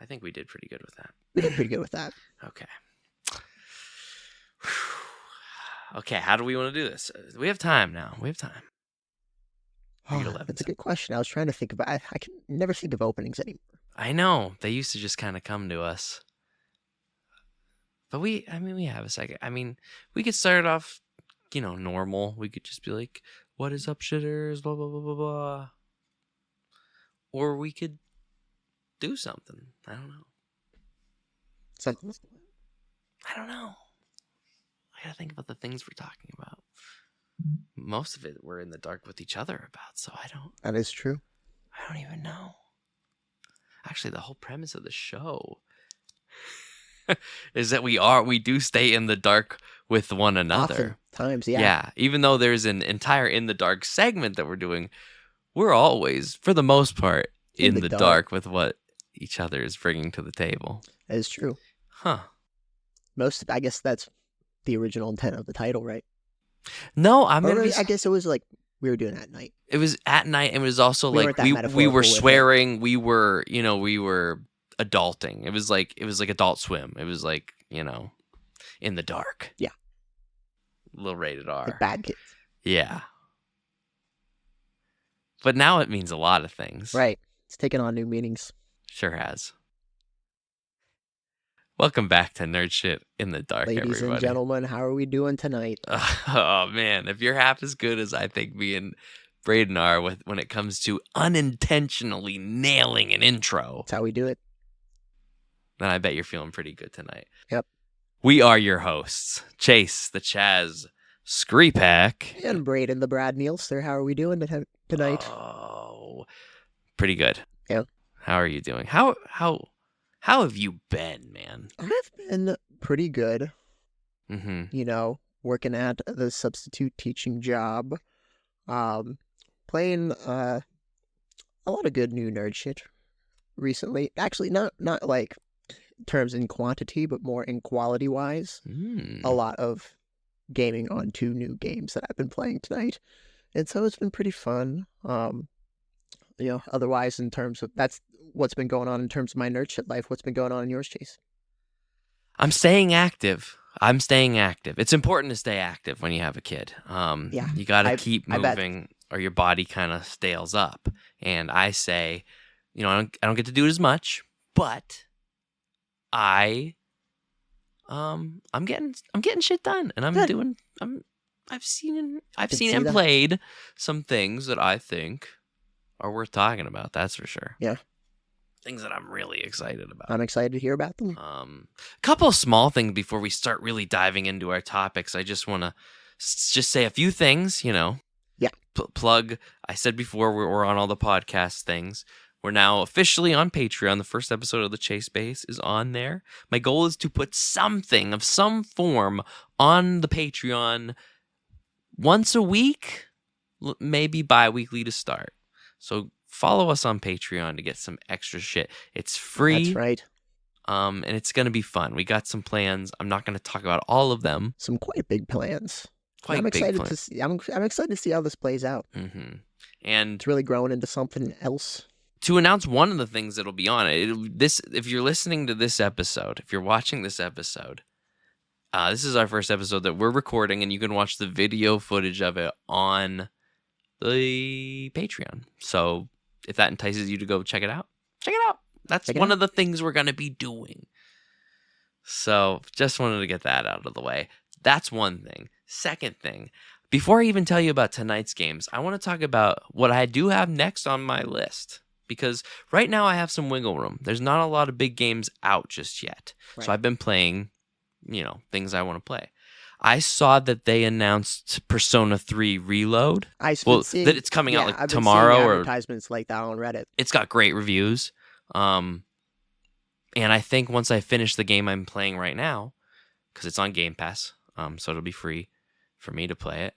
I think we did pretty good with that. We did pretty good with that. Okay. Okay, how do we want to do this? We have time now. We have time. That's a good question. I was trying to think about. I can never think of openings anymore. I know they used to just kind of come to us, but we have a second. I mean, we could start off, normal. We could just be like, "What is up, shitters?" Blah blah blah blah blah. Or we could do something. I don't know. I don't know. I gotta think about the things we're talking about. Most of it we're in the dark with each other about, so I don't. That is true. I don't even know. Actually, the whole premise of the show is that we do stay in the dark with one another. Oftentimes, yeah. Yeah, even though there's an entire in the dark segment that we're doing, we're always, for the most part, in the dark with what each other is bringing to the table. That is true. Huh. I guess that's the original intent of the title, right? No, I guess it was like we were doing it at night. It was at night, and it was also like we were swearing, we were adulting. It was like Adult Swim. It was like, in the dark. Yeah. A little rated R. Like bad kids. Yeah. But now it means a lot of things. Right. It's taken on new meanings. Sure has. Welcome back to Nerd Shit in the Dark, Ladies everybody. and gentlemen, how are we doing tonight? Oh, man. If you're half as good as I think me and Braden are when it comes to unintentionally nailing an intro. That's how we do it. Then I bet you're feeling pretty good tonight. Yep. We are your hosts, Chase, the Chaz, Screepack. And Braden, the Brad Nielster. How are we doing tonight? Oh, pretty good. Yeah. How are you doing? How have you been, man? I've been pretty good. Mm-hmm. Working at the substitute teaching job. Playing a lot of good new nerd shit recently. Actually, not like terms in quantity, but more in quality wise. A lot of gaming on 2 new games that I've been playing tonight. And so it's been pretty fun. Otherwise, in terms of that's what's been going on in terms of my nerd shit life. What's been going on in yours, Chase? I'm staying active. It's important to stay active when you have a kid. You got to keep moving or your body kind of stales up. And I say, I don't get to do it as much, but I'm getting shit done, and I've seen and played some things that I think are worth talking about. That's for sure. Yeah. Things that I'm really excited about. I'm excited to hear about them. A couple of small things before we start really diving into our topics. I just want to just say a few things, Yeah. Plug. I said before we're on all the podcast things. We're now officially on Patreon. The first episode of the Chase Base is on there. My goal is to put something of some form on the Patreon once a week, maybe bi-weekly to start. So follow us on Patreon to get some extra shit. It's free. That's right. And it's going to be fun. We got some plans. I'm not going to talk about all of them. Some quite big plans. I'm excited to see how this plays out. Mm-hmm. And it's really growing into something else. To announce one of the things that'll be on it, if you're listening to this episode, if you're watching this episode, this is our first episode that we're recording, and you can watch the video footage of it on the Patreon. So if that entices you to go check it out, check it out. That's one of the things we're going to be doing. So just wanted to get that out of the way. That's one thing. Second thing, before I even tell you about tonight's games, I want to talk about what I do have next on my list. Because right now I have some wiggle room. There's not a lot of big games out just yet. Right. So I've been playing, things I want to play. I saw that they announced Persona 3 Reload. That it's coming out like tomorrow. I've been seeing advertisements like that on Reddit. It's got great reviews. And I think once I finish the game I'm playing right now, because it's on Game Pass, so it'll be free for me to play it,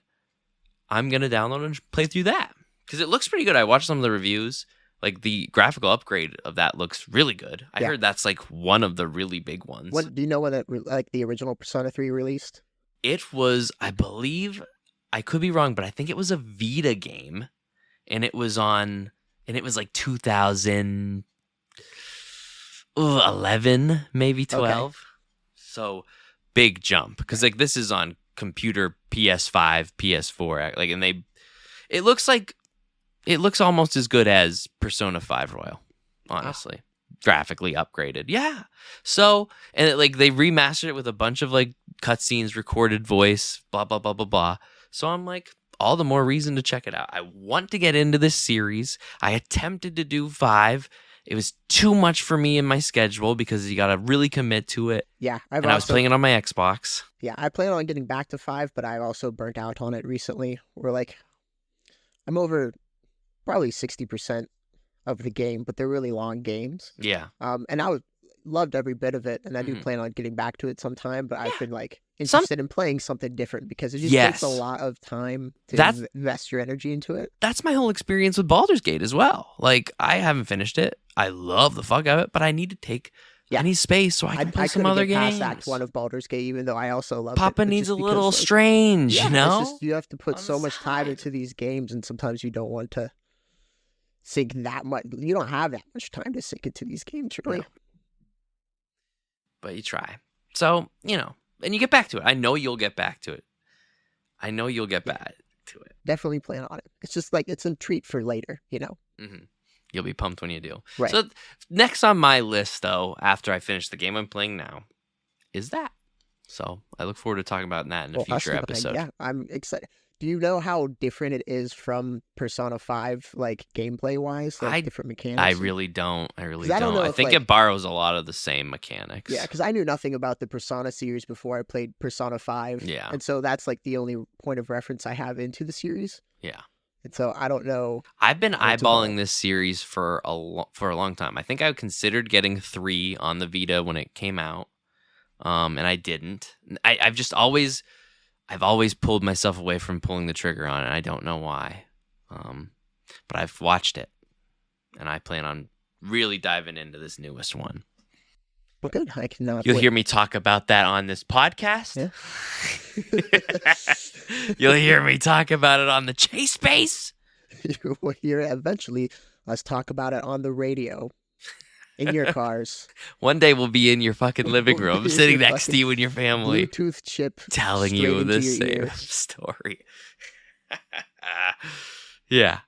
I'm going to download and play through that. Because it looks pretty good. I watched some of the reviews. Like, the graphical upgrade of that looks really good. I heard that's, like, one of the really big ones. Do you know when the original Persona 3 released? It was, I believe, I could be wrong, but I think it was a Vita game. And it was like 2000... 11, maybe Okay. 12. So big jump because like this is on computer PS5, PS4, like, and it looks almost as good as Persona 5 Royal, honestly. Graphically upgraded. Yeah. So, and like they remastered it with a bunch of like cutscenes, recorded voice, blah blah blah blah blah. So I'm like, all the more reason to check it out. I want to get into this series. I attempted to do 5. It was too much for me in my schedule because you got to really commit to it. Yeah, I was playing it on my Xbox. Yeah, I plan on getting back to 5, but I also burnt out on it recently. I'm over probably 60% of the game, but they're really long games. Yeah. And loved every bit of it, and I do plan on getting back to it sometime. But I've been like interested in playing something different because it just takes a lot of time to invest your energy into it. That's my whole experience with Baldur's Gate as well. Like I haven't finished it. I love the fuck out of it, but I need to take any space so I can play some other games. Past Act 1 of Baldur's Gate, even though I also love Papa it. needs a little strange, you know? It's just, you have to put so much time into these games, and sometimes you don't want to sink that much. You don't have that much time to sink into these games, really. No. But you try. So, you know, and you get back to it. I know you'll get back to it. Definitely plan on it. It's just like, it's a treat for later, you know? Mm-hmm. You'll be pumped when you do. Right. So next on my list, though, after I finish the game I'm playing now, is that. So I look forward to talking about that in a future episode. Yeah, I'm excited. Do you know how different it is from Persona 5, like gameplay-wise? Like different mechanics? I really don't. I think it borrows a lot of the same mechanics. Yeah, because I knew nothing about the Persona series before I played Persona 5. Yeah. And so that's like the only point of reference I have into the series. Yeah. And so I don't know. I've been eyeballing this series for a long time. I think I considered getting 3 on the Vita when it came out, and I didn't. I've always pulled myself away from pulling the trigger on it. I don't know why, but I've watched it, and I plan on really diving into this newest one. Well, good. I cannot. You'll hear me talk about that on this podcast. Yeah. You'll hear me talk about it on the Chase Space. You will hear eventually us talk about it on the radio in your cars. One day we'll be in your fucking living room, sitting next to you and your family, Bluetooth chip, telling you the same story. Yeah.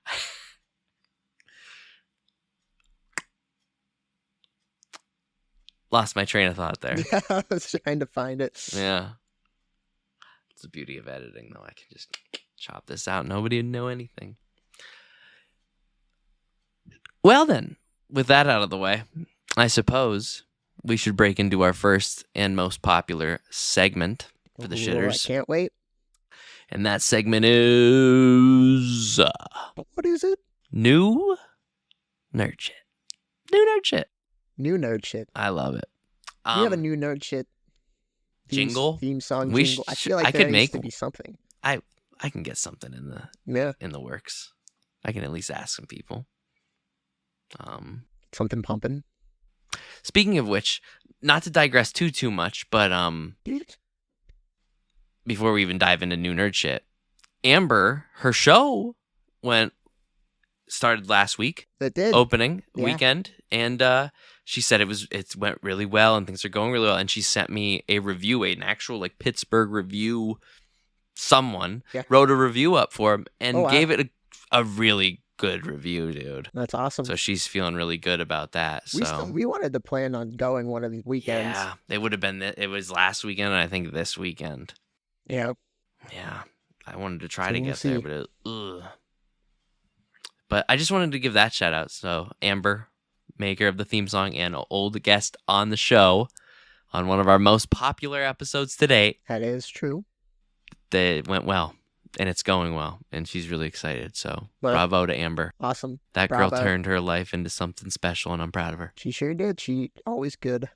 Lost my train of thought there. Yeah, I was trying to find it. Yeah. It's the beauty of editing, though. I can just chop this out. Nobody would know anything. Well, then, with that out of the way, I suppose we should break into our first and most popular segment for the shitters. I can't wait. And that segment is... what is it? New nerd shit. New nerd shit. New nerd shit. I love it. We have a new nerd shit jingle? Theme song jingle. I feel like there needs to be something. I can get something in the works. I can at least ask some people. Something pumping. Speaking of which, not to digress too much, but before we even dive into new nerd shit, Amber, her show started last week. It did. Opening weekend, and she said it went really well and things are going really well, and she sent me a review, an actual like Pittsburgh review. Someone wrote a review up for him and gave it a really good review, dude. That's awesome. So she's feeling really good about that. So we wanted to plan on going one of these weekends. Yeah, it would have been. It was last weekend, and I think this weekend. Yeah. Yeah, I wanted to try to get there, but I just wanted to give that shout out. So Amber, maker of the theme song and old guest on the show, on one of our most popular episodes to date. That is true. That went well. And it's going well, and she's really excited. So, bravo to Amber. Awesome. That girl turned her life into something special, and I'm proud of her. She sure did. She always good.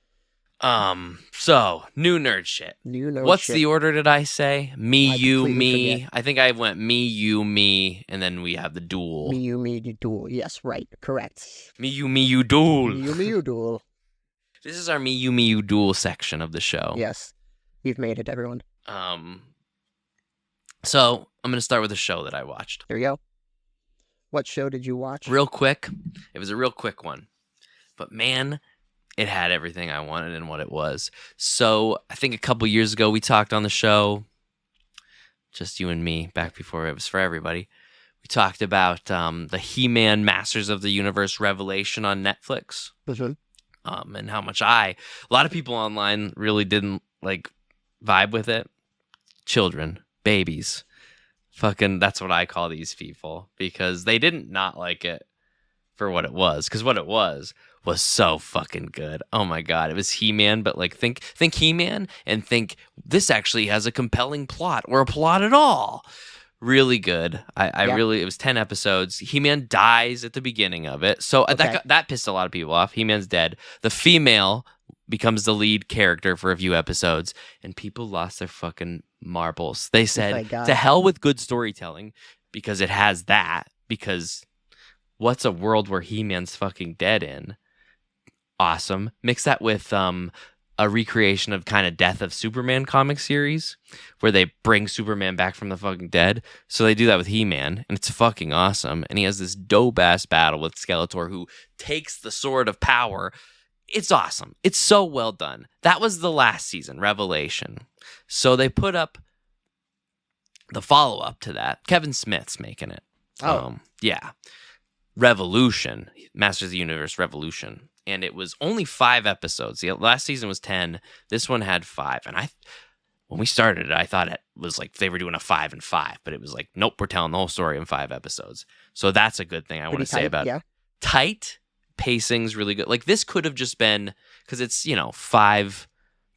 So, new nerd shit. What's the order, did I say? Me, you, me. Forget. I think I went me, you, me, and then we have the duel. Me, you, duel. Yes, right. Correct. Me, you, duel. Me, you, duel. This is our me, you, duel section of the show. Yes. We've made it, everyone. So, I'm going to start with a show that I watched. There you go. What show did you watch? Real quick. It was a real quick one. But man, it had everything I wanted and what it was. So I think a couple years ago we talked on the show, just you and me, back before it was for everybody. We talked about the He-Man Masters of the Universe Revelation on Netflix. And how much a lot of people online really didn't like vibe with it. Children, babies, fucking, that's what I call these people, because they didn't not like it for what it was, because what it was so fucking good. Oh my god, it was He-Man, but like think He-Man and think this actually has a compelling plot or a plot at all. Really good. I really, it was 10 episodes. He-Man dies at the beginning of it, so that pissed a lot of people off. He-Man's dead. The female becomes the lead character for a few episodes, and people lost their fucking marbles. They said, to hell with good storytelling, because it has that, because what's a world where He-Man's fucking dead in? Awesome. Mix that with a recreation of kind of Death of Superman comic series, where they bring Superman back from the fucking dead. So they do that with He-Man, and it's fucking awesome. And he has this dope-ass battle with Skeletor, who takes the Sword of Power. It's awesome. It's so well done. That was the last season, Revelation. So they put up the follow-up to that. Kevin Smith's making it. Yeah. Revolution, Masters of the Universe Revolution. And it was only 5 episodes. The last season was 10. This one had 5. And when we started it, I thought it was like they were doing a 5 and 5. But it was like, nope, we're telling the whole story in 5 episodes. So that's a good thing I want to say about it. Tight, pacing's really good. Like this could have just been, because it's,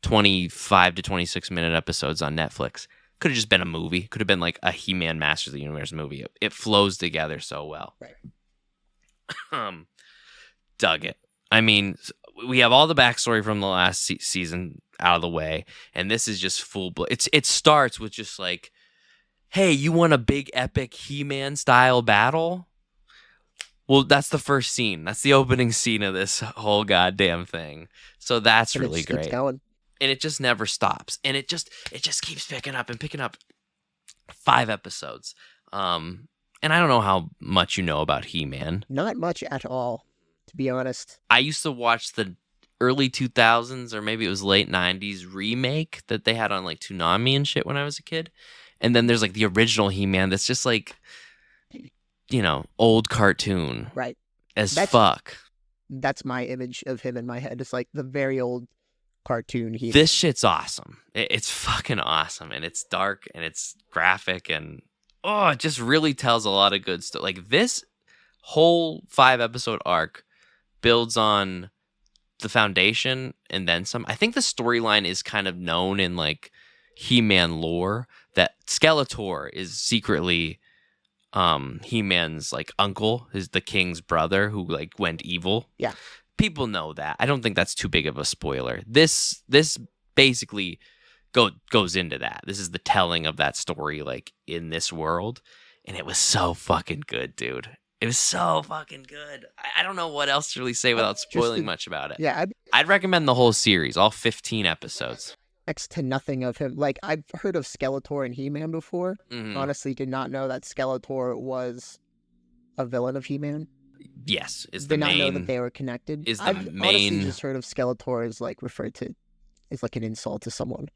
25 to 26 minute episodes on Netflix. Could have just been a movie. Could have been like a He-Man Masters of the Universe movie. It flows together so well. Right. Dug it. I mean, we have all the backstory from the last season out of the way, and this is just it starts with just like, hey, you want a big epic He-Man style battle? Well, that's the first scene. That's the opening scene of this whole goddamn thing. So that's really great. Keeps going. And it just never stops. And it just keeps picking up and picking up. 5 episodes. And I don't know how much you know about He-Man. Not much at all, to be honest. I used to watch the early 2000s, or maybe it was late 90s remake that they had on like Toonami and shit when I was a kid. And then there's like the original He-Man that's just like, old cartoon. Right. Fuck. That's my image of him in my head. It's like the very old cartoon He-Man. This shit's awesome. It's fucking awesome. And it's dark and it's graphic, and it just really tells a lot of good stuff. Like this whole 5-episode arc builds on the foundation and then some. I think the storyline is kind of known in like He-Man lore that Skeletor is secretly He-Man's like uncle, is the king's brother who like went evil. Yeah. People know that. I don't think that's too big of a spoiler. This basically goes into that. This is the telling of that story like in this world, and it was so fucking good, dude. It was so fucking good. I don't know what else to really say without spoiling much about it. Yeah, I'd recommend the whole series, all 15 episodes. Next to nothing of him. Like, I've heard of Skeletor and He-Man before. Mm-hmm. Honestly, did not know that Skeletor was a villain of He-Man. Yes, did not know that they were connected. I've honestly just heard of Skeletor as like referred to as like an insult to someone.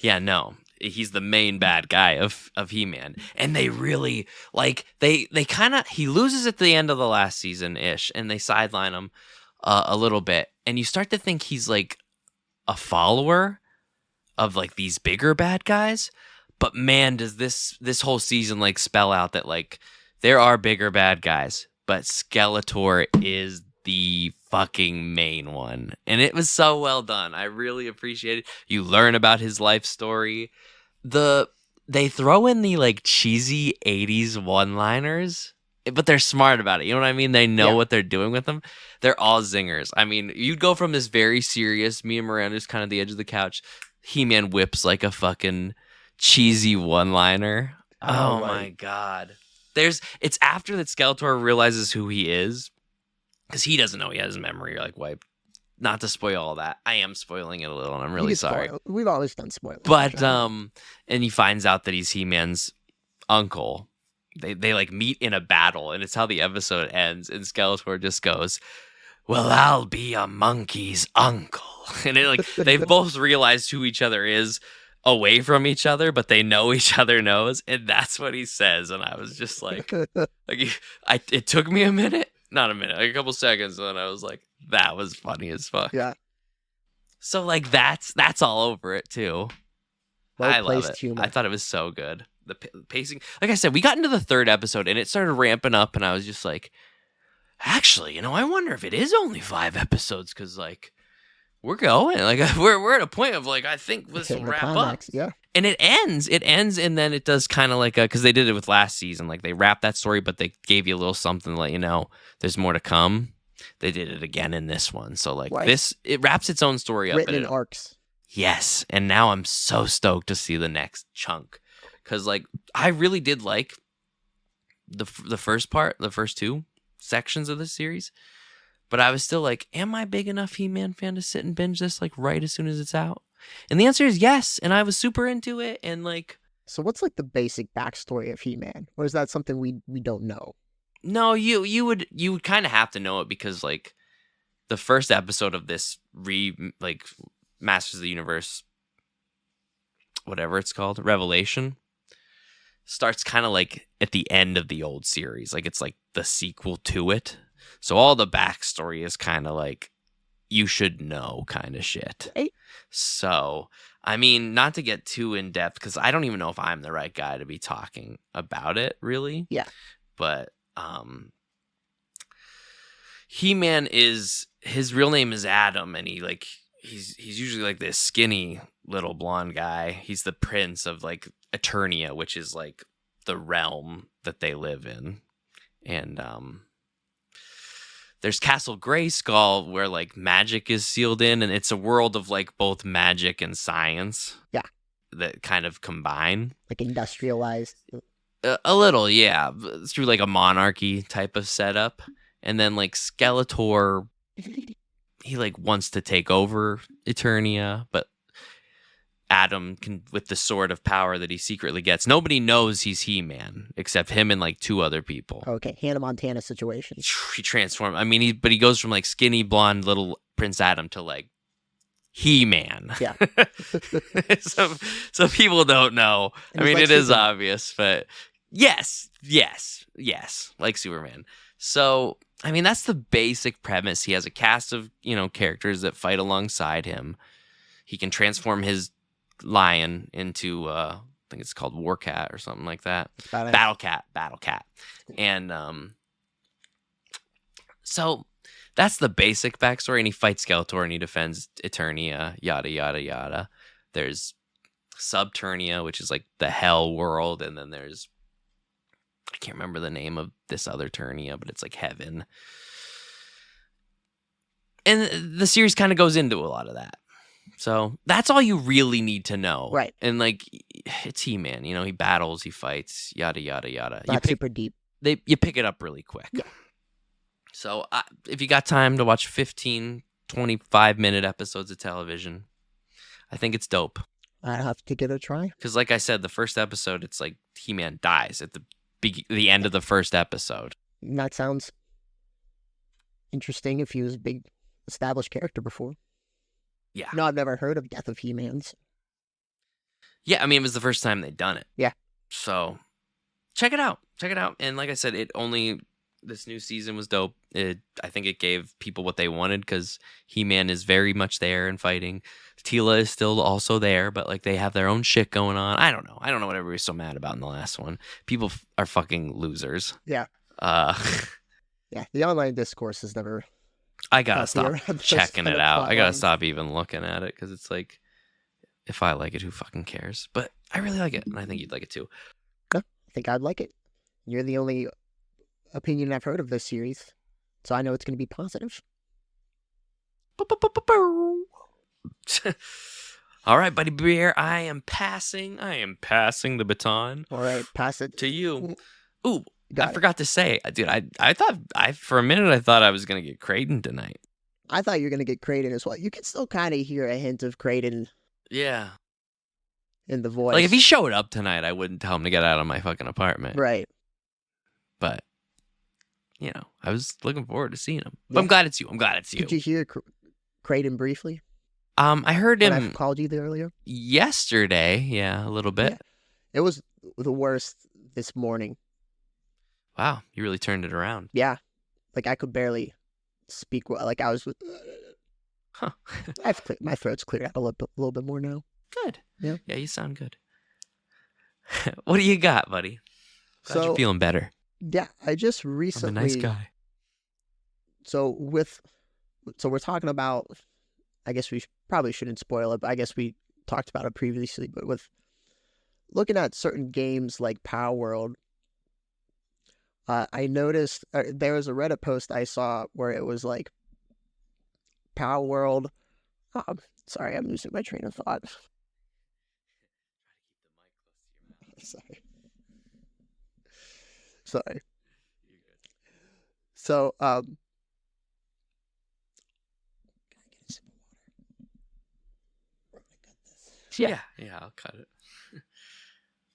Yeah, no. He's the main bad guy of He-Man. And they really, like, they kind of, he loses at the end of the last season-ish, and they sideline him a little bit. And you start to think he's, like, a follower of, like, these bigger bad guys. But, man, does this whole season, like, spell out that, like, there are bigger bad guys. But Skeletor is the fucking main one. And it was so well done. I really appreciate it. You learn about his life story. They throw in the like cheesy 80s one-liners, but they're smart about it. You know what I mean? They know what they're doing with them. They're all zingers. I mean, you'd go from this very serious, me and Miranda's kind of the edge of the couch. He-Man whips like a fucking cheesy one-liner. Oh my God. It's after that Skeletor realizes who he is, because he doesn't know he has his memory like wiped. Not to spoil all that. I am spoiling it a little, and I'm really sorry. We've always done spoilers. But and he finds out that he's He-Man's uncle. They like meet in a battle, and it's how the episode ends. And Skeletor just goes, well, I'll be a monkey's uncle. And it, like, they've both realized who each other is away from each other, but they know each other knows, and that's what he says. And I was just like it took me a minute, not a minute, like a couple seconds, and then I was like, that was funny as fuck. Yeah. So like that's all over it too. I love it. Humor. I thought it was so good. The pacing, like I said, we got into the third episode and it started ramping up, and I was just like, actually, I wonder if it is only 5 episodes, because like we're going, like we're at a point of like, I think this will wrap up. Yeah. And it ends, and then it does kind of like because they did it with last season, like they wrapped that story, but they gave you a little something to let you know there's more to come. They did it again in this one, so like it wraps its own story up. Written in arcs. Yes, and now I'm so stoked to see the next chunk, because like I really did like the first part, the first 2 sections of this series, but I was still like, am I big enough He-Man fan to sit and binge this like right as soon as it's out? And the answer is yes, and I was super into it. And like, so what's like the basic backstory of He-Man, or is that something we don't know? No, you would kind of have to know it, because like the first episode of this Masters of the Universe, whatever it's called, Revelation, starts kind of like at the end of the old series, like it's like the sequel to it. So all the backstory is kind of like, you should know kind of shit. Right. So, I mean, not to get too in depth, because I don't even know if I'm the right guy to be talking about it, really. Yeah. But He-Man his real name is Adam, and he's usually like this skinny little blonde guy. He's the prince of like Eternia, which is like the realm that they live in. And there's Castle Grayskull, where like magic is sealed in, and it's a world of like both magic and science. Yeah. That kind of combine. Like industrialized. A little, yeah, through like a monarchy type of setup. And then like Skeletor, he like wants to take over Eternia, but Adam can, with the sword of power that he secretly gets. Nobody knows he's He-Man except him and like 2 other people. Okay, Hannah Montana situation. He transforms. I mean, he goes from like skinny blonde little Prince Adam to like He-Man. Yeah. so people don't know. And I mean, like it is Superman. obvious, but yes, like Superman. So, I mean, that's the basic premise. He has a cast of, characters that fight alongside him. He can transform his lion into, I think it's called Warcat or something like that. Battle Cat. And so that's the basic backstory. And he fights Skeletor and he defends Eternia, yada, yada, yada. There's Subternia, which is like the hell world. And then there's, I can't remember the name of this other Ternia, but it's like heaven. And the series kind of goes into a lot of that. So that's all you really need to know. Right. And like, it's He-Man, he battles, he fights, yada, yada, yada. Not super deep. You pick it up really quick. Yeah. So if you got time to watch 15, 25-minute episodes of television, I think it's dope. I'd have to give it a try. Because like I said, the first episode, it's like He-Man dies at the end of the first episode. That sounds interesting if he was a big established character before. Yeah. No, I've never heard of Death of He-Man's. Yeah, I mean, it was the first time they'd done it. Yeah. So check it out. And like I said, this new season was dope. I think it gave people what they wanted, because He-Man is very much there and fighting. Tila is still also there, but like they have their own shit going on. I don't know what everybody's so mad about in the last one. People are fucking losers. Yeah. Yeah, the online discourse is never... I gotta stop checking it out. I gotta lines. stop even looking at it, because it's like, if I like it, who fucking cares? But I really like it, and I think you'd like it too. I think I'd like it. You're the only opinion I've heard of this series, so I know it's going to be positive. All right, buddy bear, I am passing the baton. All right, pass it to you. Ooh, I forgot to say, dude, I thought for a minute I thought I was gonna get Creighton tonight. I thought you were gonna get Creighton as well. You can still kind of hear a hint of Creighton. Yeah. In the voice. Like if he showed up tonight, I wouldn't tell him to get out of my fucking apartment. Right. But I was looking forward to seeing him. But Yeah. I'm glad it's you. I'm glad it's you. Did you hear Kraden briefly I heard when I him called you there earlier? yesterday. Yeah, a little bit. Yeah. It was the worst this morning. Wow, you really turned it around. Yeah. Like, I could barely speak well. Like, I was... Huh. My throat's cleared out a little bit more now. Good. Yeah. Yeah, you sound good. What do you got, buddy? Glad you're feeling better. Yeah, I just recently... I'm a nice guy. So we're talking about... I guess we probably shouldn't spoil it, but I guess we talked about it previously, but with looking at certain games like Palworld, I noticed there was a Reddit post I saw where it was like Palworld. Oh, sorry, I'm losing my train of thought. Sorry. So, yeah, I'll cut it.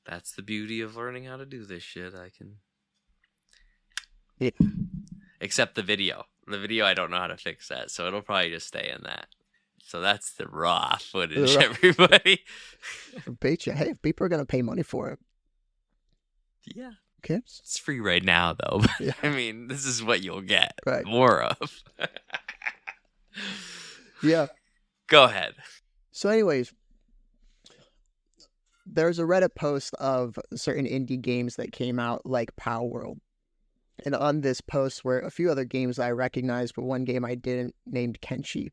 That's the beauty of learning how to do this shit. I can. Yeah. Except the video. The video, I don't know how to fix that, so it'll probably just stay in that. So that's the raw footage, everybody. Bait you. Hey, if people are gonna pay money for it. Yeah. Okay. It's free right now, though. Yeah. I mean, this is what you'll get. Right. More of. Yeah. Go ahead. So, anyways, there's a Reddit post of certain indie games that came out, like Palworld. And on this post were a few other games I recognized, but one game I didn't, named Kenshi.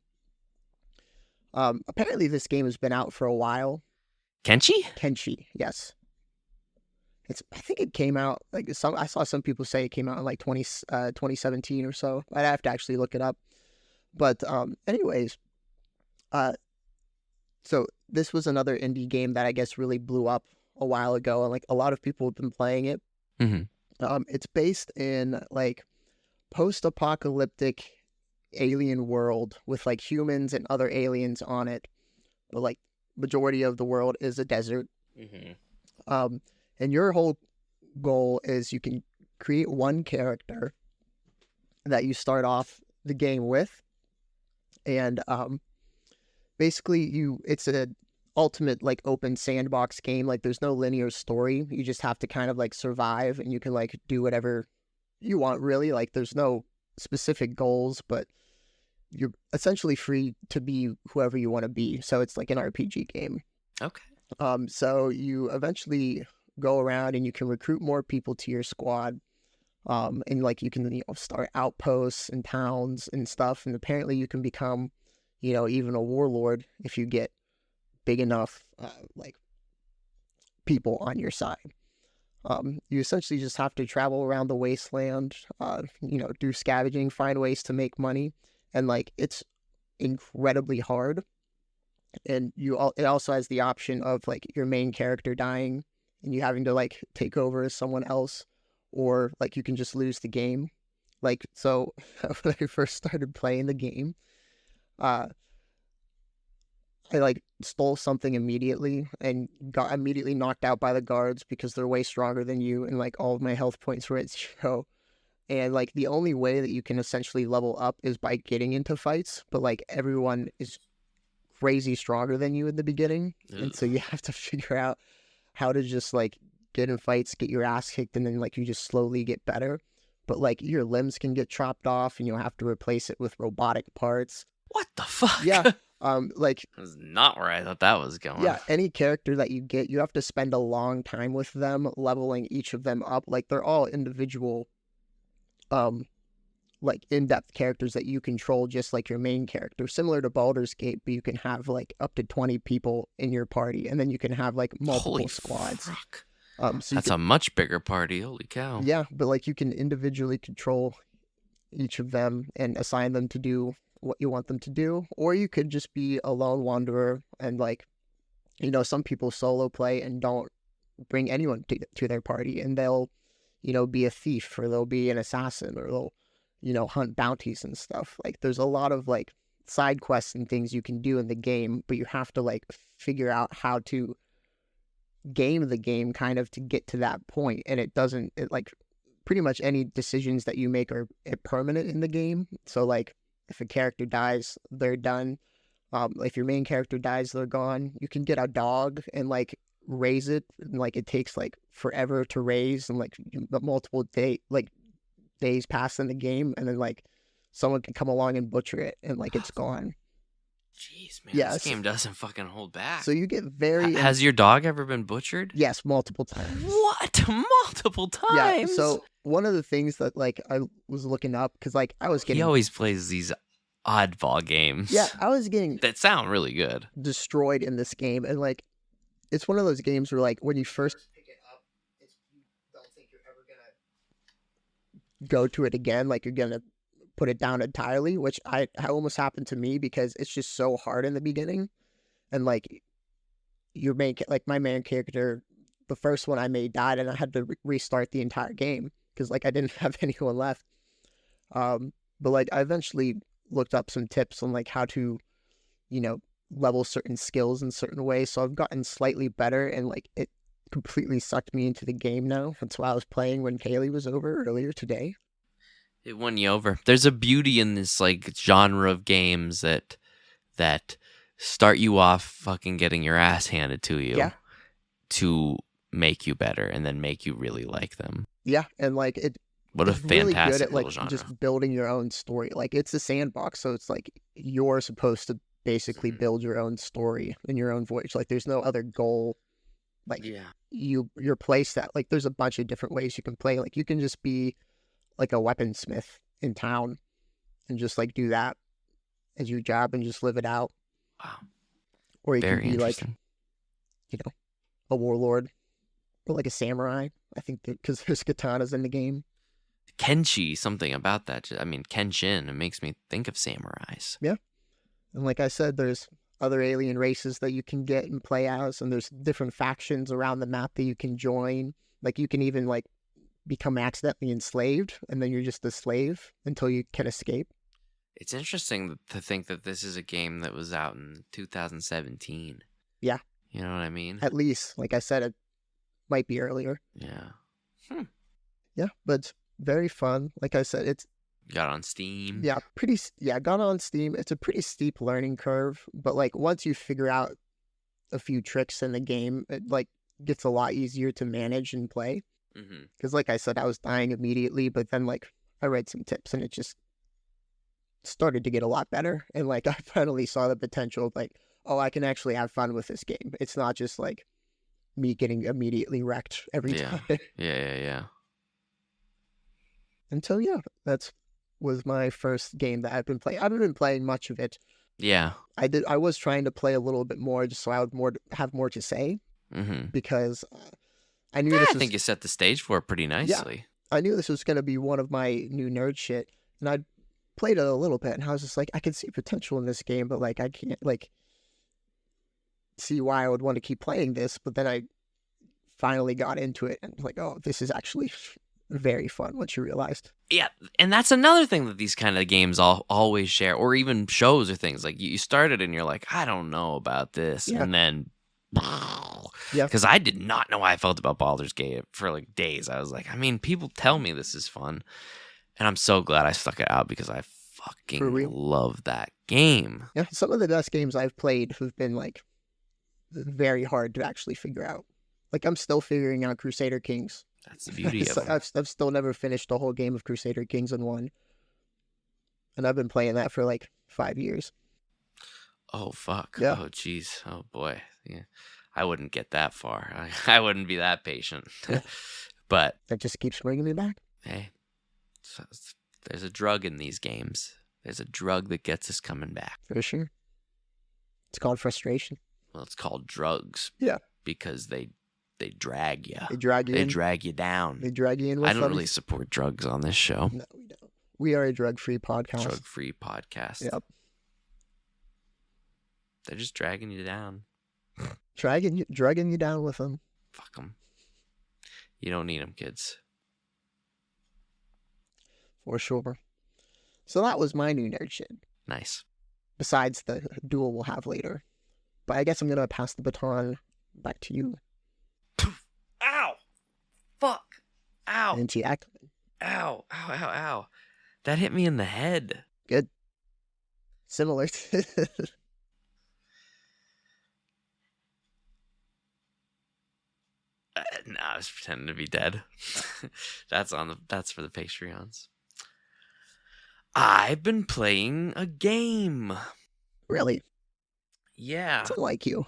Apparently this game has been out for a while. Kenshi? Kenshi, yes. I think it came out, like, I saw some people say it came out in like 2017 or so. I'd have to actually look it up. But anyways, so this was another indie game that I guess really blew up a while ago, and like a lot of people have been playing it. Mm-hmm. It's based in like post-apocalyptic alien world with like humans and other aliens on it, but like majority of the world is a desert. Mm-hmm. And your whole goal is you can create one character that you start off the game with, and basically it's a ultimate like open sandbox game. Like there's no linear story. You just have to kind of like survive, and you can like do whatever you want, really. Like there's no specific goals, but you're essentially free to be whoever you want to be. So it's like an RPG game. Okay. So you eventually go around and you can recruit more people to your squad. And like you can start outposts and towns and stuff. And apparently you can become, even a warlord if you get big enough, like people on your side. You essentially just have to travel around the wasteland, do scavenging, find ways to make money. And like, it's incredibly hard. And it also has the option of like your main character dying and you having to like take over as someone else, or like you can just lose the game. Like, so when I first started playing the game, I like stole something immediately and got immediately knocked out by the guards because they're way stronger than you, and like all of my health points were at 0. And like the only way that you can essentially level up is by getting into fights, but like everyone is crazy stronger than you in the beginning. Ugh. And so you have to figure out how to just like get in fights, get your ass kicked, and then like you just slowly get better. But like your limbs can get chopped off and you'll have to replace it with robotic parts. What the fuck? Yeah. Like that was not where I thought that was going. Yeah, any character that you get, you have to spend a long time with them, leveling each of them up. Like they're all individual, like in-depth characters that you control, just like your main character, similar to Baldur's Gate, but you can have like up to 20 people in your party, and then you can have like multiple squads. Fuck. So that's a much bigger party. Holy cow. Yeah, but like you can individually control each of them and assign them to do what you want them to do, or you could just be a lone wanderer and like, some people solo play and don't bring anyone to their party, and they'll, be a thief, or they'll be an assassin, or they'll, hunt bounties and stuff. Like there's a lot of like side quests and things you can do in the game, but you have to like figure out how to game the game kind of to get to that point. And it pretty much any decisions that you make are permanent in the game. So like if a character dies, they're done. If your main character dies, they're gone. You can get a dog and like raise it, and like it takes like forever to raise, and like multiple days pass in the game, and then like someone can come along and butcher it, and like it's gone. Jeez, man, this game doesn't fucking hold back. So you get very... Has your dog ever been butchered? Yes, multiple times. What? Multiple times? Yeah, so one of the things that like I was looking up, because like I was getting... He always plays these oddball games. Yeah, I was getting... that sound really good. Destroyed in this game, and like it's one of those games where like when you first pick it up, you don't think you're ever gonna go to it again, like you're gonna put it down entirely, which I almost happened to me, because it's just so hard in the beginning. And like my main character, the first one I made died, and I had to restart the entire game because like I didn't have anyone left. But like I eventually looked up some tips on like how to, level certain skills in certain ways. So I've gotten slightly better, and like it completely sucked me into the game now. That's why I was playing when Kaylee was over earlier today. It won you over. There's a beauty in this like genre of games that start you off fucking getting your ass handed to you to make you better, and then make you really like them. Yeah, and like what a it's really fantastic good at like little genre. just building your own story. Like it's a sandbox, so it's like you're supposed to basically build your own story in your own voice. Like there's no other goal. Like your play set. Like there's a bunch of different ways you can play. Like you can just be like a weaponsmith in town and just like do that as your job and just live it out. Wow. Or you can be like, a warlord or like a samurai. I think because there's katanas in the game. Kenshi, something about that. I mean, Kenshin, it makes me think of samurais. Yeah. And like I said, there's other alien races that you can get and play as, and there's different factions around the map that you can join. Like you can even like become accidentally enslaved, and then you're just a slave until you can escape. It's interesting to think that this is a game that was out in 2017. Yeah. You know what I mean? At least, like I said, it might be earlier. Yeah. Yeah, but it's very fun. Like I said, it's... Got on Steam. Yeah, got on Steam. It's a pretty steep learning curve, but like once you figure out a few tricks in the game, it like gets a lot easier to manage and play. Because like I said, I was dying immediately, but then like I read some tips and it just started to get a lot better. And like I finally saw the potential of like, oh, I can actually have fun with this game. It's not just like me getting immediately wrecked every time. Yeah. And so yeah, was my first game that I've been playing. I haven't been playing much of it. Yeah. I was trying to play a little bit more just so I would have more to say. Because I knew I think you set the stage for it pretty nicely. Yeah, I knew this was going to be one of my new nerd shit, and I played it a little bit, and I was just like, I can see potential in this game, but like I can't like see why I would want to keep playing this. But then I finally got into it, and was like, oh, this is actually very fun once you realized. Yeah, and that's another thing that these kind of games always share, or even shows or things. Like you started and you're like, I don't know about this, and then because I did not know how I felt about Baldur's Gate for like days. I was like, I mean, people tell me this is fun, and I'm so glad I stuck it out because I fucking love that game. Yeah, some of the best games I've played have been like very hard to actually figure out. Like I'm still figuring out Crusader Kings. That's the beauty of it. I've still never finished the whole game of Crusader Kings in one. And I've been playing that for like 5 years. Oh, fuck. Yeah. Oh, jeez. Oh, boy. Yeah. I wouldn't get that far. I wouldn't be that patient. But that just keeps bringing me back. Hey, there's a drug in these games. There's a drug that gets us coming back. For sure. It's called frustration. Well, it's called drugs. Yeah. Because they drag you. They drag you in. They drag you down. They drag you in with I don't really support drugs on this show. No, we don't. We are a drug-free podcast. Drug-free podcast. Yep. They're just dragging you down. Dragging you down with them. Fuck them. You don't need them, kids. For sure. So that was my new nerd shit. Nice. Besides the duel we'll have later. But I guess I'm going to pass the baton back to you. Ow! Fuck! Ow! Into Ow, ow, ow, ow. That hit me in the head. Good. Similar. Nah, I was pretending to be dead. That's for the Patreons. I've been playing a game. Really? Yeah. It's unlike you.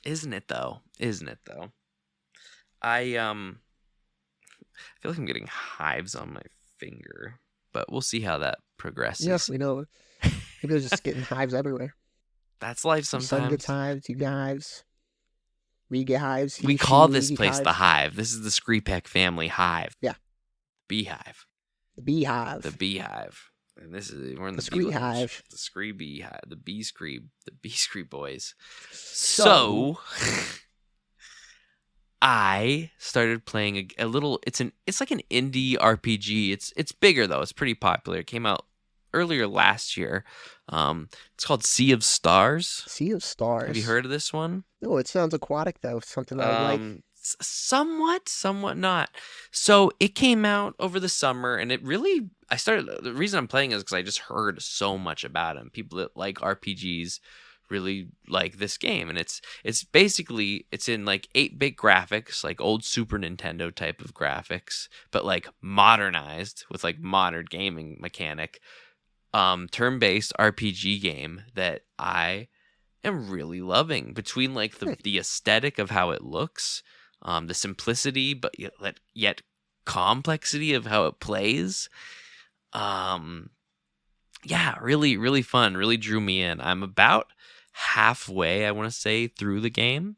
Isn't it though? I feel like I'm getting hives on my finger, but we'll see how that progresses. Yes, we know. People are just getting hives everywhere. That's life Your sometimes. son gets hives, you get hives. We get hives. We call this place the Hive. This is the Screepek family hive. Yeah. Beehive. The beehive. The beehive. And we're in the Scree hive. The Scree beehive. The bee Scree boys. So I started playing a little. It's like an indie RPG. It's bigger though. It's pretty popular. It came out earlier last year. It's called Sea of Stars. Sea of Stars. Have you heard of this one? No, it sounds aquatic though. Something I like. Somewhat not. So it came out over the summer, and it really. The reason I'm playing is because I just heard so much about him. People that like RPGs really like this game, and it's basically in like 8-bit graphics, like old Super Nintendo type of graphics, but like modernized with like modern gaming mechanic. Turn-based RPG game that I am really loving, between like the aesthetic of how it looks, the simplicity but yet complexity of how it plays. Yeah, really, really fun. Really drew me in. I'm about halfway, I want to say, through the game.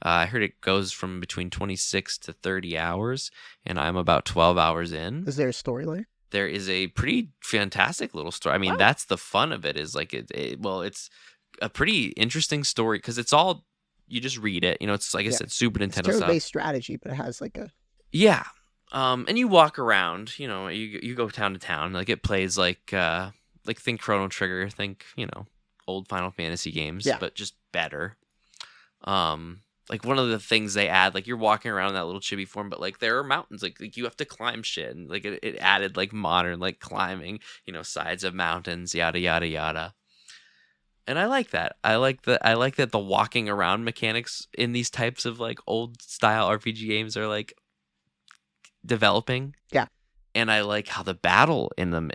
I heard it goes from between 26 to 30 hours, and I'm about 12 hours in. Is there a storyline? There is a pretty fantastic little story. I mean, Wow. that's the fun of it, is like it's a pretty interesting story because it's all, you just read it. It's like I said, Super Nintendo it's stuff. turn-based strategy, but it has like a and you walk around. You go town to town. Like it plays like think Chrono Trigger, think old Final Fantasy games, but just better. Like one of the things they add, like you're walking around in that little chibi form, but like there are mountains, like you have to climb shit, and like it added like modern like climbing, sides of mountains, yada yada yada. And I like that. I like that the walking around mechanics in these types of like old style RPG games are like developing. Yeah. And I like how the battle in them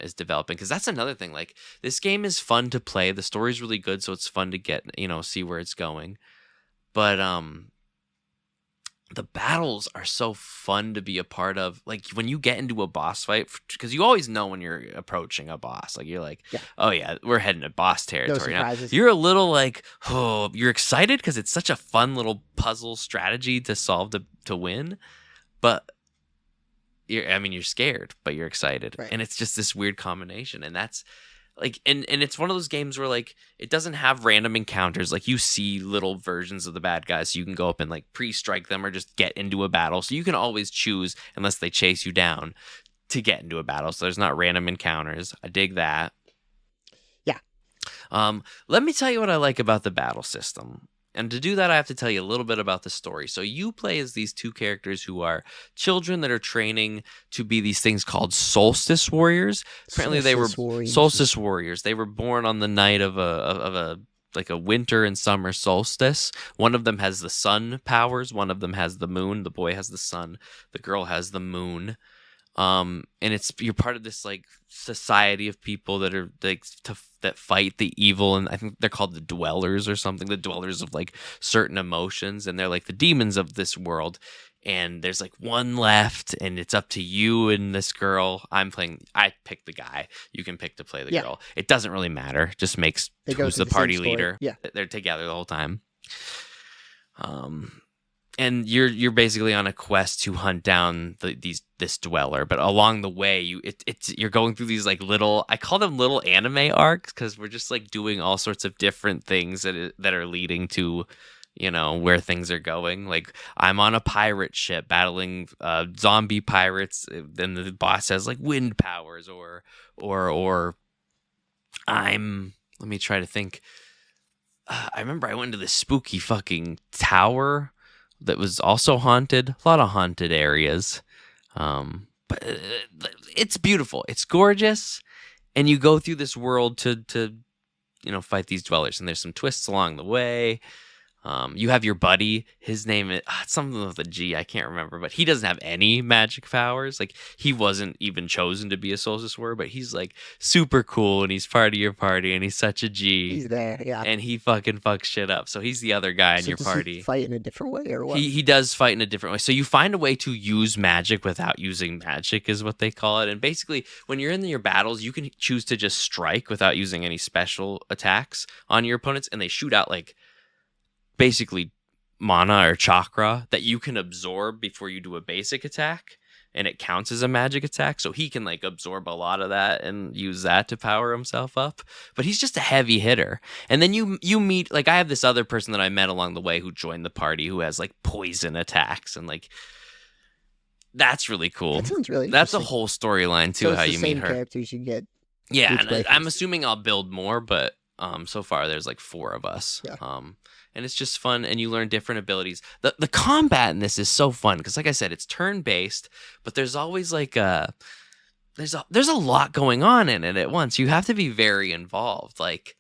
is developing, because that's another thing. Like this game is fun to play. The story's really good, so it's fun to get see where it's going. But the battles are so fun to be a part of. Like when you get into a boss fight, because you always know when you're approaching a boss. Like you're like, oh yeah, we're heading to boss territory now. You're a little like, oh, you're excited because it's such a fun little puzzle strategy to solve to win. But you're scared, but you're excited, and it's just this weird combination, and that's. Like and it's one of those games where like it doesn't have random encounters. Like you see little versions of the bad guys, so you can go up and like pre-strike them or just get into a battle. So you can always choose, unless they chase you down, to get into a battle. So there's not random encounters. I dig that. Yeah. Let me tell you what I like about the battle system. And to do that, I have to tell you a little bit about the story. So you play as these two characters who are children that are training to be these things called solstice warriors. Apparently, they were solstice warriors. They were born on the night of a winter and summer solstice. One of them has the sun powers. One of them has the moon. The boy has the sun. The girl has the moon. And you're part of this like society of people that are like that fight the evil, and I think they're called the dwellers or something. The dwellers of like certain emotions, and they're like the demons of this world. And there's like one left, and it's up to you and this girl. I picked the guy. You can pick to play the girl. It doesn't really matter. Just makes who's the party leader. Yeah, they're together the whole time. And you're basically on a quest to hunt down this dweller, but along the way you're going through these like little, I call them little anime arcs, because we're just like doing all sorts of different things that are leading to where things are going. Like I'm on a pirate ship battling zombie pirates, then the boss has like wind powers, or let me try to think. I remember I went to this spooky fucking tower that was also haunted. A lot of haunted areas. but it's beautiful. It's gorgeous, and you go through this world to fight these dwellers, and there's some twists along the way. You have your buddy. His name is it's something with a G. I can't remember, but he doesn't have any magic powers. Like, he wasn't even chosen to be a Solstice Warrior, but he's like super cool, and he's part of your party, and he's such a G. He's there, yeah. And he fucking fucks shit up. So he's the other guy in your party. He fight in a different way, or what? He does fight in a different way. So you find a way to use magic without using magic, is what they call it. And basically, when you're in your battles, you can choose to just strike without using any special attacks on your opponents, and they shoot out like basically mana or chakra that you can absorb before you do a basic attack, and it counts as a magic attack. So he can like absorb a lot of that and use that to power himself up. But he's just a heavy hitter. And then you meet, like, I have this other person that I met along the way who joined the party who has like poison attacks, and like that's really cool. That sounds really That's a whole storyline too, so how you meet her. Characters you get. Yeah, and I'm assuming I'll build more, but so far there's like 4 of us. Yeah. And it's just fun, and you learn different abilities. The combat in this is so fun because, like I said, it's turn based, but there's always like there's a lot going on in it at once. You have to be very involved. Like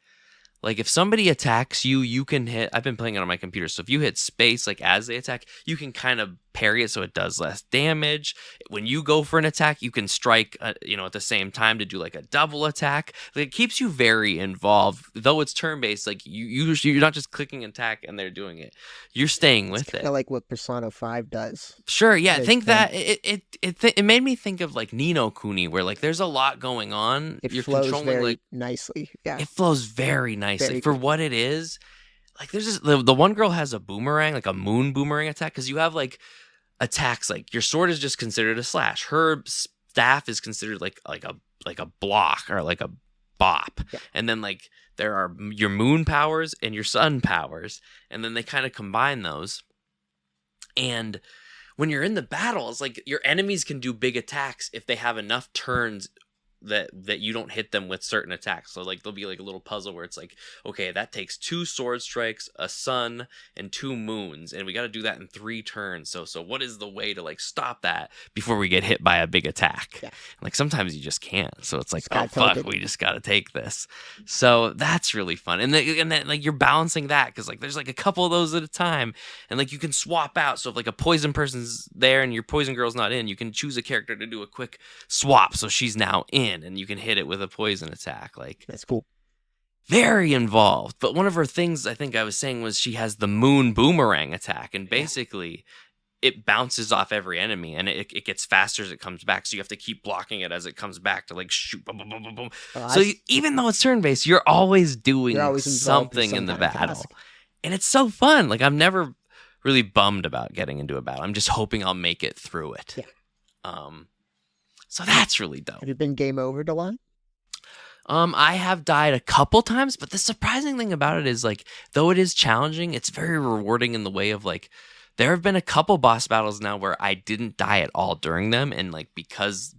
if somebody attacks you, you can hit. I've been playing it on my computer, so if you hit space like as they attack, you can kind of parry it so it does less damage. When you go for an attack, you can strike at the same time to do like a double attack. Like, it keeps you very involved, though it's turn based. Like, you're not just clicking attack and they're doing it, you're staying with it. Kind of like what Persona 5 does. Sure, yeah. I think that it made me think of like Ni no Kuni, where like there's a lot going on. It you're flows controlling very like nicely. Yeah, it flows very nicely Very for good. what it is. Like, there's this, the one girl has a boomerang, like a moon boomerang attack, because you have like attacks like your sword is just considered a slash, her staff is considered like a block or like a bop. Yeah. And then like there are your moon powers and your sun powers, and then they kind of combine those. And when you're in the battle, it's like your enemies can do big attacks if they have enough turns that you don't hit them with certain attacks. So like there'll be like a little puzzle where it's like, okay, that takes 2 sword strikes, a sun, and 2 moons, and we got to do that in 3 turns. So what is the way to like stop that before we get hit by a big attack? Yeah. Like, sometimes you just can't. So it's like, Just oh fuck, we just got to take this. So that's really fun. And then like you're balancing that because like there's like a couple of those at a time, and like you can swap out. So if like a poison person's there and your poison girl's not in, you can choose a character to do a quick swap, so she's now in, and you can hit it with a poison attack. Like, that's cool. very involved. But one of her things, I think I was saying, was she has the moon boomerang attack, and basically it bounces off every enemy, and it gets faster as it comes back, so you have to keep blocking it as it comes back to like shoot boom, boom, boom, boom, boom. So even though it's turn-based, you're always doing something in the battle. And it's so fun. Like, I'm never really bummed about getting into a battle. I'm just hoping I'll make it through it. Yeah. So that's really dope. Have you been game overed a lot? I have died a couple times, but the surprising thing about it is, like, though it is challenging, it's very rewarding in the way of, like, there have been a couple boss battles now where I didn't die at all during them, and, like, because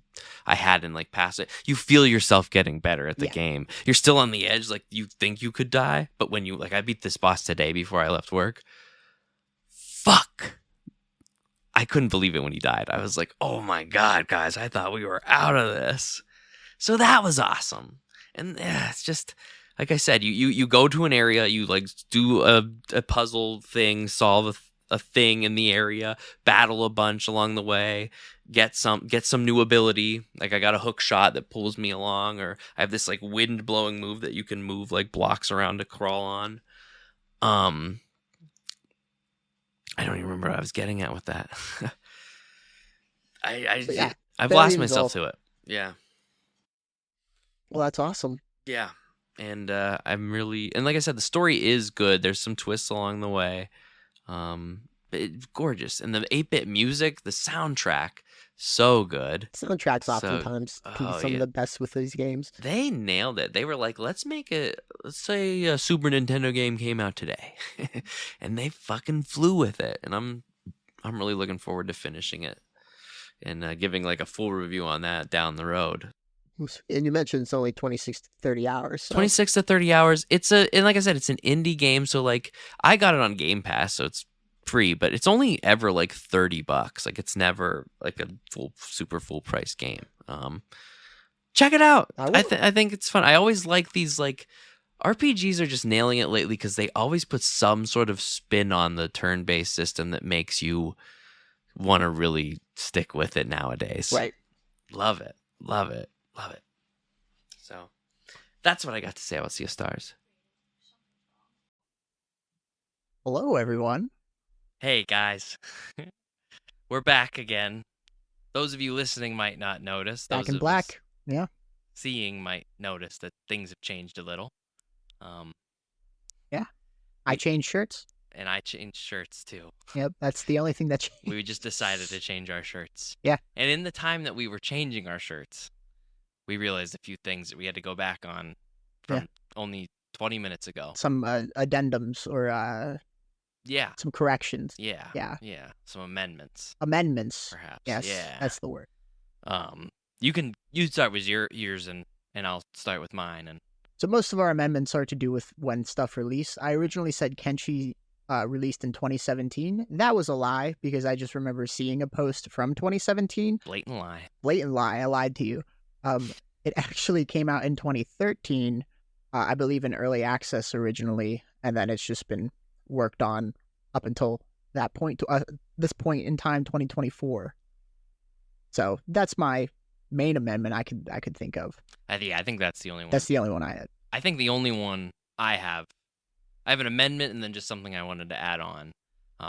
I hadn't, like, passed it, you feel yourself getting better at the game. You're still on the edge, like, you think you could die, but when you, like, I beat this boss today before I left work. Fuck. I couldn't believe it when he died. I was like, oh my God, guys, I thought we were out of this. So that was awesome. And it's just, like I said, you go to an area, you like do a puzzle thing, solve a thing in the area, battle a bunch along the way, get some new ability. Like, I got a hook shot that pulls me along, or I have this like wind blowing move that you can move like blocks around to crawl on. I don't even remember what I was getting at with that. I've lost myself to it. Yeah. Well, that's awesome. Yeah. And I'm really, and like I said, the story is good. There's some twists along the way. It's gorgeous. And the 8-bit music, the soundtrack, so good. Soundtracks oftentimes can be some of the best with these games. They nailed it. They were like, let's say a Super Nintendo game came out today. And they fucking flew with it. And I'm really looking forward to finishing it and giving like a full review on that down the road. And you mentioned it's only 26 to 30 hours. So. 26 to 30 hours. And like I said, it's an indie game. So like, I got it on Game Pass, so it's free, but it's only ever like $30. Like it's never like a super full price game. Check it out. I think it's fun. I always like these like RPGs are just nailing it lately because they always put some sort of spin on the turn-based system that makes you want to really stick with it nowadays. Right. Love it. Love it. Love it. So that's what I got to say about Sea of Stars. Hello, everyone. Hey, guys. We're back again. Those of you listening might not notice. Back in black. Yeah. Seeing might notice that things have changed a little. Yeah. I changed shirts. And I changed shirts too. Yep, that's the only thing that changed. We just decided to change our shirts. Yeah. And in the time that we were changing our shirts, we realized a few things that we had to go back on from only 20 minutes ago. Some addendums or some corrections. Yeah. Yeah. Yeah. Some amendments. Amendments. Perhaps. Yes. Yeah. That's the word. You start with yours and I'll start with mine. And so most of our amendments are to do with when stuff released. I originally said Kenshi released in 2017. That was a lie because I just remember seeing a post from 2017. Blatant lie. Blatant lie. I lied to you. It actually came out in 2013, I believe in early access originally, and then it's just been worked on up until that point, this point in time, 2024. So that's my main amendment I could think of. I think that's the only one. That's the only one I had. I think the only one I have an amendment and then just something I wanted to add on.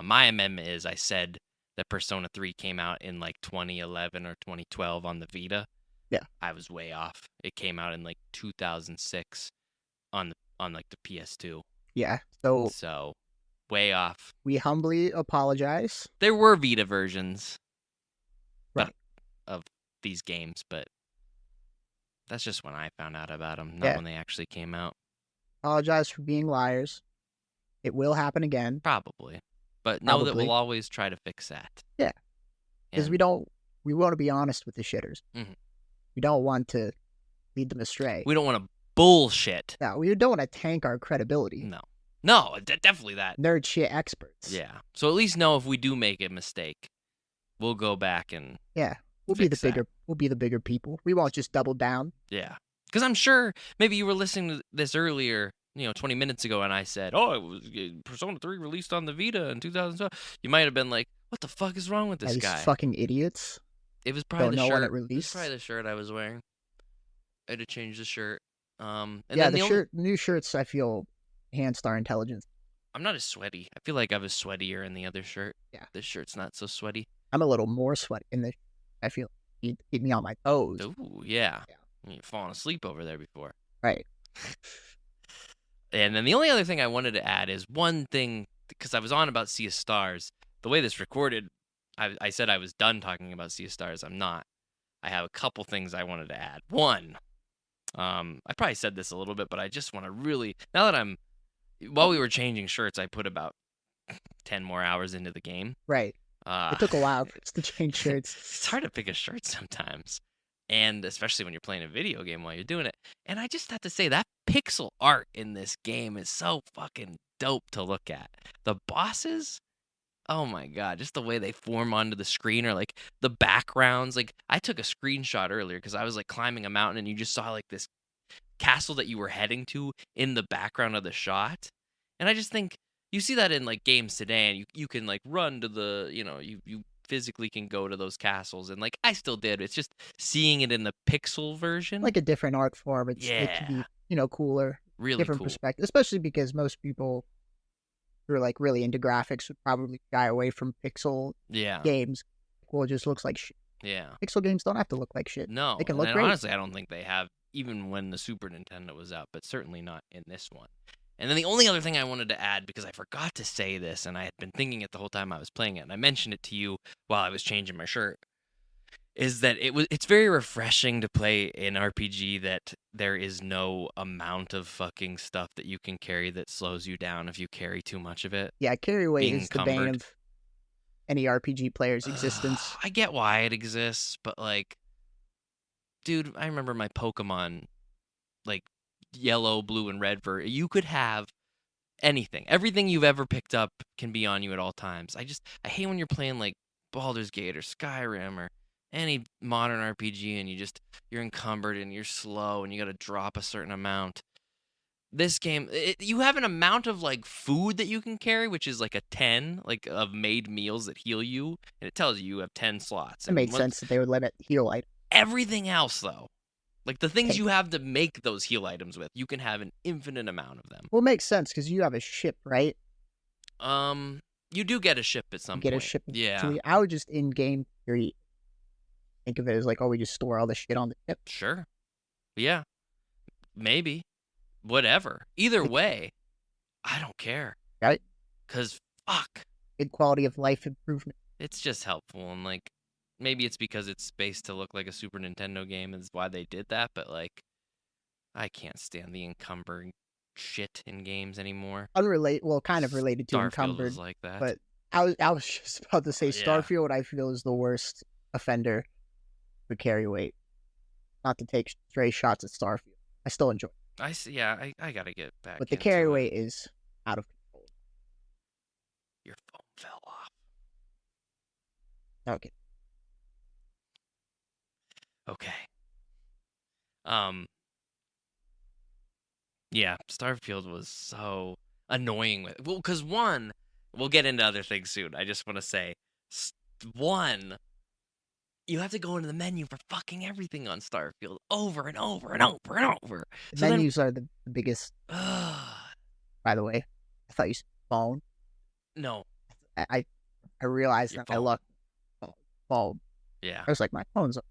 My amendment is I said that Persona 3 came out in like 2011 or 2012 on the Vita. Yeah. I was way off. It came out in like 2006 on like the PS2. Yeah. So way off. We humbly apologize. There were Vita versions right. of these games, but that's just when I found out about them, not when they actually came out. Apologize for being liars. It will happen again. Probably. But know that we'll always try to fix that. Yeah. Because we want to be honest with the shitters. Mm-hmm. We don't want to lead them astray. We don't want to bullshit. No, we don't want to tank our credibility. No, definitely that. Nerd shit experts. Yeah. So at least know if we do make a mistake, we'll go back and we'll be the bigger people. We won't just double down. Yeah. Because I'm sure maybe you were listening to this earlier, 20 minutes ago, and I said, it was Persona 3 released on the Vita in 2012. You might have been like, what the fuck is wrong with this guy? These fucking idiots. It was probably the shirt. When it released. It was probably the shirt I was wearing. I had to change the shirt. New shirts, I feel, enhanced our intelligence. I'm not as sweaty. I feel like I was sweatier in the other shirt. Yeah. This shirt's not so sweaty. I'm a little more sweaty in this. I feel it hit me on my toes. Ooh, yeah. You're falling asleep over there before. Right. And then the only other thing I wanted to add is one thing, because I was on about Sea of Stars. The way this recorded, I said I was done talking about Sea of Stars. I'm not. I have a couple things I wanted to add. One, I probably said this a little bit, but I just want to really, now that while we were changing shirts, I put about 10 more hours into the game. Right. It took a while for us to change shirts. It's hard to pick a shirt sometimes. And especially when you're playing a video game while you're doing it. And I just have to say, that pixel art in this game is so fucking dope to look at. The bosses, oh my God, just the way they form onto the screen, or like the backgrounds. Like I took a screenshot earlier because I was like climbing a mountain and you just saw like this castle that you were heading to in the background of the shot. And I just think you see that in like games today, and you can like run to the, you physically can go to those castles, and like I still did. It's just seeing it in the pixel version, like a different art form. It can be cooler, really different cool perspective, especially because most people who are like really into graphics would probably shy away from pixel games. Well, it just looks like shit. Yeah, pixel games don't have to look like shit. No, they can look great. Honestly, I don't think they have, even when the Super Nintendo was out, but certainly not in this one. And then the only other thing I wanted to add, because I forgot to say this, and I had been thinking it the whole time I was playing it, and I mentioned it to you while I was changing my shirt, is that it's very refreshing to play an RPG that there is no amount of fucking stuff that you can carry that slows you down if you carry too much of it. Yeah, carry weight is the bane of any RPG player's existence. I get why it exists, but like, dude, I remember my Pokemon, like, yellow, blue, and red you could have anything. Everything you've ever picked up can be on you at all times. I hate when you're playing like Baldur's Gate or Skyrim or any modern RPG and you're encumbered and you're slow and you got to drop a certain amount. This game, you have an amount of like food that you can carry, which is like a 10, like of made meals that heal you, and it tells you have 10 slots. It made sense that they would let it heal items. Everything else, though, like the things you have to make those heal items with, you can have an infinite amount of them. Well, it makes sense because you have a ship, right? You do get a ship at some point. Get a ship. Yeah. So I would just in-game theory think of it as like, oh, we just store all the shit on the ship. Sure. Yeah. Maybe. Whatever. Either way, I don't care. Right? Because, fuck. Good quality of life improvement. It's just helpful, and, like, maybe it's because it's spaced to look like a Super Nintendo game is why they did that, but, like, I can't stand the encumbering shit in games anymore. Well, kind of related to Starfield encumbered. was like that. But I was just about to say Starfield, I feel, is the worst offender for carry weight. Not to take stray shots at Starfield. I still enjoy it. I see. Yeah, I gotta get back. But the carry weight is out of control. Your phone fell off. Okay. Yeah, Starfield was so annoying because one, we'll get into other things soon. I just want to say, one, you have to go into the menu for fucking everything on Starfield over and over and over and over. The menus are the biggest. By the way, I thought you said phone. No. I realized that I looked. Phone. Yeah. I was like, my phone's up.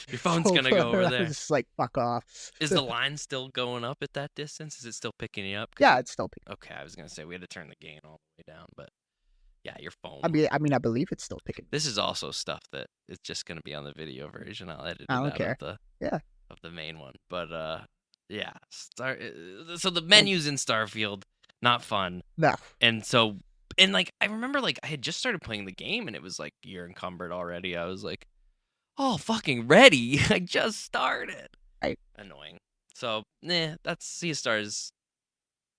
Your phone's gonna go over there. Just like, fuck off. Is the line still going up at that distance? Is it still picking you up? Yeah, it's still picking. Okay, I was gonna say we had to turn the gain all the way down, but yeah, your phone. I mean, I believe it's still picking. This is also stuff that it's just gonna be on the video version. I'll edit it out of the main one. But yeah, so the menus in Starfield, not fun. No. And like I remember, like I had just started playing the game, and it was like you're encumbered already. I was like, oh, fucking ready. I just started. Right. Annoying. So, that's Sea of Stars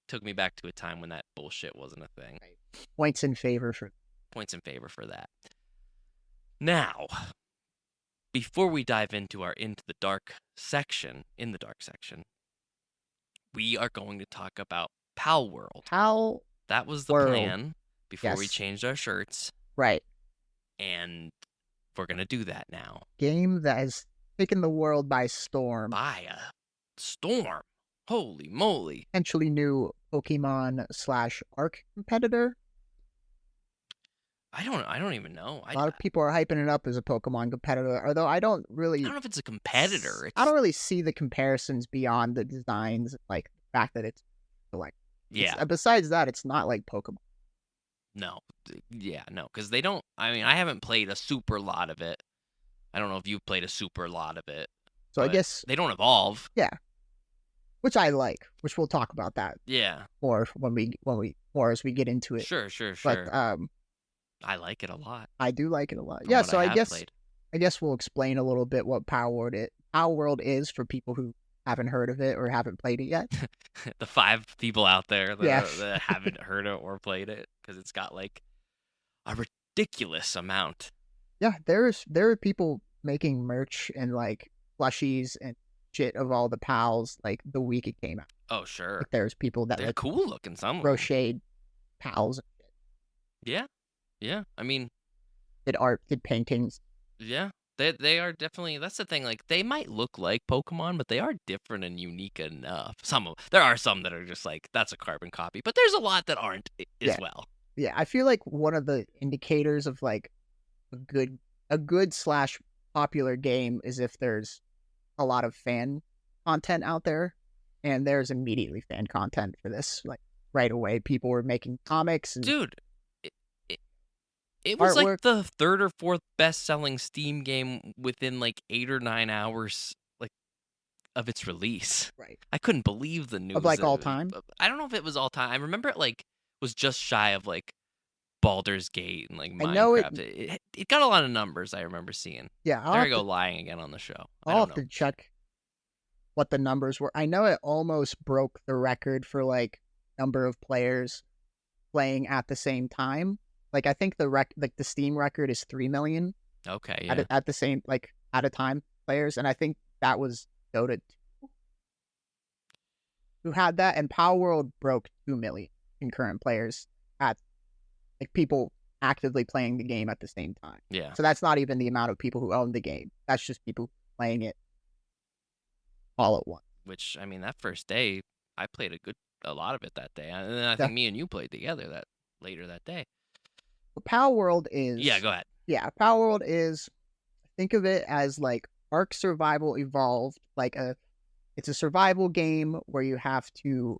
took me back to a time when that bullshit wasn't a thing. Right. Points in favor for that. Now, before we dive into our Into the Dark section, we are going to talk about Palworld. That was the plan before we changed our shirts. Right. And we're going to do that now. Game that has taken the world by storm. By a storm. Holy moly. Potentially new Pokemon / Arc competitor. I don't even know. A lot of people are hyping it up as a Pokemon competitor, although I don't know if it's a competitor. I don't really see the comparisons beyond the designs, like the fact that it's like. Yeah. Besides that, it's not like Pokemon. No. Yeah, no, because they don't. I mean, I haven't played a super lot of it. I don't know if you've played a super lot of it. So I guess they don't evolve. Yeah. Which I like. Which we'll talk about that. Yeah. More as we get into it. Sure. But I like it a lot. I do like it a lot. Yeah. So I guess we'll explain a little bit what Palworld is for people who haven't heard of it or haven't played it yet. The 5 people out there that haven't heard it or played it, because it's got like a ridiculous amount. Yeah, there are people making merch and like plushies and shit of all the pals like the week it came out. Oh sure. Like, there's people that they're cool looking. Some crocheted pals. And shit. Yeah. I mean, did art, did paintings. Yeah. They are definitely, that's the thing, like, they might look like Pokemon, but they are different and unique enough. There are some that are just like, that's a carbon copy, but there's a lot that aren't as well. Yeah, I feel like one of the indicators of like a good / popular game is if there's a lot of fan content out there, and there's immediately fan content for this. Like right away, people were making comics and dude. It was artwork. Like the 3rd or 4th best-selling Steam game within like 8 or 9 hours, like, of its release. Right. I couldn't believe the news. Of like all time. I don't know if it was all time. I remember it like was just shy of like Baldur's Gate and like Minecraft. I know it got a lot of numbers. I remember seeing. Yeah. There I go lying again on the show. I'll have to check what the numbers were. I know it almost broke the record for like number of players playing at the same time. Like I think the Steam record is 3 million. Okay, yeah. At the same at a time players, and I think that was Dota 2 who had that, and Palworld broke 2 million concurrent players at like people actively playing the game at the same time. Yeah. So that's not even the amount of people who own the game. That's just people playing it all at once. Which, I mean, that first day, I played a lot of it that day. And then I think me and you played together later that day. But Palworld is... Yeah, go ahead. Yeah, Palworld is... Think of it as like Ark Survival Evolved. It's a survival game where you have to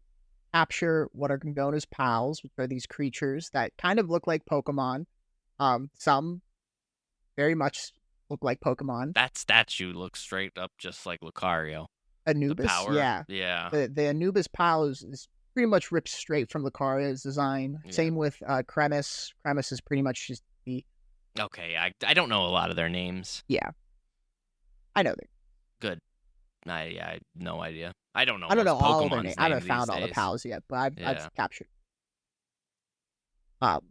capture what are known as pals, which are these creatures that kind of look like Pokemon. Some very much look like Pokemon. That statue looks straight up just like Lucario. Anubis, yeah. The Anubis pal is pretty much ripped straight from Lucario's design. Yeah. Same with Cremis. Cremis is pretty much just the... Okay, I don't know a lot of their names. Yeah. I know them. Good. I have no idea. I don't know all their names. I haven't found all the pals yet, but I've captured. But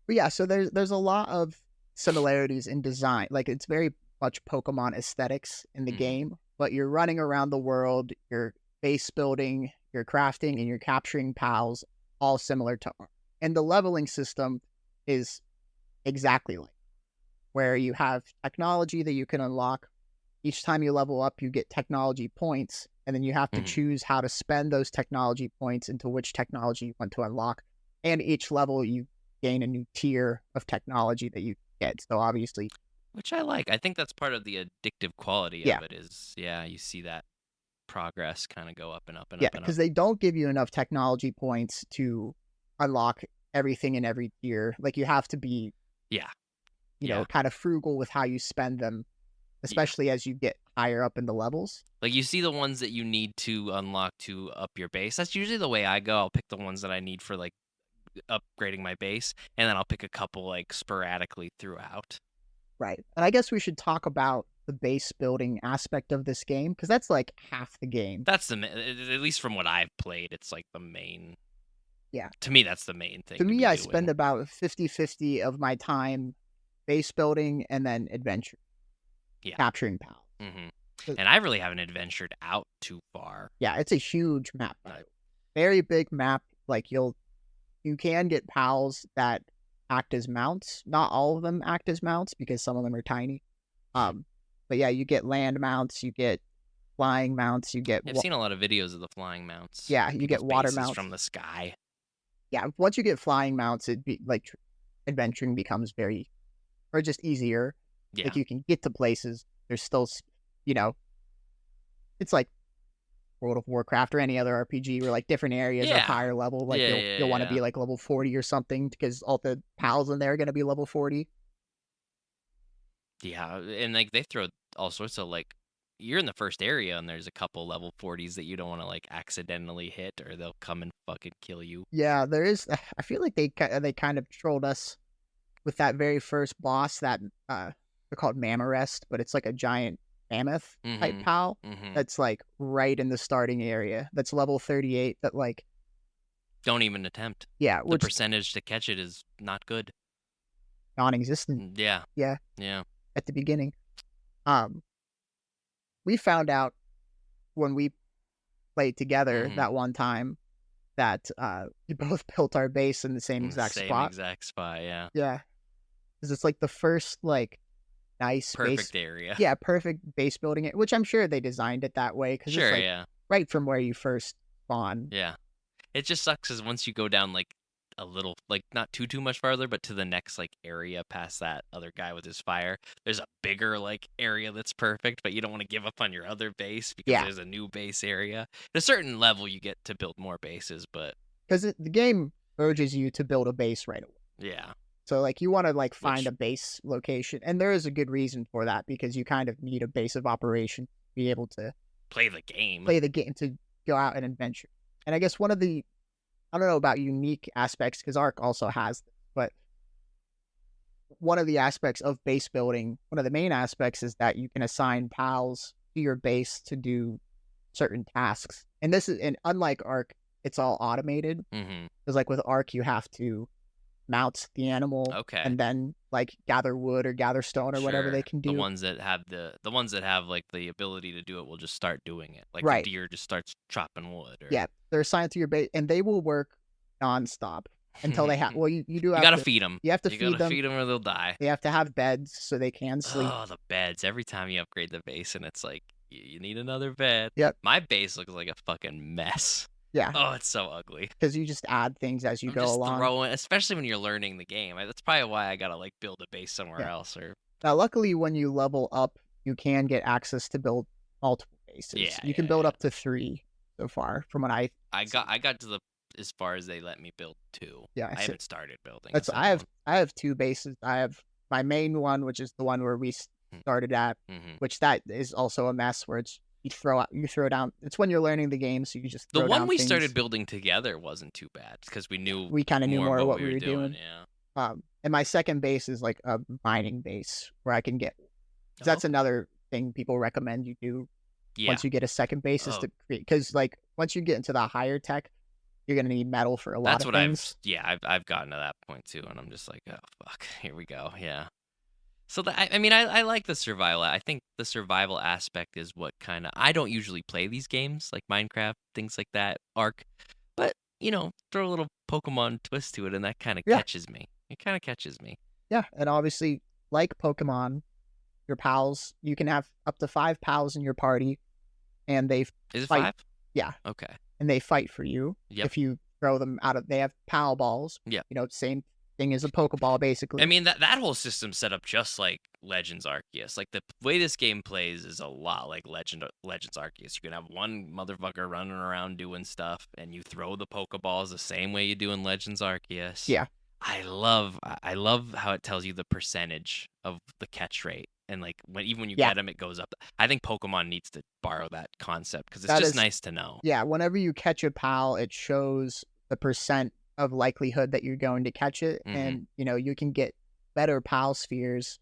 yeah, so there's a lot of similarities in design. Like it's very much Pokemon aesthetics in the game, but you're running around the world, you're base building, you're crafting, and you're capturing pals, all similar to Ark. And the leveling system is exactly like where you have technology that you can unlock. Each time you level up, you get technology points, and then you have to choose how to spend those technology points into which technology you want to unlock. And each level, you gain a new tier of technology that you get. So obviously... Which I like. I think that's part of the addictive quality of it is, you see that progress kind of go up and up and up and up. Yeah, because they don't give you enough technology points to unlock everything in every tier. Like, you have to be, you know, kind of frugal with how you spend them, especially as you get higher up in the levels. Like, you see the ones that you need to unlock to up your base. That's usually the way I go. I'll pick the ones that I need for, like, upgrading my base, and then I'll pick a couple, like, sporadically throughout. Right. And I guess we should talk about the base building aspect of this game, because that's, like, half the game. That's at least from what I've played, it's, like, the main... Yeah. To me, that's the main thing. To me, I spend about 50-50 of my time base building and then adventure. Yeah. Capturing pals. Mm-hmm. And I really haven't adventured out too far. Yeah, it's a huge map. Very big map. Like, you can get pals that act as mounts. Not all of them act as mounts because some of them are tiny. But yeah, you get land mounts, you get flying mounts, you get... I've seen a lot of videos of the flying mounts. Yeah, you get water mounts from the sky. Yeah, once you get flying mounts, adventuring becomes very, or just easier. Yeah. Like, you can get to places. There's still, you know, it's like World of Warcraft or any other RPG where, like, different areas are higher level. Like, you'll want to be, like, level 40 or something because all the pals in there are going to be level 40. Yeah, and, like, they throw all sorts of, like, you're in the first area and there's a couple level 40s that you don't want to, like, accidentally hit or they'll come and fucking kill you. Yeah, there is. I feel like they kind of trolled us with that very first boss that they're called Mammarest, but it's like a giant mammoth type pal that's, like, right in the starting area. That's level 38 that, like... Don't even attempt. Yeah. The percentage to catch it is not good. Non-existent. Yeah. Yeah. Yeah. At the beginning. We found out when we played together that one time that we both built our base in the same exact spot. Exact spot, yeah. Yeah. Because it's, like, the first, like, nice perfect area. Yeah, perfect base building it, which I'm sure they designed it that way. Cause it's, like, right from where you first spawn. Yeah. It just sucks because once you go down, like, a little, like, not too much farther, but to the next, like, area past that other guy with his fire, there's a bigger, like, area that's perfect, but you don't want to give up on your other base because there's a new base area. At a certain level, you get to build more bases, but... Because the game urges you to build a base right away. Yeah. So, like, you want to, like, find a base location, and there is a good reason for that, because you kind of need a base of operation to be able to... Play the game, to go out and adventure. And I guess one of the... I don't know about unique aspects, because Ark also has this, but one of the aspects of base building, one of the main aspects is that you can assign pals to your base to do certain tasks. And unlike Ark, it's all automated. Because like with Ark, you have to mount the animal and then like gather wood or gather stone or whatever they can do. The ones that have like the ability to do it will just start doing it. Like right. the deer just starts chopping wood. Or... Yeah, they're assigned to your base, and they will work nonstop until they have. Well, you do. You gotta feed them. You have to feed them. Feed them or they'll die. They have to have beds so they can sleep. Oh, the beds! Every time you upgrade the base, and it's like you need another bed. Yep. My base looks like a fucking mess. Yeah. Oh, it's so ugly. Because you just add things as you go along. Especially when you're learning the game. That's probably why I gotta like build a base somewhere else. Or now, luckily, when you level up, you can get access to build multiple bases. Yeah, you can build up to 3 so far. From what I got to the as far as they let me build 2. Yeah, I haven't started building. I have 2 bases. I have my main one, which is the one where we started at, which that is also a mess. Where it's you throw down. It's when you're learning the game, so you just throw the one down we things. started building together wasn't too bad because we kind of knew more of what we were doing. Yeah. And my second base is like a mining base where I can get. That's another thing people recommend you do. Yeah. Once you get a second base is to create, because like once you get into the higher tech, you're gonna need metal for a lot of things. I've gotten to that point too, and I'm just like, oh fuck, here we go. Yeah. So I like the survival. I think the survival aspect is what kind of I don't usually play these games like Minecraft, things like that, Ark, but throw a little Pokemon twist to it, and that kind of catches me. It kind of catches me. Yeah, and obviously, like Pokemon, your pals, you can have up to 5 pals in your party, and they is it fight. 5? Yeah. Okay. And they fight for you. Yep. If you throw them out of, they have pal balls. Yeah. Same thing as a Pokeball, basically. I mean, that whole system's set up just like Legends Arceus. Like the way this game plays is a lot like Legends Arceus. You can have one motherfucker running around doing stuff, and you throw the Pokeballs the same way you do in Legends Arceus. Yeah. I love how it tells you the percentage of the catch rate, and like when you get them, it goes up. I think Pokemon needs to borrow that concept because it's just nice to know. Yeah, whenever you catch a pal, it shows the percent of likelihood that you're going to catch it, and you can get better pal spheres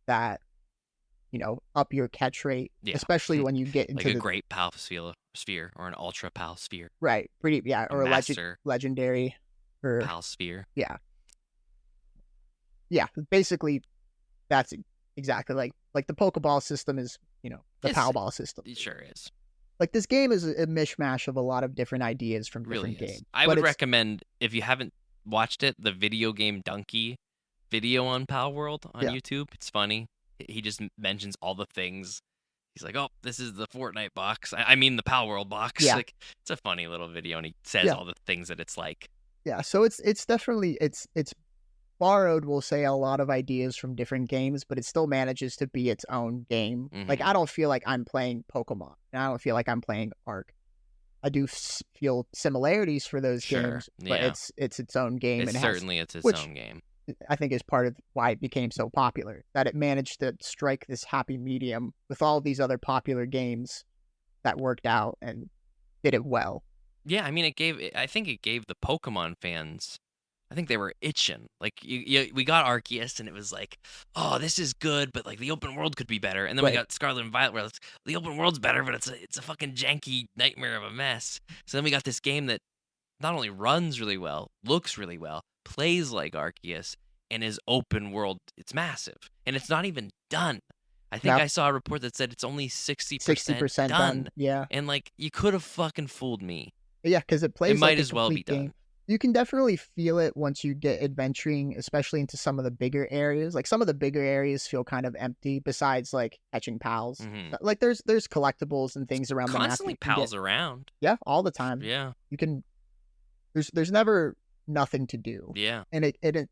that up your catch rate, especially when you get into like a great pal sphere or an ultra pal sphere. Right, or a legendary. Pal sphere. Yeah, basically that's exactly like the Pokeball system is the Pal Ball system. It sure is. Like this game is a mishmash of a lot of different ideas from different games. I would recommend, if you haven't watched it, the video game Donkey video on Palworld on YouTube. It's funny. He just mentions all the things. He's like, oh, this is the Fortnite box. I mean the Palworld box. Yeah. Like, it's a funny little video, and he says all the things that it's like. Yeah, so it's definitely it's borrowed, we'll say, a lot of ideas from different games, but it still manages to be its own game. Like I don't feel like I'm playing Pokemon, and I don't feel like I'm playing Ark. I do feel similarities for those games, but it's its own game. It's its own game. I think is part of why it became so popular, that it managed to strike this happy medium with all these other popular games that worked out and did it well. Yeah, I mean, I think it gave the Pokemon fans, I think they were itching. Like, we got Arceus, and it was like, oh, this is good, but like the open world could be better. And then we got Scarlet and Violet, where the open world's better, but it's a fucking janky nightmare of a mess. So then we got this game that not only runs really well, looks really well, plays like Arceus, and is open world. It's massive, and it's not even done. I think I saw a report that said it's only 60% done. Yeah, and like you could have fucking fooled me. Yeah, because it plays. It might as well be done. Game. You can definitely feel it once you get adventuring, especially into some of the bigger areas. Like some of the bigger areas feel kind of empty, besides like catching pals. Like there's collectibles and things around the map. Constantly pals around. Yeah, all the time. Yeah, you can. There's never nothing to do. Yeah, and it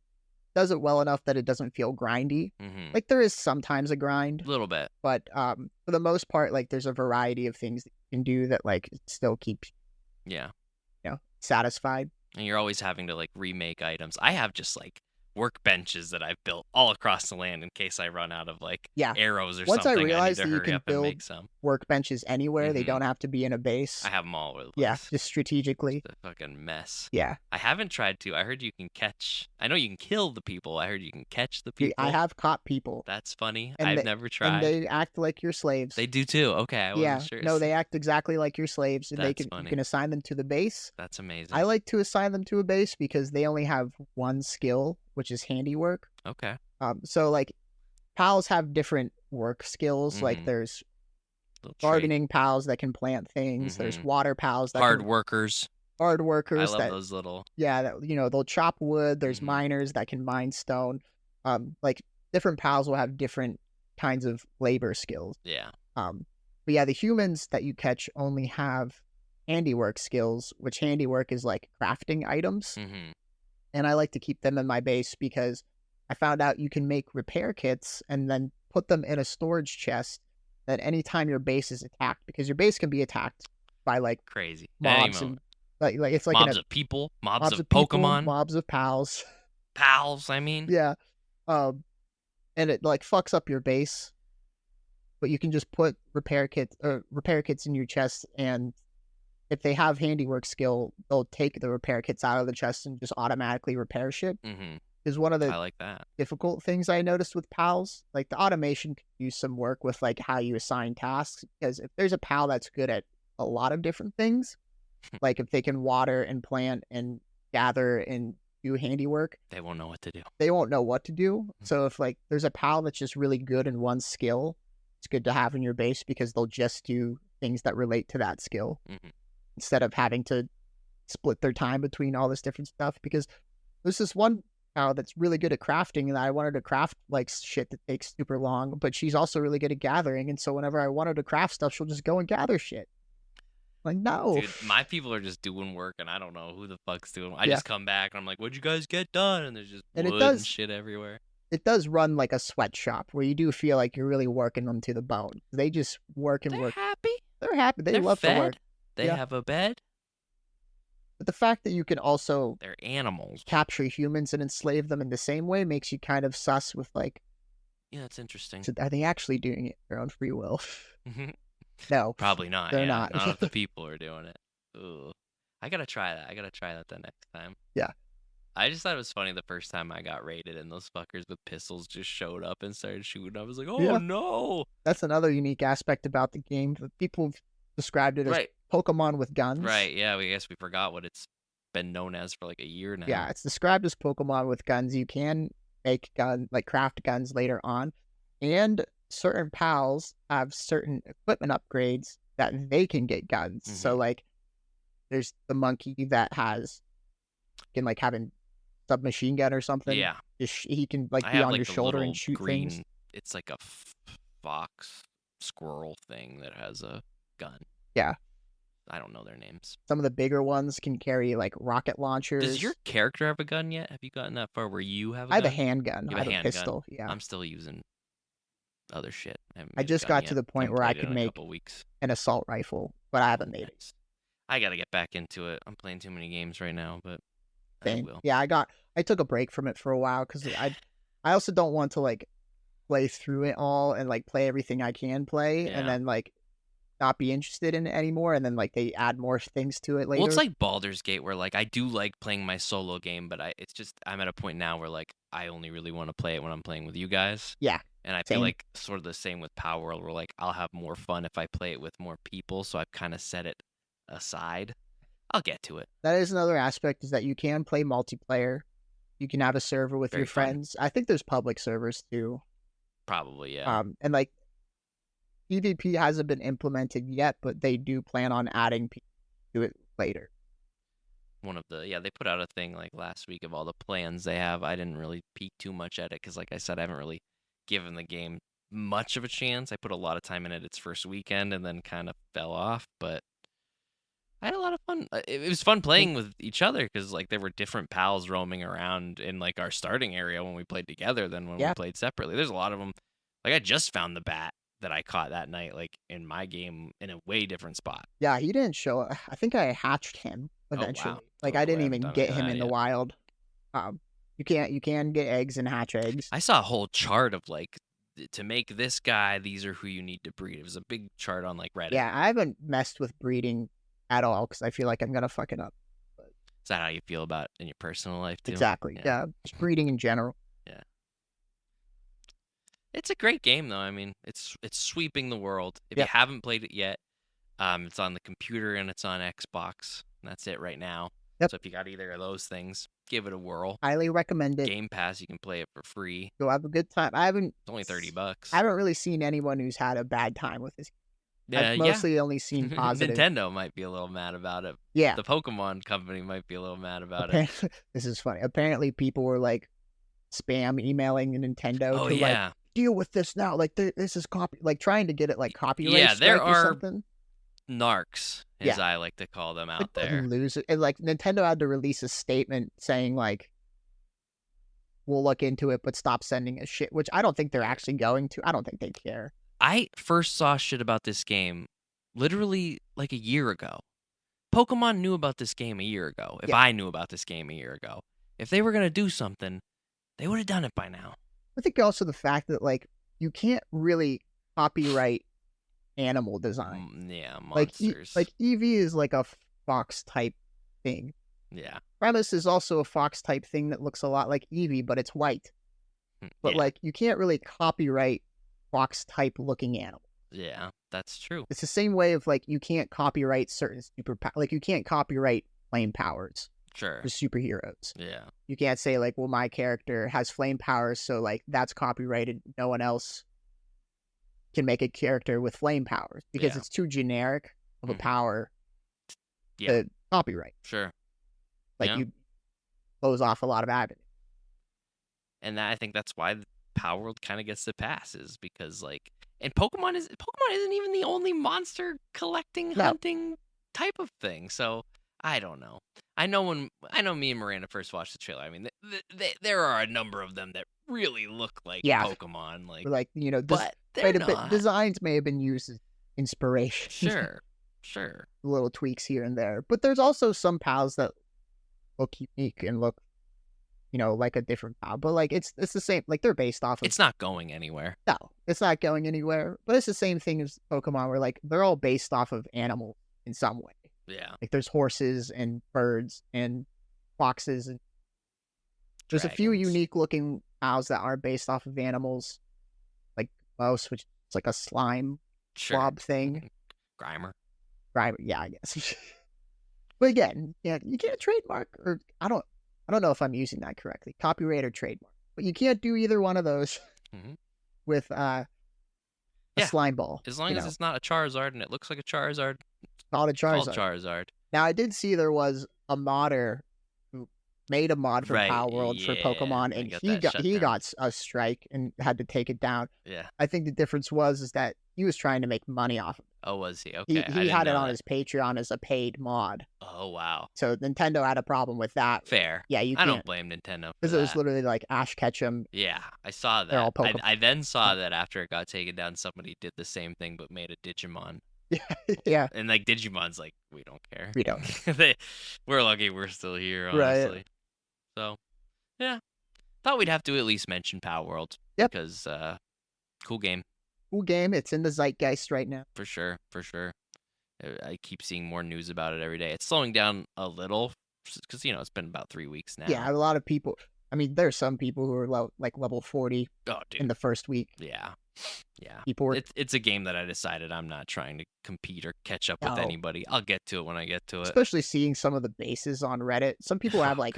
does it well enough that it doesn't feel grindy. Like there is sometimes a grind, a little bit, but for the most part, like there's a variety of things that you can do that like still keeps. Yeah, satisfied. And you're always having to like remake items. I have just like workbenches that I've built all across the land in case I run out of like Yeah. arrows or Once I something. I need realized to that you hurry can up and build make some. workbenches anywhere, they Mhm. don't have to be in a base. I have them all over the Yeah, place. just strategically. It's a fucking mess. Yeah. I haven't tried to. I heard you can catch. I know you can kill the people. I heard you can catch the people. I have caught people. That's funny. And I've never and tried. they act like your slaves. They do too. Okay, I wasn't Yeah. sure. No, they act exactly like your slaves, and That's you funny. can assign them to the base. That's amazing. I like to assign them to a base because they only have one skill, which is handiwork. Okay. So like pals have different work skills. Like Mhm. there's Little trait. gardening pals that can plant things. There's Mhm. water pals that Hard can, workers. hard I workers love that those little. that they'll chop wood. There's Mhm. miners that can mine stone. Like different pals will have different kinds of labor skills. Yeah. But yeah, the humans that you catch only have handiwork skills, which handiwork is like crafting items. Mhm. And I like to keep them in my base because I found out you can make repair kits and then put them in a storage chest that anytime your base is attacked, because your base can be attacked by like Crazy. mobs Any and like it's like mobs of people, mobs of people, Pokemon, mobs of pals. pals. I mean. Yeah. And it like fucks up your base, but you can just put repair kits in your chest, and if they have handiwork skill, they'll take the repair kits out of the chest and just automatically repair shit. Mhm. Is one of the I like that. difficult things I noticed with pals. Like the automation could use some work with like how you assign tasks, because if there's a pal that's good at a lot of different things, like if they can water and plant and gather and do handiwork, They won't know what to do. they won't know what to do. So if like there's a pal that's just really good in one skill, it's good to have in your base because they'll just do things that relate to that skill Mhm. instead of having to split their time between all this different stuff. Because there's this one pal that's really good at crafting, and I wanted to craft like shit that takes super long, but she's also really good at gathering. And so whenever I wanted to craft stuff, she'll just go and gather shit. Like, no. Dude, my people are just doing work, and I don't know who the fuck's doing. I Yeah. just come back and I'm like, "What'd you guys get done?" And there's just And wood and shit everywhere. it does run like a sweatshop where you do feel like you're really working them to the bone. They just work and They're work. happy. They're happy. They They're love fed. to work. They Yeah. have a bed. But the fact that you can also They're animals. capture humans and enslave them in the same way makes you kind of sus with like, Yeah, that's interesting. are they actually doing it of their own free will? Mhm. No. Probably not. They're Yeah, not. not if the people are doing it. Ooh. I gotta try that. I gotta try that the next time. Yeah. I just thought it was funny the first time I got raided and those fuckers with pistols just showed up and started shooting. I was like, oh Yeah. no. That's another unique aspect about the game. People have described it as Right. Pokemon with guns. Right. Yeah. I guess we forgot what it's been known as for like a year now. Yeah, it's described as Pokemon with guns. You can make craft guns later on, and certain pals have certain equipment upgrades that they can get guns. So Mhm. like, there's the monkey that can like have a submachine gun or something. Yeah. He can like I be have on like your the shoulder little and shoot green. things. It's like a fox squirrel thing that has a gun. Yeah. I don't know their names. Some of the bigger ones can carry like rocket launchers. Does your character have a gun yet? Have you gotten that far where you have a I have gun? a handgun. You I have have a a handgun? pistol. Yeah. I'm still using other shit. Haven't I made a just gun got yet. to the point Haven't where I played it could in a make couple weeks. an assault rifle, but I haven't made it. Nice. I gotta get back into it. I'm playing too many games right now, but I Same. will. Yeah, I took a break from it for a while because I also don't want to like play through it all and like play everything I can play Yeah. and then like not be interested in it anymore, and then like they add more things to it later. Well, it's like Baldur's Gate, where like I do like playing my solo game, but it's just I'm at a point now where like I only really want to play it when I'm playing with you guys. Yeah. And I Same. feel like sort of the same with Palworld, where like I'll have more fun if I play it with more people, so I've kind of set it aside. I'll get to it. That is another aspect, is that you can play multiplayer. You can have a server with Very your fun. friends. I think there's public servers too. Probably, yeah. And like PvP hasn't been implemented yet, but they do plan on adding people to it later. They put out a thing like last week of all the plans they have. I didn't really peek too much at it because, like I said, I haven't really given the game much of a chance. I put a lot of time in it its first weekend and then kind of fell off, but I had a lot of fun. It was fun playing with each other because like there were different pals roaming around in like our starting area when we played together than when we played separately. There's a lot of them. Like I just found the bat that I caught that night, like in my game, in a way different spot. Yeah, he didn't show up. I think I hatched him eventually. wow. Like Totally I didn't haven't even done get any of him that in the yet. wild. You can get eggs and hatch eggs. I saw a whole chart of like, to make this guy, these are who you need to breed. It was a big chart on like Reddit. Yeah, I haven't messed with breeding at all because I feel like I'm gonna fuck it up. Is that how you feel about in your personal life too? Exactly. Yeah, just breeding in general. Yeah. It's a great game though. I mean, it's sweeping the world. If you haven't played it yet, it's on the computer and it's on Xbox. And that's it right now. Yep. So if you got either of those things, give it a whirl. Highly recommend it. Game Pass, you can play it for free. Go have a good time. It's only $30. I haven't really seen anyone who's had a bad time with this. I've mostly only seen positive. Nintendo might be a little mad about it. Yeah. The Pokemon company might be a little mad about it. This is funny. Apparently, people were like spam emailing Nintendo to like deal with this now. Like this is like trying to get it like copyright strike or something. Narcs, as I like to call them out there. Lose it. And like Nintendo had to release a statement saying like, we'll look into it, but stop sending us shit, which I don't think they're actually going to. I don't think they care. I first saw shit about this game literally like a year ago. Pokemon knew about this game a year ago. If I knew about this game a year ago. If they were going to do something, they would have done it by now. I think also the fact that like you can't really copyright animal design. Yeah, monsters. Like Eevee is like a fox type thing. Yeah. Premise is also a fox type thing that looks a lot like Eevee, but it's white. But like you can't really copyright fox type looking animal. Yeah, that's true. It's the same way of like you can't copyright certain like you can't copyright flame powers. Sure. For superheroes. Yeah. You can't say like, well, my character has flame powers, so like that's copyrighted. No one else can make a character with flame powers because it's too generic of a power to copyright. Sure. Like you close off a lot of avenues. And I think that's why Palworld kind of gets the pass, is because like, and Pokemon isn't even the only monster collecting, hunting type of thing. So I don't know. I know me and Miranda first watched the trailer. I mean, there are a number of them that really look like Pokemon. Like you know, but they're not. Designs may have been used as inspiration. Sure. Little tweaks here and there, but there's also some pals that look unique and look, you know, like a different pal. But like it's the same. Like they're based off of. It's not going anywhere. No, it's not going anywhere. But it's the same thing as Pokemon, where like they're all based off of animals in some way. Yeah. Like there's horses and birds and foxes and there's a few unique looking owls that are based off of animals, like most, which is like a slime blob thing. Grimer, yeah, I guess. But again, you can't trademark, or I don't know if I'm using that correctly, copyright or trademark, but you can't do either one of those with a slime ball. As long as it's not a Charizard and it looks like a Charizard. Called a Charizard. Called Charizard. Now, I did see there was a modder who made a mod for Palworld for Pokemon, and he got a strike and had to take it down. Yeah. I think the difference is that he was trying to make money off of it. Oh, was he? Okay. He had it on his Patreon as a paid mod. Oh, wow. So Nintendo had a problem with that. Fair. Yeah, I don't blame Nintendo for because it was literally like Ash Ketchum. Yeah, I saw that. I then saw that after it got taken down, somebody did the same thing but made a Digimon. Yeah. And like Digimon's like, we don't care. We don't. We're lucky we're still here, honestly. Right. So, yeah. Thought we'd have to at least mention Palworld. Yep. Because, cool game. Cool game. It's in the zeitgeist right now. For sure. I keep seeing more news about it every day. It's slowing down a little because, it's been about 3 weeks now. Yeah, a lot of people. I mean, there's some people who are like level 40 in the first week. Yeah. People were... It's a game that I decided I'm not trying to compete or catch up with anybody. I'll get to it when I get to it. Especially seeing some of the bases on Reddit. Some people have like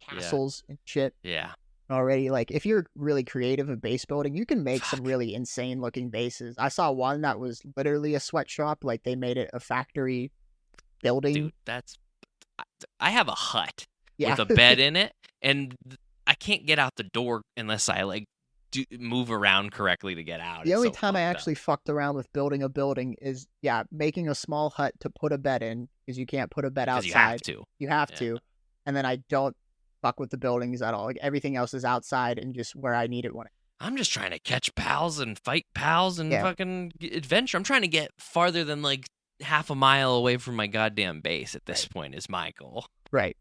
castles and shit. Yeah. Already, like if you're really creative in base building, you can make some really insane looking bases. I saw one that was literally a sweatshop. Like they made it a factory building. Dude, I have a hut with a bed in it, and I can't get out the door unless I like move around correctly to get out. The only time I actually fucked around with building a building is making a small hut to put a bed in, because you can't put a bed outside. You have to. And then I don't fuck with the buildings at all. Like everything else is outside and just where I need it when I'm just trying to catch pals and fight pals and fucking adventure. I'm trying to get farther than like half a mile away from my goddamn base at this point is my goal. Right.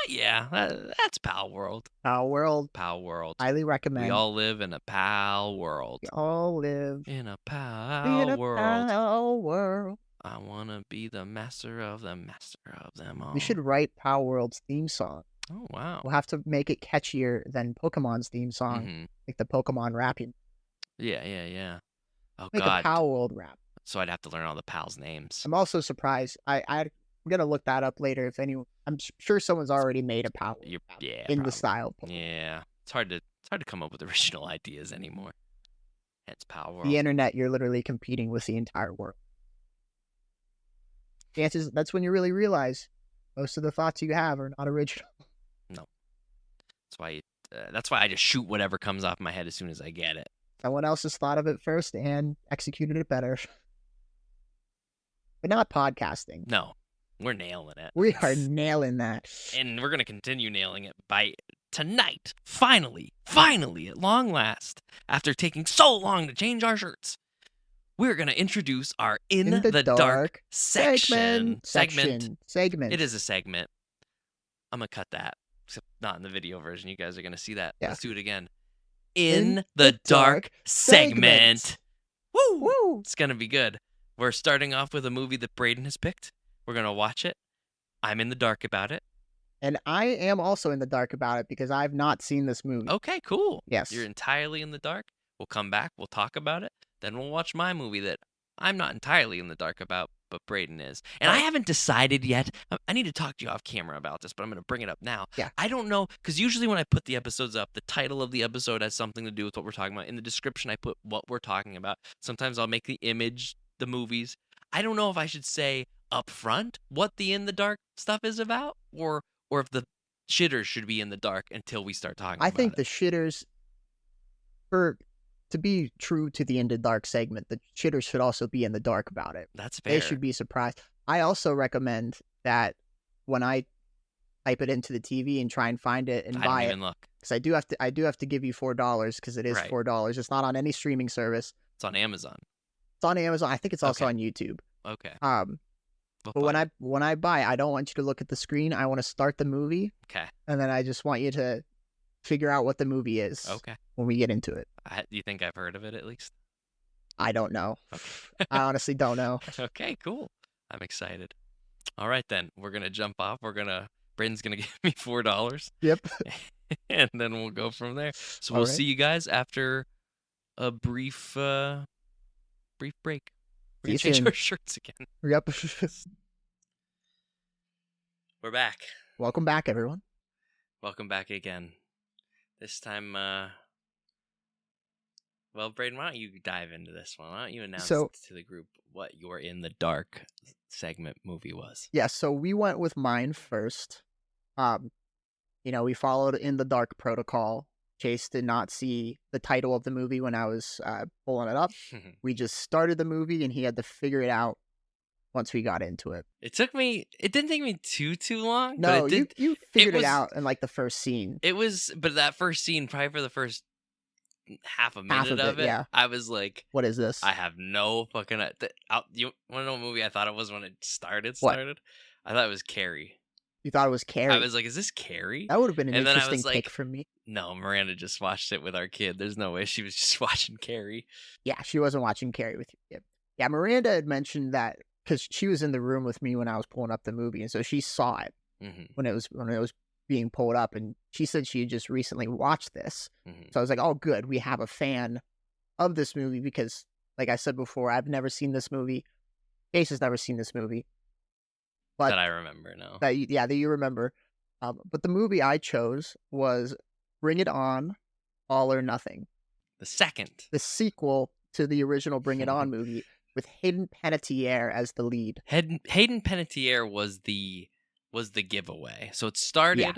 Yeah, that's Palworld. Palworld, Palworld. highly recommend. We all live in a pal world. We all live in a pal world. Palworld. I wanna be the master of them all. We should write Palworld's theme song. Oh wow. We'll have to make it catchier than Pokemon's theme song, like the Pokemon rapping. Yeah. Oh Make god. a Palworld rap. So I'd have to learn all the pals' names. I'm also surprised. I'm gonna look that up later. If anyone, I'm sure someone's already made a Palworld rap in the style of Pokemon. Yeah, it's hard to come up with original ideas anymore. It's Palworld. The internet, you're literally competing with the entire world. Chances, that's when you really realize most of the thoughts you have are not original. No, that's why I just shoot whatever comes off my head as soon as I get it. Someone else has thought of it first and executed it better. But not podcasting. No, we're nailing it. We are nailing that. And we're going to continue nailing it by tonight. Finally, at long last, after taking so long to change our shirts, we're going to introduce our In the Dark section. Segment. It is a segment. I'm going to cut that. Except not in the video version. You guys are going to see that. Yeah. Let's do it again. In the Dark segment. Woo! It's going to be good. We're starting off with a movie that Braden has picked. We're going to watch it. I'm in the dark about it. And I am also in the dark about it because I've not seen this movie. Okay, cool. Yes. You're entirely in the dark. We'll come back. We'll talk about it. Then we'll watch my movie that I'm not entirely in the dark about, but Braden is. And I haven't decided yet. I need to talk to you off camera about this, but I'm going to bring it up now. Yeah. I don't know, because usually when I put the episodes up, the title of the episode has something to do with what we're talking about. In the description, I put what we're talking about. Sometimes I'll make the image the movies. I don't know if I should say up front what the In the Dark stuff is about, or if the shitters should be in the dark until we start talking about it. I think the shitters, to be true to the In the Dark segment, the shitters should also be in the dark about it. That's fair. They should be surprised. I also recommend that when I type it into the TV and try and find it and buy it, even look. Because I do have to give you $4 because it is $4. It's not on any streaming service. It's on Amazon. It's on Amazon. I think it's also on YouTube. Okay. But when I buy, I don't want you to look at the screen. I want to start the movie. Okay. And then I just want you to figure out what the movie is. Okay. When we get into it. Do you think I've heard of it at least? I don't know. Okay. I honestly don't know. Okay, cool. I'm excited. All right, then. We're going to jump off. Braden's going to give me $4. Yep. And then we'll go from there. So we'll see you guys after a brief break. We're going to change our shirts again. Yep. We're back. Welcome back, everyone. Welcome back again. This time, well, Braden, why don't you dive into this one? Why don't you announce to the group what your In the Dark segment movie was? Yeah, so we went with mine first. We followed In the Dark protocol. Chase did not see the title of the movie when I was pulling it up. We just started the movie, and he had to figure it out once we got into it. It didn't take me too long. No, but you figured it out in like the first scene. But that first scene, probably for the first half a minute of it, yeah. I was like, what is this? I have no fucking... You want to know what movie I thought it was when it started? What? I thought it was Carrie. You thought it was Carrie? I was like, is this Carrie? That would have been an interesting pick for me. No, Miranda just watched it with our kid. There's no way she was just watching Carrie. Yeah, she wasn't watching Carrie with you. Yeah, Miranda had mentioned that because she was in the room with me when I was pulling up the movie, and so she saw it when it was being pulled up, and she said she had just recently watched this. So I was like, oh, good, we have a fan of this movie because, like I said before, I've never seen this movie. Ace has never seen this movie. But that I remember, no. That you remember. But the movie I chose was Bring It On, All or Nothing. The sequel to the original Bring It On movie with Hayden Panettiere as the lead. Hayden Panettiere was the giveaway. So it started... Yeah.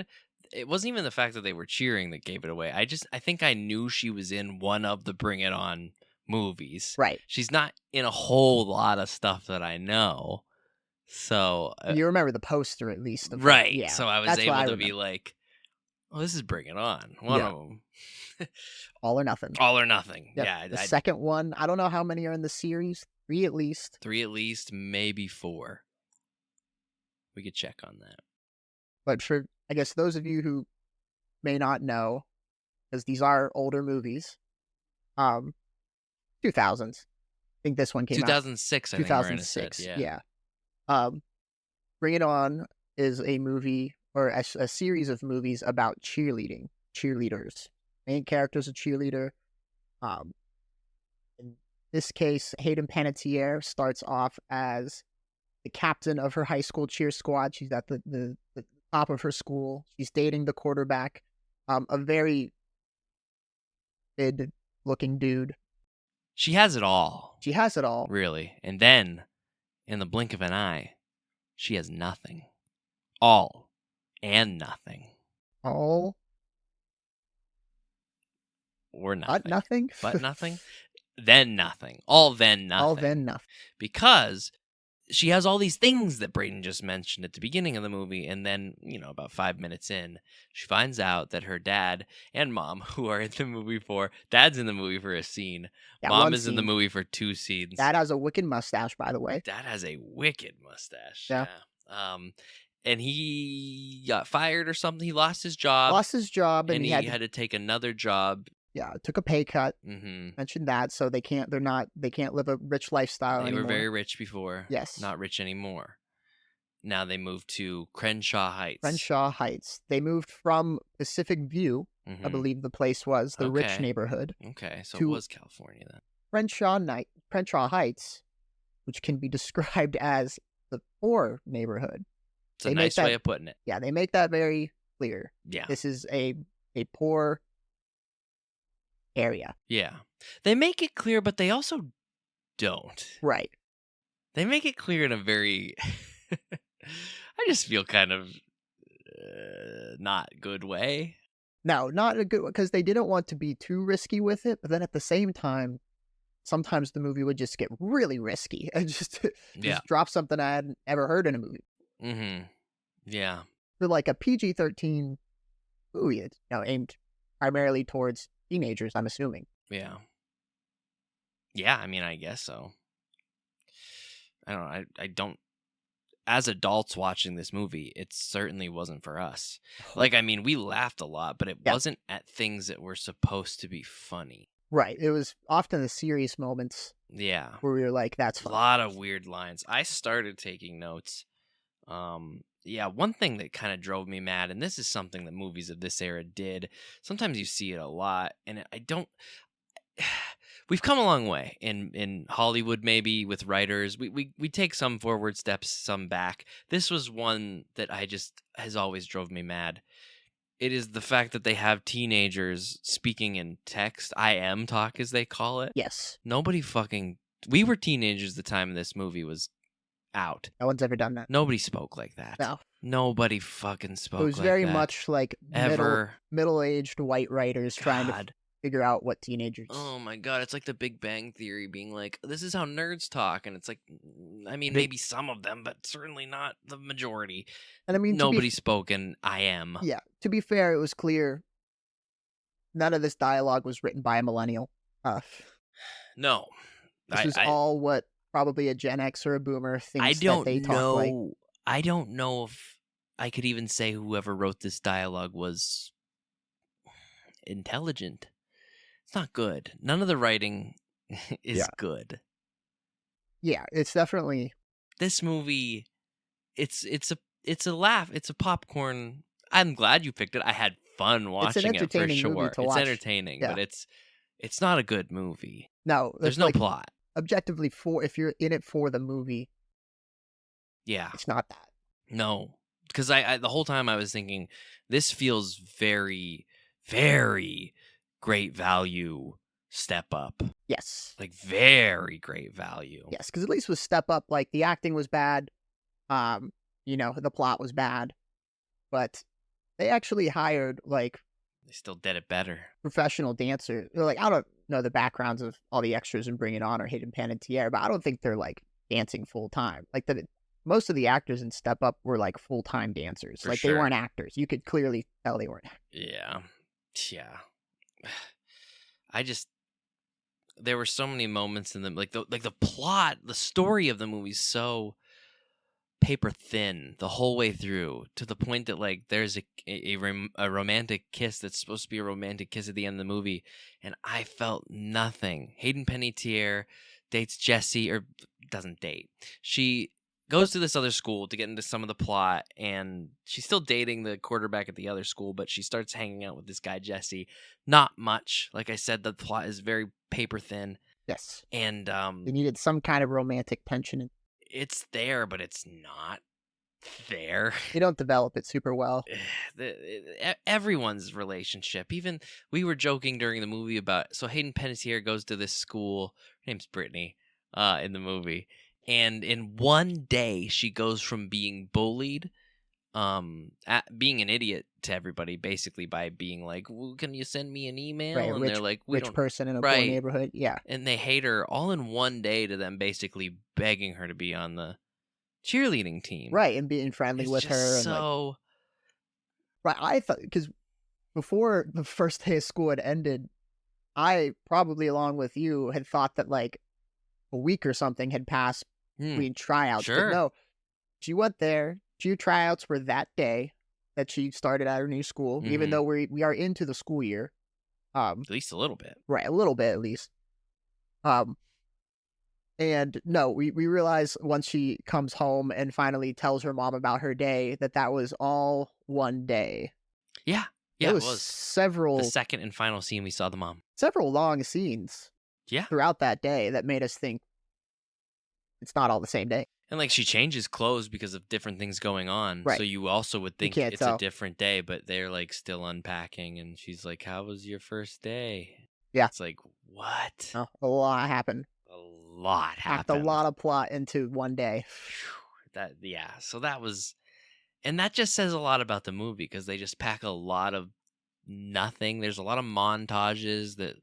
It wasn't even the fact that they were cheering that gave it away. I think I knew she was in one of the Bring It On movies. Right. She's not in a whole lot of stuff that I know. So you remember the poster at least, right? Yeah, so I was able to be like, "Oh, this is Bring It On." One of them, All or Nothing. All or Nothing. Yep. Yeah. The second one, I don't know how many are in the series. 3 at least. 3 at least, maybe 4. We could check on that. But I guess those of you who may not know, because these are older movies, 2000s. I think this one came out 2006, I think Miranda said. 2006. Yeah. Yeah. Bring It On is a movie or a series of movies about cheerleaders. Main character's a cheerleader. In this case, Hayden Panettiere starts off as the captain of her high school cheer squad. She's at the top of her school. She's dating the quarterback, a very good-looking dude. She has it all. She has it all. Really. And then, in the blink of an eye, she has nothing. All and nothing. All or nothing. But nothing? But nothing? Then nothing. All then nothing. All then nothing. Because she has all these things that Brayden just mentioned at the beginning of the movie, and then, you know, about 5 minutes in, she finds out that her dad and mom, who are in the movie for, dad's in the movie for a scene, Yeah, mom one is in the scene. movie for 2 scenes. Dad has a wicked mustache, by the way. Dad has a wicked mustache. Yeah. And he got fired or something. He lost his job. Lost his job, and and he he had had to take another job. yeah, took a pay cut. Mm-hmm. Mentioned that, so they can't live a rich lifestyle They anymore. were very rich before. Yes. Not rich anymore. Now they moved to Crenshaw Heights. Crenshaw Heights. They moved from Pacific View, I believe the place was, the rich Okay. neighborhood. Okay, so to- it was California then. Crenshaw Heights, which can be described as the poor neighborhood. It's a They make nice way that- of putting it. Yeah, they make that very clear. Yeah. This is a poor area. Yeah. They make it clear, but they also don't. Right. They make it clear in a very... I just feel kind of not good way. No, not a good one, because they didn't want to be too risky with it, but then at the same time, sometimes the movie would just get really risky and just Yeah. drop something I hadn't ever heard in a movie. Mm-hmm. Yeah. For like a PG-13 movie, it's aimed primarily towards teenagers, I'm assuming. Yeah. Yeah, I mean, I guess so. I don't know. I don't... As adults watching this movie, it certainly wasn't for us. Like, I mean, we laughed a lot, but it Yeah. wasn't at things that were supposed to be funny. Right. It was often the serious moments Yeah. where we were like, that's A fun. lot of weird lines. I started taking notes. Yeah, one thing that kind of drove me mad, and this is something that movies of this era did. Sometimes you see it a lot, and I don't... We've come a long way in Hollywood, maybe with writers. We take some forward steps, some back. This was one that has always drove me mad. It is the fact that they have teenagers speaking in text, IM talk as they call it. Yes. We were teenagers the time this movie was out. No one's ever done that. Nobody spoke like that. No. Nobody fucking spoke It was like very that. much like Ever. middle-aged white writers trying to God. figure out what teenagers... Oh my god, it's like the Big Bang Theory being like, this is how nerds talk, and it's like, I mean, maybe some of them, but certainly not the majority. And I mean, Nobody spoke in IM. Yeah, to be fair, it was clear none of this dialogue was written by a millennial. No. This is all what probably a Gen X or a Boomer thinks that they talk like. I don't know if I could even say whoever wrote this dialogue was intelligent. It's not good. None of the writing is good. Yeah, it's definitely... This movie, it's a laugh. It's a popcorn. I'm glad you picked it. I had fun watching it for entertaining sure. movie to It's watch. entertaining, Yeah. but it's not a good movie. No, There's it's no like, plot. objectively, if you're in it for the movie, Yeah. it's not that. No. Because I the whole time I was thinking, this feels very, very great value step up. Yes. Like, very great value. Yes, because at least with Step Up, like, the acting was bad. The plot was bad. But they actually hired, like, They still did it better. professional dancers. Like, I don't know the backgrounds of all the extras in Bring It On or Hayden Panettiere, but I don't think they're, like, dancing full-time. Like, most of the actors in Step Up were, like, full-time dancers. For They sure. weren't actors. You could clearly tell they weren't actors. Yeah. Yeah. There were so many moments in them, like the plot, the story of the movie is so paper thin the whole way through, to the point that like there's a romantic kiss that's supposed to be a romantic kiss at the end of the movie, and I felt nothing. Hayden Panettiere dates Jesse, or doesn't date. She goes to this other school to get into some of the plot, and she's still dating the quarterback at the other school, but she starts hanging out with this guy Jesse. Not much. Like I said, the plot is very paper thin. Yes. And they needed some kind of romantic tension. It's there, but it's not there. They don't develop it super well. Everyone's relationship. Even we were joking during the movie about, so Hayden Panettiere goes to this school. Her name's Brittany in the movie. And in one day, she goes from being bullied, being an idiot to everybody, basically by being like, well, "Can you send me an email?" Right, and they're like, "Rich person in a poor neighborhood." Yeah, and they hate her all in one day, to them basically begging her to be on the cheerleading team, right, and being friendly with her. And so, right, I thought, because before the first day of school had ended, I probably, along with you, had thought that like a week or something had passed between tryouts. Sure. But no, she went there. Few tryouts were that day that she started at her new school, even though we are into the school year. At least a little bit. Right, a little bit at least. And no, we realize once she comes home and finally tells her mom about her day that was all one day. Yeah, it was several. The second and final scene, we saw the mom. Several long scenes. Yeah. Throughout that day that made us think it's not all the same day. And like she changes clothes because of different things going on. Right. So you also would think it's tell. a different day, but they're like still unpacking, and she's like, "How was your first day?" Yeah. It's like, what? Oh, a lot happened. A lot happened. Packed a lot of plot into one day. So that was, and that just says a lot about the movie, because they just pack a lot of nothing. There's a lot of montages that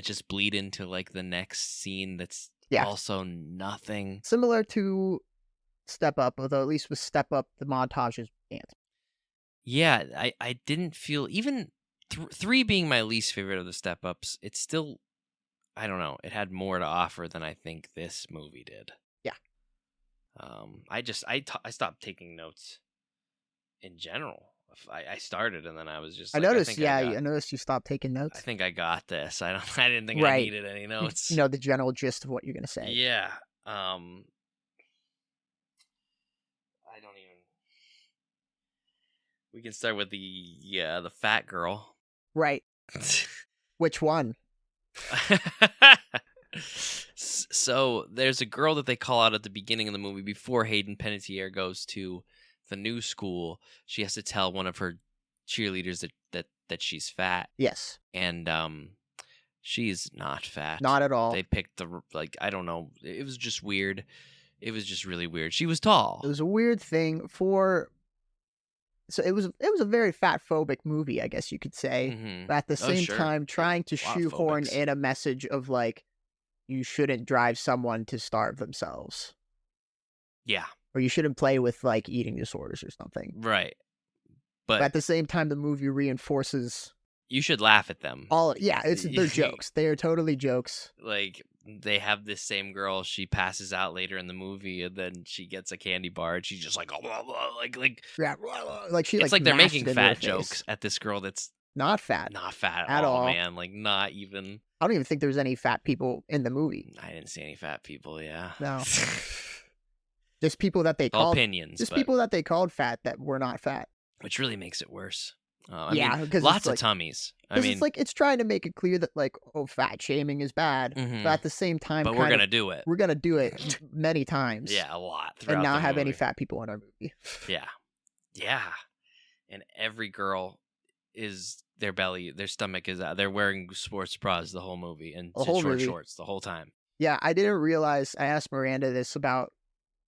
just bleed into like the next scene that's also nothing. Similar to Step Up, although at least with Step Up, the montages can't. Yeah, I didn't feel, even 3 being my least favorite of the Step Ups, it's still, I don't know, it had more to offer than I think this movie did. Yeah. I stopped taking notes in general. I started, and then I was just I like, noticed, I noticed you stopped taking notes. I think I got this. I didn't think I needed any notes. You know the general gist of what you're going to say. Yeah. I don't even. We can start with the fat girl. Right. Which one? So there's a girl that they call out at the beginning of the movie before Hayden Panettiere goes to the new school. She has to tell one of her cheerleaders that she's fat. Yes. And she's not fat. Not at all. They picked I don't know. It was just weird. It was just really weird. She was tall. It was a weird thing so it was a very fat phobic movie, I guess you could say. Mm-hmm. But at the same time, trying to shoehorn in a message of like, you shouldn't drive someone to starve themselves. Yeah. Or you shouldn't play with like eating disorders or something. Right. But at the same time, the movie reinforces. You should laugh at them. They're jokes. They are totally jokes. Like, they have this same girl. She passes out later in the movie, and then she gets a candy bar, and she's just like, oh, blah, blah, like she. It's like they're making fat jokes at this girl that's not fat at all, man. Like, not even. I don't even think there's any fat people in the movie. I didn't see any fat people. Yeah. No. Just people that they called opinions. Just people that they called fat that were not fat. Which really makes it worse. Because lots of tummies. It's trying to make it clear that like, fat shaming is bad, but at the same time, but we're gonna do it. We're gonna do it many times. Yeah, a lot. And not have any fat people in our movie. Yeah. And every girl is their stomach is out. They're wearing sports bras the whole movie and short shorts the whole time. Yeah, I didn't realize. I asked Miranda this about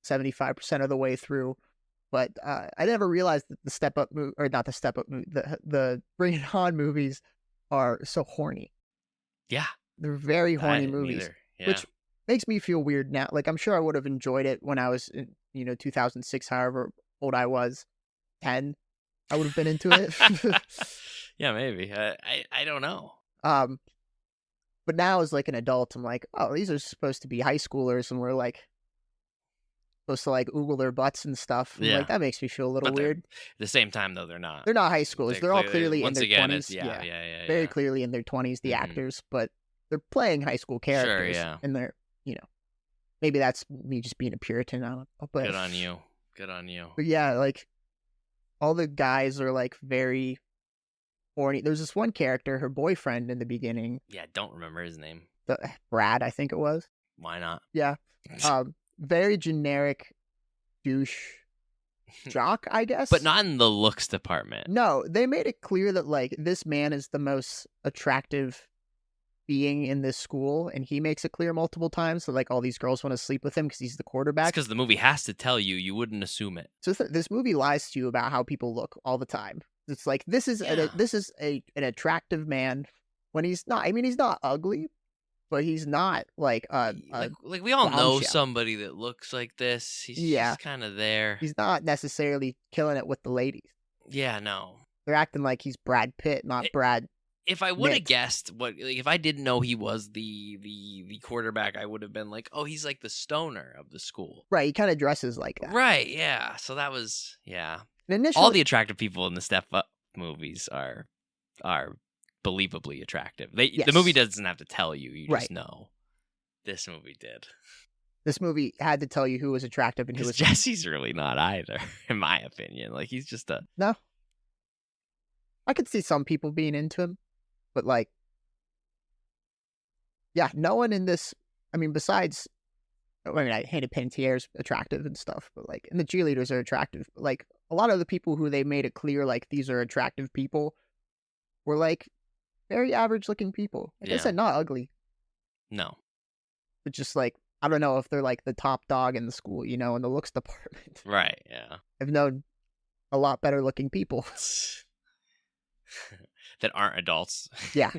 75% of the way through. But I never realized that the Step Up movie, or not the Step Up movie, the Bring It On movies are so horny. Yeah. They're very horny movies, which makes me feel weird now. Like, I'm sure I would have enjoyed it when I was in, 2006, however old I was, 10. I would have been into it. Yeah, maybe. I don't know. But now as like an adult, I'm like, oh, these are supposed to be high schoolers, and we're like, supposed to like oogle their butts and stuff. I'm Yeah. like, that makes me feel a little But weird. at the same time, though, they're not. They're not high schoolers. They're all clearly in once their again, it's 20s. yeah, yeah, yeah, Very yeah. clearly in their 20s, the Mhm. actors, but they're playing high school Sure, characters. yeah. And they're, maybe that's me just being a Puritan. I don't know. But, Good on you. Good on you. But yeah, like, all the guys are like very horny. There's this one character, her boyfriend in the beginning. Yeah, I don't remember his name. Brad, I think it was. Why not? Yeah. Very generic douche jock, I guess. But not in the looks department. No, they made it clear that like this man is the most attractive being in this school, and he makes it clear multiple times that like all these girls want to sleep with him because he's the quarterback. Because the movie has to tell you. You wouldn't assume it. So this movie lies to you about how people look all the time. It's like this is an attractive man when he's not. I mean, he's not ugly, but he's not like like we all know bombshell. somebody that looks like this. He's just kind of there. He's not necessarily killing it with the ladies. Yeah, no. They're acting like he's Brad Pitt, not Brad. If I would have guessed if I didn't know he was the quarterback, I would have been like, oh, he's like the stoner of the school. Right, he kind of dresses like that. Right, yeah. So that was Initially, all the attractive people in the Step Up movies are believably attractive. The movie doesn't have to tell you; you just know. This movie did. This movie had to tell you who was attractive and who was. Jesse's really not either, in my opinion. Like he's just a no. I could see some people being into him, but like, yeah, no one in this. I mean, besides, I hated Pantier's attractive and stuff, but like, and the cheerleaders are attractive. But like, a lot of the people who they made it clear like these are attractive people were like very average looking people. Like I said, not ugly. No. But just like, I don't know if they're like the top dog in the school, in the looks department. Right, yeah. I've known a lot better looking people. That aren't adults. Yeah.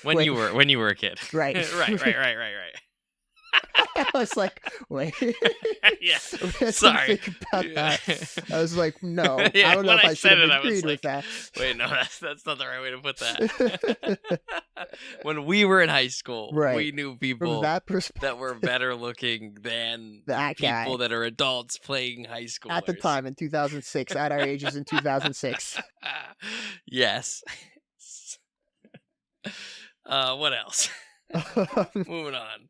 when you were a kid. Right. right. I was like, wait. Yeah. Sorry. Think about that. I was like, no. Yeah, I don't know if I should have agreed with that. Wait, no, that's not the right way to put that. When we were in high school, we knew people that were better looking than that people that are adults playing high schoolers. At the time in 2006, at our ages in 2006. Yes. What else? Moving on.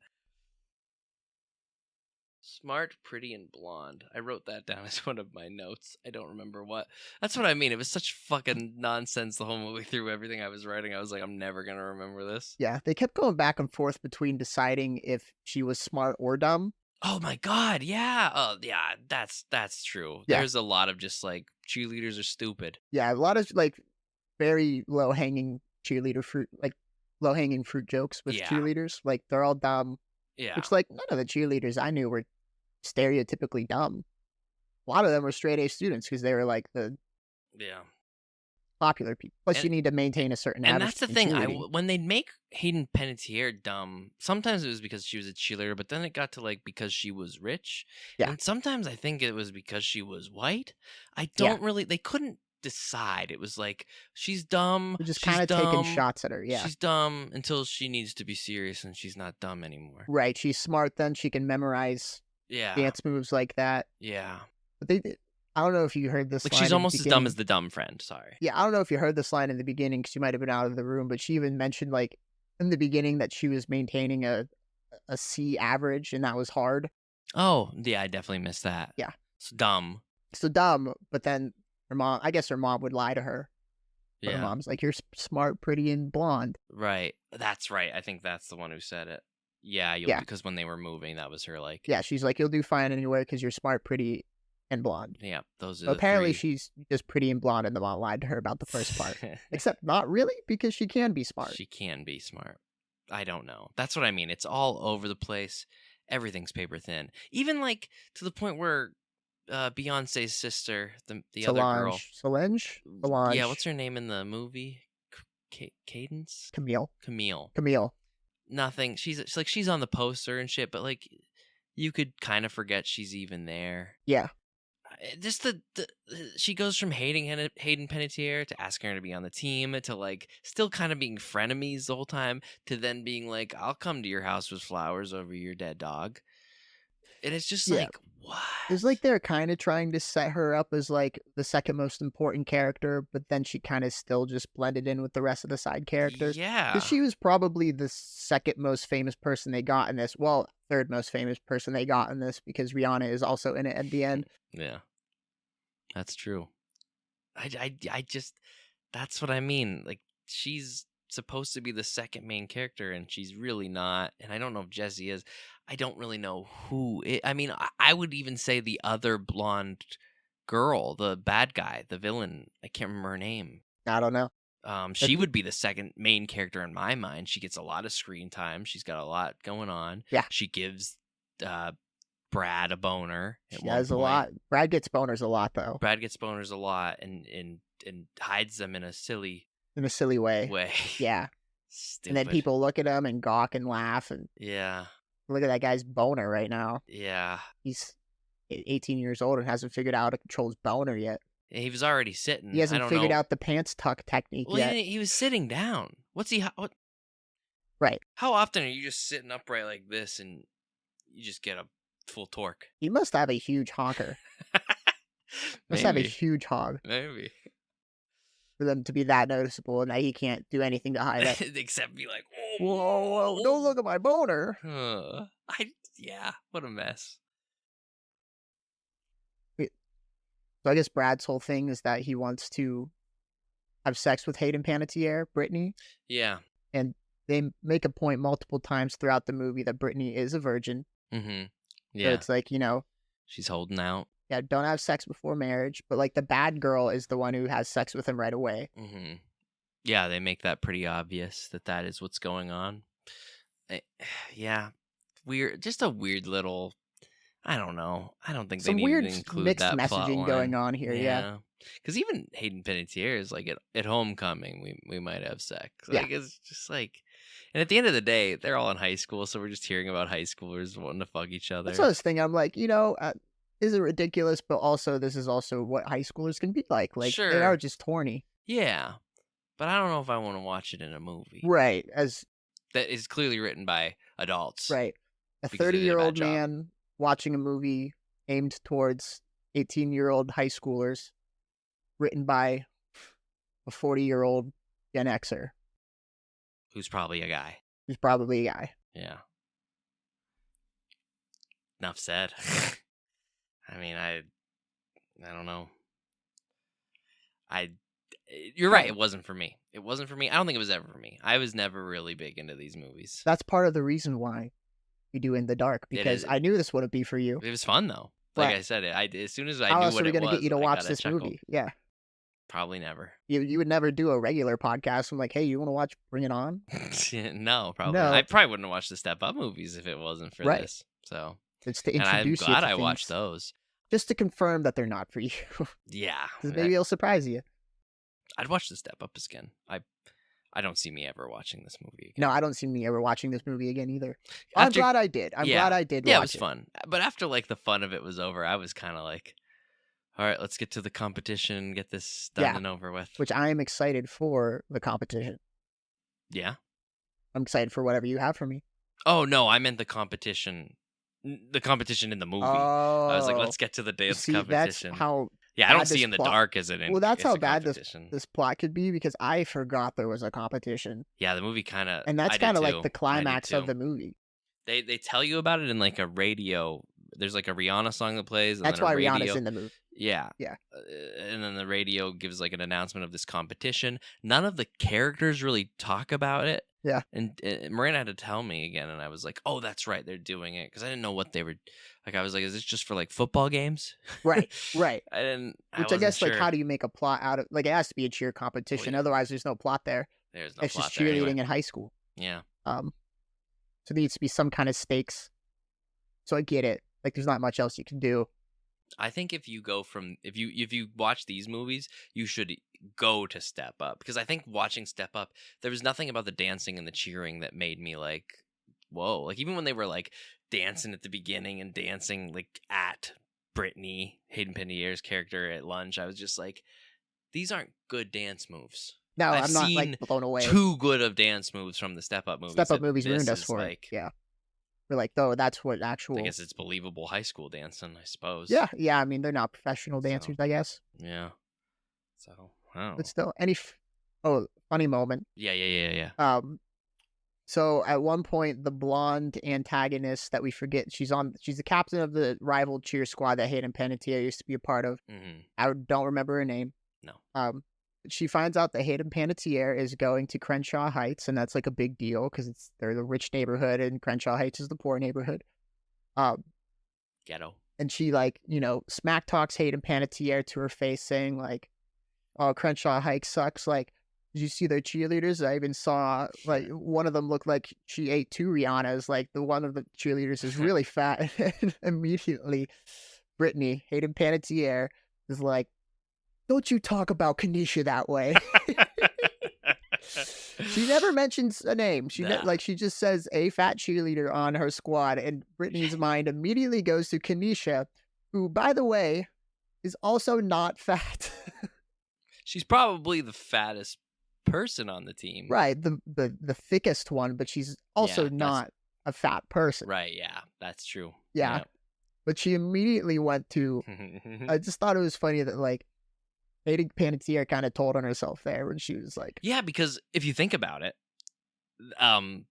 Smart, pretty, and blonde. I wrote that down as one of my notes. I don't remember what. That's what I mean. It was such fucking nonsense the whole movie through everything I was writing. I was like, I'm never going to remember this. Yeah, they kept going back and forth between deciding if she was smart or dumb. Oh my god, yeah. Oh, yeah, that's true. Yeah. There's a lot of just like, cheerleaders are stupid. Yeah, a lot of like very low-hanging cheerleader fruit, like low-hanging fruit jokes with cheerleaders. Like, they're all dumb. Yeah. Which, like, none of the cheerleaders I knew were stereotypically dumb. A lot of them were straight A students because they were like the popular people. Plus, you need to maintain a certain average. And that's the thing. When they make Hayden Panettiere dumb, sometimes it was because she was a cheerleader, but then it got to like because she was rich. Yeah. And sometimes I think it was because she was white. I don't really. They couldn't decide. It was like she's dumb. They're just kind of taking shots at her. Yeah. She's dumb until she needs to be serious, and she's not dumb anymore. Right. She's smart. Then she can memorize. Dance moves like that. Yeah. But I don't know if you heard this line. She's almost as dumb as the dumb friend. Sorry. Yeah, I don't know if you heard this line in the beginning because you might have been out of the room, but she even mentioned like in the beginning that she was maintaining a C average and that was hard. Oh, yeah, I definitely missed that. Yeah. So dumb, but then her mom, I guess her mom would lie to her. But her mom's like, you're smart, pretty, and blonde. Right. That's right. I think that's the one who said it. Yeah, because when they were moving, that was her like... Yeah, she's like, you'll do fine anywhere because you're smart, pretty, and blonde. Yeah, those are apparently she's just pretty and blonde and the mom lied to her about the first part. Except not really, because she can be smart. She can be smart. I don't know. That's what I mean. It's all over the place. Everything's paper thin. Even like to the point where Beyonce's sister, the other girl... Solange? Yeah, what's her name in the movie? Cadence? Camille. Nothing. She's on the poster and shit, but like you could kind of forget she's even there. Yeah. Just she goes from hating Hayden Panettiere to asking her to be on the team to like still kind of being frenemies the whole time to then being like, I'll come to your house with flowers over your dead dog. And it's just Yeah. like, what? It's like they're kind of trying to set her up as like the second most important character, but then she kind of still just blended in with the rest of the side characters. Yeah. Because she was probably the second most famous person they got in this. Well, third most famous person they got in this, because Rihanna is also in it at the end. Yeah. That's true. I just, that's what I mean. Like, she's supposed to be the second main character, and she's really not. And I don't know if Jessie is. I don't really know who I mean, I would even say the other blonde girl, the bad guy, the villain. I can't remember her name. I don't know. She would be the second main character in my mind. She gets a lot of screen time. She's got a lot going on. Yeah. She gives Brad a boner. She has a lot. Brad gets boners a lot, though. Brad gets boners a lot, and hides them in a silly way. Yeah. Stupid. And then people look at him and gawk and laugh, and yeah. Look at that guy's boner right now. Yeah. He's 18 years old and hasn't figured out how to control his boner yet. He was already sitting. He hasn't figured out the pants tuck technique yet. He was sitting down. What? Right. How often are you just sitting upright like this and you just get a full torque? He must have a huge honker. Must have a huge hog. Maybe. For them to be that noticeable and that he can't do anything to hide it. Except be like, whoa, don't look at my boner. Yeah, what a mess. So I guess Brad's whole thing is that he wants to have sex with Hayden Panettiere, Brittany. Yeah. And they make a point multiple times throughout the movie that Brittany is a virgin. Mm-hmm. Yeah. So it's like, she's holding out. Yeah, don't have sex before marriage, but like the bad girl is the one who has sex with him right away. Mm-hmm. Yeah, they make that pretty obvious that is what's going on. Yeah, weird. Just a weird little. I don't know. I don't think some they weird need to include mixed that messaging going on here. Yeah, because even Hayden Panettiere is like at homecoming, we might have sex. Like, it's just like. And at the end of the day, they're all in high school, so we're just hearing about high schoolers wanting to fuck each other. That's what I was thinking. I'm like, is it ridiculous? But also, this is also what high schoolers can be like. Like, sure. They are just horny. Yeah, but I don't know if I want to watch it in a movie. Right. That is clearly written by adults. Right. A 30-year-old man watching a movie aimed towards 18-year-old high schoolers, written by a 40-year-old Gen Xer. Who's probably a guy. Yeah. Enough said. I mean, I don't know. You're right. It wasn't for me. I don't think it was ever for me. I was never really big into these movies. That's part of the reason why we do In the Dark, because I knew this wouldn't be for you. It was fun though. Like I said, as soon as I how knew else what are we it gonna was, get you to watch this movie? Yeah. Probably never. You would never do a regular podcast. I'm like, hey, you want to watch Bring It On? No, probably. No. I probably wouldn't have watched the Step Up movies if it wasn't for this. So it's to introduce you. And I'm glad to I things, watched those. Just to confirm that they're not for you. Yeah. Maybe it'll surprise you. I'd watch the Step Up again. I don't see me ever watching this movie again. No, I don't see me ever watching this movie again either. I'm glad I did. Glad I did. Yeah, it was fun. But after like the fun of it was over, I was kind of like, all right, let's get to the competition and get this done and over with. Which I am excited for the competition. Yeah. I'm excited for whatever you have for me. Oh, no, I meant the competition. The competition in the movie. Oh. I was like, let's get to the dance competition. That's how. Yeah, I don't see In the Dark as an. Well, that's how bad this plot could be, because I forgot there was a competition. Yeah, the movie kind of. And that's kind of like the climax of the movie. They tell you about it in like a radio. There's like a Rihanna song that plays. And that's why Rihanna's in the movie. Yeah. Yeah. And then the radio gives like an announcement of this competition. None of the characters really talk about it. Yeah. And Miranda had to tell me again, and I was like, oh, that's right, they're doing it, because I didn't know what they were. Like, I was like, is this just for like football games? Right. Which I guess sure. like, how do you make a plot out of, like, it has to be a cheer competition. Well, otherwise there's no plot there. There's no it's plot just cheerleading anyway. in high school. Yeah. So there needs to be some kind of stakes. So I get it. Like, there's not much else you can do. I think if you go from if you watch these movies, you should go to Step Up, because I think watching Step Up, there was nothing about the dancing and the cheering that made me like, whoa. Like, even when they were like dancing at the beginning and dancing like at Brittany, Hayden Panettiere's character at lunch, I was just like, these aren't good dance moves. No, I'm not like blown away. Too good of dance moves from the Step Up movies. Step Up movies ruined us for it. Yeah. we're like, oh, that's what I actual. guess it's believable high school dancing, I suppose. Yeah. I mean, they're not professional dancers, I guess. Yeah. So, I don't But know. still, funny moment. Yeah. So at one point, the blonde antagonist that we forget, she's the captain of the rival cheer squad that Hayden Panettiere used to be a part of. Mm-hmm. I don't remember her name. No. She finds out that Hayden Panettiere is going to Crenshaw Heights, and that's like a big deal because they're the rich neighborhood, and Crenshaw Heights is the poor neighborhood. Ghetto. And she smack talks Hayden Panettiere to her face, saying like, "Oh, Crenshaw Heights sucks. Like, did you see their cheerleaders? I even saw like one of them looked like she ate 2 Rihannas. Like the one of the cheerleaders is really fat." And immediately, Brittany, Hayden Panettiere, is like, "Don't you talk about Kenshi that way." She never mentions a name. She she just says a fat cheerleader on her squad, and Brittany's mind immediately goes to Kanisha, who, by the way, is also not fat. She's probably the fattest person on the team. Right, the thickest one, but she's also not a fat person. Right, yeah, that's true. Yeah. But she immediately went to I just thought it was funny that like Hayden Panettiere kind of told on herself there when she was like, yeah, because if you think about it, God,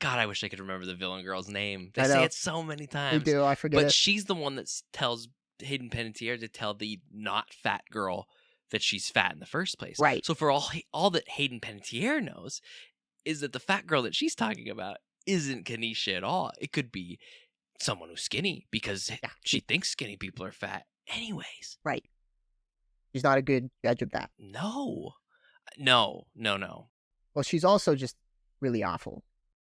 I wish I could remember the villain girl's name. They say it so many times. They do, I forget. But she's the one that tells Hayden Panettiere to tell the not fat girl that she's fat in the first place. Right. So for all that Hayden Panettiere knows is that the fat girl that she's talking about isn't Kanisha at all. It could be someone who's skinny because she thinks skinny people are fat anyways. Right. She's not a good judge of that. No. Well, she's also just really awful.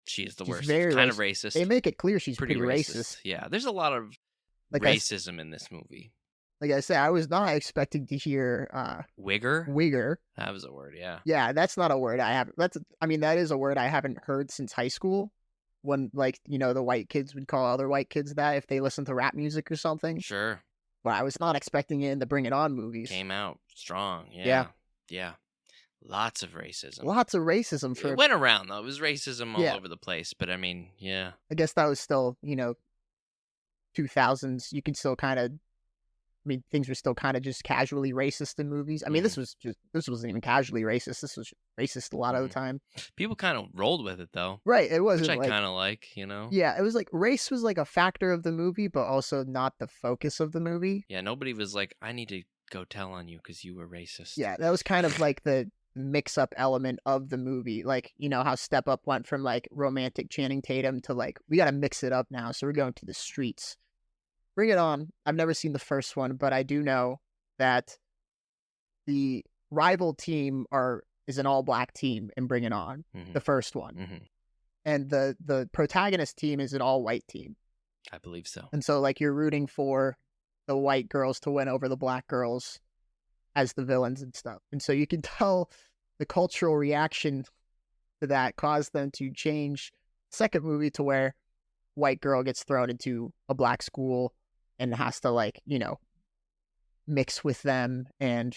She is the worst. Very kind of racist. They make it clear she's pretty racist. Yeah, there's a lot of racism in this movie. Like I said, I was not expecting to hear Wigger. That was a word, yeah. Yeah, that's not a word I have. That is a word I haven't heard since high school. When the white kids would call other white kids that if they listen to rap music or something. Sure. But I was not expecting it in the Bring It On movies. Came out strong. Yeah. Lots of racism. For it went around though. It was racism all over the place. But I mean, yeah. I guess that was still 2000s. You can still kind of. Things were still kind of just casually racist in movies. This wasn't even casually racist. This was racist a lot of the time. People kind of rolled with it though. Right. It wasn't which I kind of like, Yeah, it was like race was like a factor of the movie, but also not the focus of the movie. Yeah, nobody was like, I need to go tell on you because you were racist. Yeah, that was kind of like the mix-up element of the movie. Like, how Step Up went from like romantic Channing Tatum to like, we got to mix it up now, so we're going to the streets. Bring It On. I've never seen the first one, but I do know that the rival team is an all-black team in Bring It On, the first one. Mm-hmm. And the protagonist team is an all-white team. I believe so. And so, like, you're rooting for the white girls to win over the black girls as the villains and stuff. And so you can tell the cultural reaction to that caused them to change the second movie to where white girl gets thrown into a black school and has to mix with them and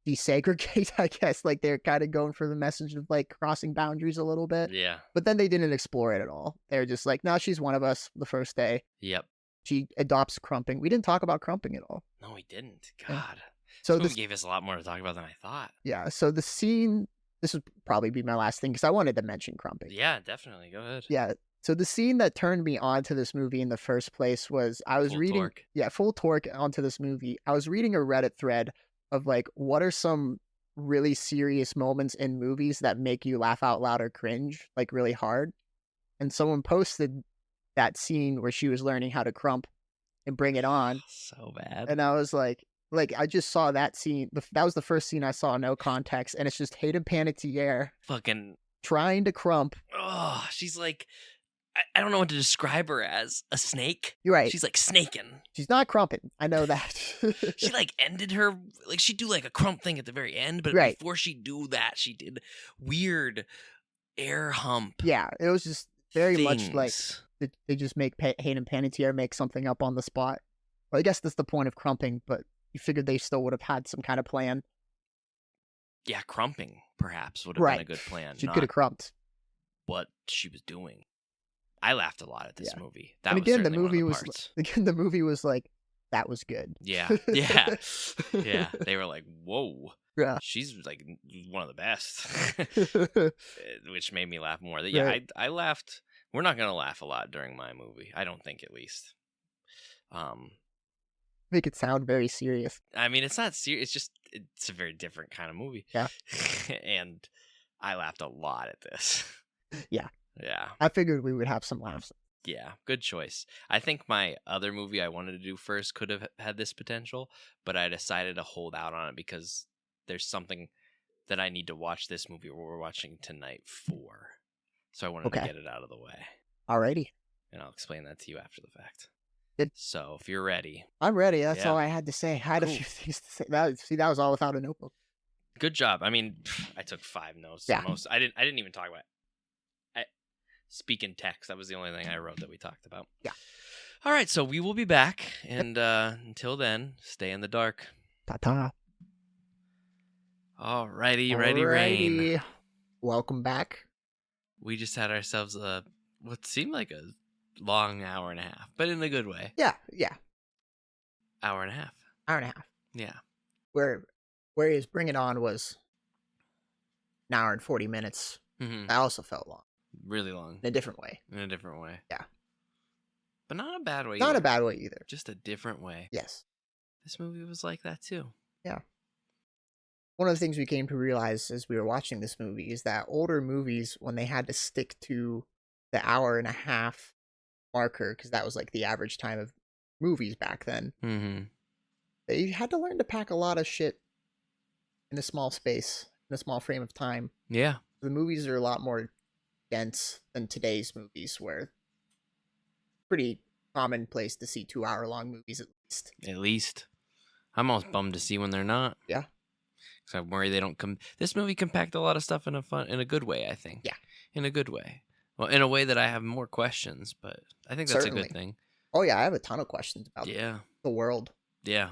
desegregate, I guess. Like they're kind of going for the message of like crossing boundaries a little bit. Yeah. But then they didn't explore it at all. They're just like, no, she's one of us the first day. Yep. She adopts crumping. We didn't talk about crumping at all. No, we didn't. God. So this gave us a lot more to talk about than I thought. Yeah. So the scene, this would probably be my last thing because I wanted to mention crumping. Yeah, definitely. Go ahead. Yeah. So the scene that turned me on to this movie in the first place was I was reading. Torque. Yeah, full torque onto this movie. I was reading a Reddit thread of like, what are some really serious moments in movies that make you laugh out loud or cringe, like really hard? And someone posted that scene where she was learning how to crump and Bring It On. So bad. And I was like, I just saw that scene. That was the first scene I saw, no context. And it's just Hayden Panettiere fucking trying to crump. Oh, she's like, I don't know what to describe her as. A snake? You're right. She's like snaking. She's not crumping. I know that. She like ended her, like she'd do like a crump thing at the very end, but before she do that, she did weird air hump. Yeah, it was just very much like they just make Hayden Panettiere make something up on the spot. Well, I guess that's the point of crumping, but you figured they still would have had some kind of plan. Yeah, crumping perhaps would have been a good plan. She could have crumped. What she was doing. I laughed a lot at this Yeah. movie. That And was again, the certainly one of movie the was parts. again the movie was like, that was good. Yeah, yeah, yeah. They were like, "Whoa, Yeah. she's like one of the best," which made me laugh more. Yeah, Right. I laughed. We're not gonna laugh a lot during my movie. I don't think, at least. Make it sound very serious. I mean, it's not serious. It's just it's a very different kind of movie. Yeah. And I laughed a lot at this. Yeah. Yeah. I figured we would have some laughs. Yeah, good choice. I think my other movie I wanted to do first could have had this potential, but I decided to hold out on it because there's something that I need to watch this movie we're watching tonight for. So I wanted to Okay. get it out of the way. Alrighty. And I'll explain that to you after the fact. Good. So if you're ready. I'm ready. That's Yeah. all I had to say. I had a Cool. few things to say. That was all without a notebook. Good job. I mean, I took 5 notes. Yeah. I didn't even talk about it. Speak in text. That was the only thing I wrote that we talked about. Yeah. All right, so we will be back, and until then, stay in the dark. Ta-ta. All righty, ready, rain. Alrighty. Welcome back. We just had ourselves what seemed like a long hour and a half, but in a good way. Yeah. Hour and a half. Hour and a half. Yeah. Whereas Bring It On was an hour and 40 minutes. Mm-hmm. That also felt long. Really long. In a different way. In a different way. Yeah. But not a bad way. Not either. a bad way either. Just a different way. Yes. This movie was like that too. Yeah. One of the things we came to realize as we were watching this movie is that older movies, when they had to stick to the hour and a half marker, because that was like the average time of movies back then, they had to learn to pack a lot of shit in a small space, in a small frame of time. Yeah. The movies are a lot more dense than today's movies, where pretty commonplace to see 2-hour-long movies at least. At least. I'm almost bummed to see when they're not. Yeah. Because I'm worried they don't come. This movie compact a lot of stuff in a good way, I think. Yeah. In a good way. Well, in a way that I have more questions, but I think that's Certainly. a good thing. Oh yeah, I have a ton of questions about the world. Yeah.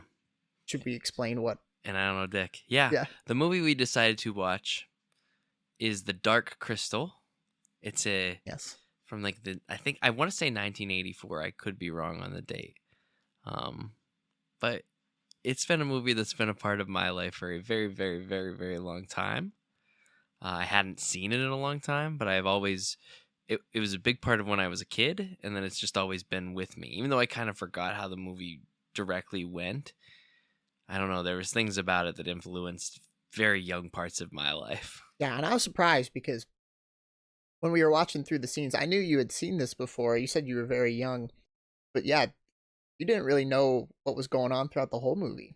Should we explain what? And I don't know, Dick. Yeah. The movie we decided to watch is The Dark Crystal. It's from like I want to say 1984. I could be wrong on the date. But it's been a movie that's been a part of my life for a very, very, very, very long time. I hadn't seen it in a long time, but I've always it was a big part of when I was a kid, and then it's just always been with me. Even though I kind of forgot how the movie directly went. I don't know, there was things about it that influenced very young parts of my life. Yeah, and I was surprised because when we were watching through the scenes, I knew you had seen this before. You said you were very young, but yeah, you didn't really know what was going on throughout the whole movie.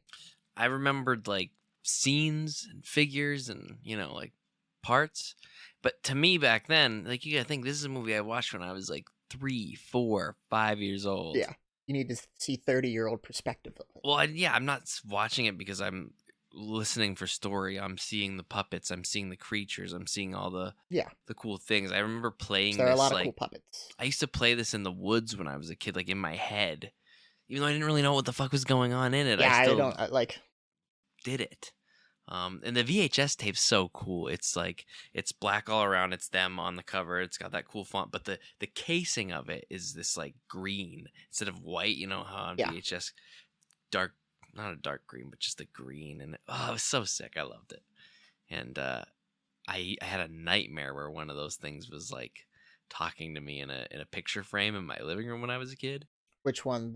I remembered like scenes and figures and, like parts. But to me back then, like, you gotta think, this is a movie I watched when I was like 3, 4, 5 years old. Yeah, you need to see 30-year-old perspective of it. Well, I'm not watching it because I'm listening for story. I'm seeing the puppets. I'm seeing the creatures. I'm seeing all the cool things. I remember playing there are this, a lot of cool puppets. I used to play this in the woods when I was a kid, like in my head. Even though I didn't really know what the fuck was going on in it, Yeah, I still did it. And the VHS tape's so cool. It's like, it's black all around. It's them on the cover. It's got that cool font, but the casing of it is this like green instead of white. You know how on VHS, dark, not a dark green, but just a green. And it was so sick. I loved it. And I had a nightmare where one of those things was like talking to me in a picture frame in my living room when I was a kid. Which one?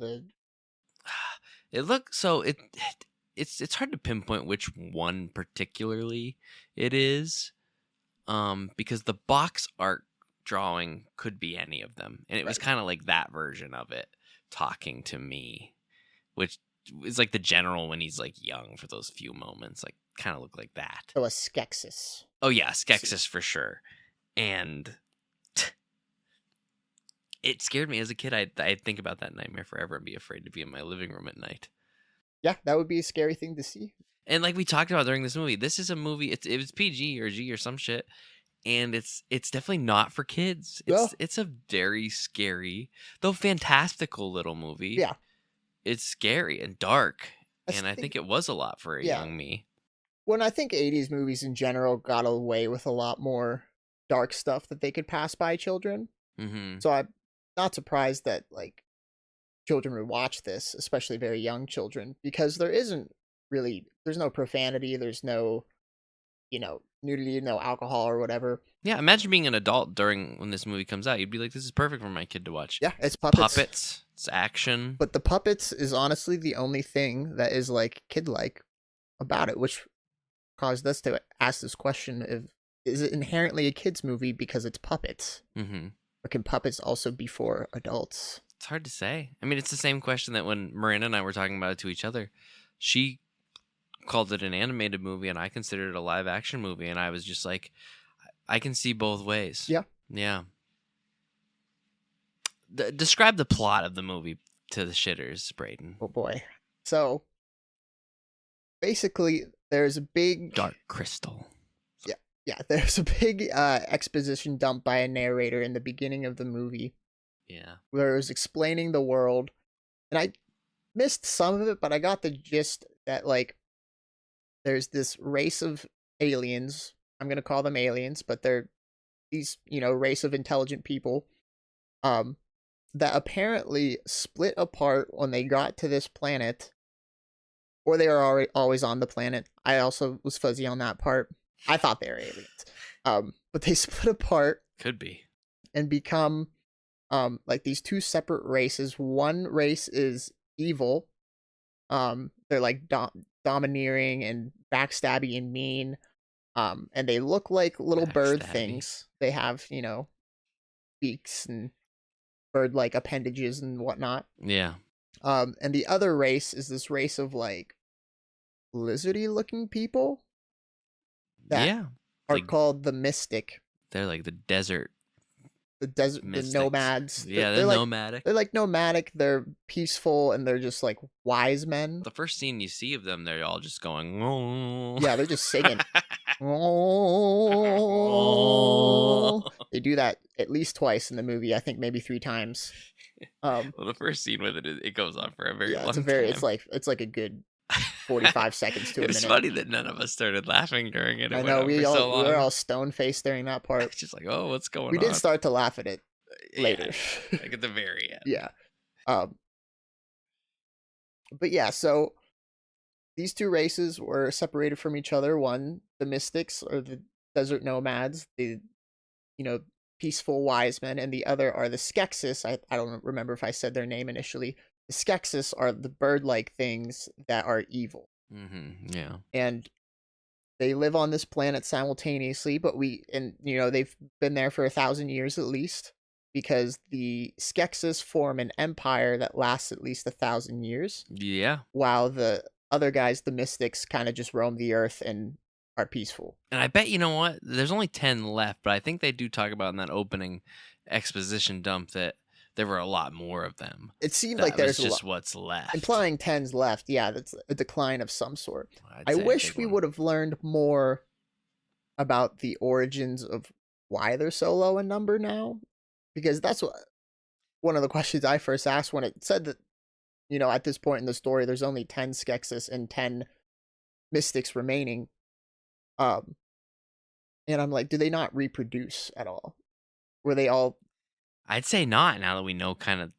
It's hard to pinpoint which one particularly it is, because the box art drawing could be any of them, and it was kind of like that version of it talking to me, which is like the general when he's like young for those few moments, like kind of look like that. So a Skeksis. Oh yeah, Skeksis for sure, and it scared me as a kid. I'd think about that nightmare forever and be afraid to be in my living room at night. Yeah, that would be a scary thing to see. And like we talked about during this movie, this is a movie. It was PG or G or some shit, and it's definitely not for kids. It's a very scary, though fantastical little movie. Yeah, it's scary and dark, and I think it was a lot for a young me. When I think 80s movies in general got away with a lot more dark stuff that they could pass by children. Mm-hmm. So not surprised that like children would watch this, especially very young children, because there's no profanity, there's no, nudity, no alcohol or whatever. Yeah, imagine being an adult when this movie comes out. You'd be like, this is perfect for my kid to watch. Yeah, it's puppets. It's action. But the puppets is honestly the only thing that is like kid-like about it, which caused us to ask this question of, is it inherently a kid's movie because it's puppets? Mm-hmm. Or can puppets also be for adults? It's hard to say. I mean, it's the same question that when Miranda and I were talking about it to each other, she called it an animated movie and I considered it a live action movie. And I was just like, I can see both ways. Yeah. Yeah. Describe the plot of the movie to the shitters, Braden. Oh boy. So basically there's a big dark crystal. Yeah, there's a big exposition dump by a narrator in the beginning of the movie. Yeah. Where it was explaining the world. And I missed some of it, but I got the gist that like there's this race of aliens. I'm going to call them aliens, but they're these, race of intelligent people that apparently split apart when they got to this planet, or they are always on the planet. I also was fuzzy on that part. I thought they were aliens. But they split apart. Could be. And become like these two separate races. One race is evil. They're like domineering and backstabby and mean. And they look like little bird things. They have, beaks and bird-like appendages and whatnot. Yeah. And the other race is this race of like lizardy-looking people. That are called the Mystic. They're like the desert. The nomads. Yeah, they're nomadic. They're like nomadic. They're peaceful and they're just like wise men. The first scene you see of them, they're all just going, oh. Yeah, they're just singing. Oh. They do that at least twice in the movie. I think maybe 3 times. Well, the first scene with it goes on for a very long time. It's like a good 45 seconds to a minute. It's funny that none of us started laughing during it. I know, we were all stone-faced during that part. It's just like, oh, what's going on? We did start to laugh at it later. Yeah, like at the very end. Yeah. But yeah, so these two races were separated from each other. One, the Mystics, or the desert nomads, the, peaceful wise men, and the other are the Skeksis. I don't remember if I said their name initially. The Skeksis are the bird-like things that are evil. Mm-hmm. Yeah. And they live on this planet simultaneously, but they've been there for 1,000 years at least, because the Skeksis form an empire that lasts at least 1,000 years. Yeah. While the other guys, the Mystics, kind of just roam the earth and are peaceful. And I bet, you know what? There's only 10 left, but I think they do talk about in that opening exposition dump that there were a lot more of them. It seemed like there's just what's left. Implying 10's left. Yeah, that's a decline of some sort. I wish we would have learned more about the origins of why they're so low in number now, because that's one of the questions I first asked when it said that, at this point in the story, there's only 10 Skeksis and 10 Mystics remaining. And I'm like, do they not reproduce at all? Were they all... I'd say not, now that we know kind of,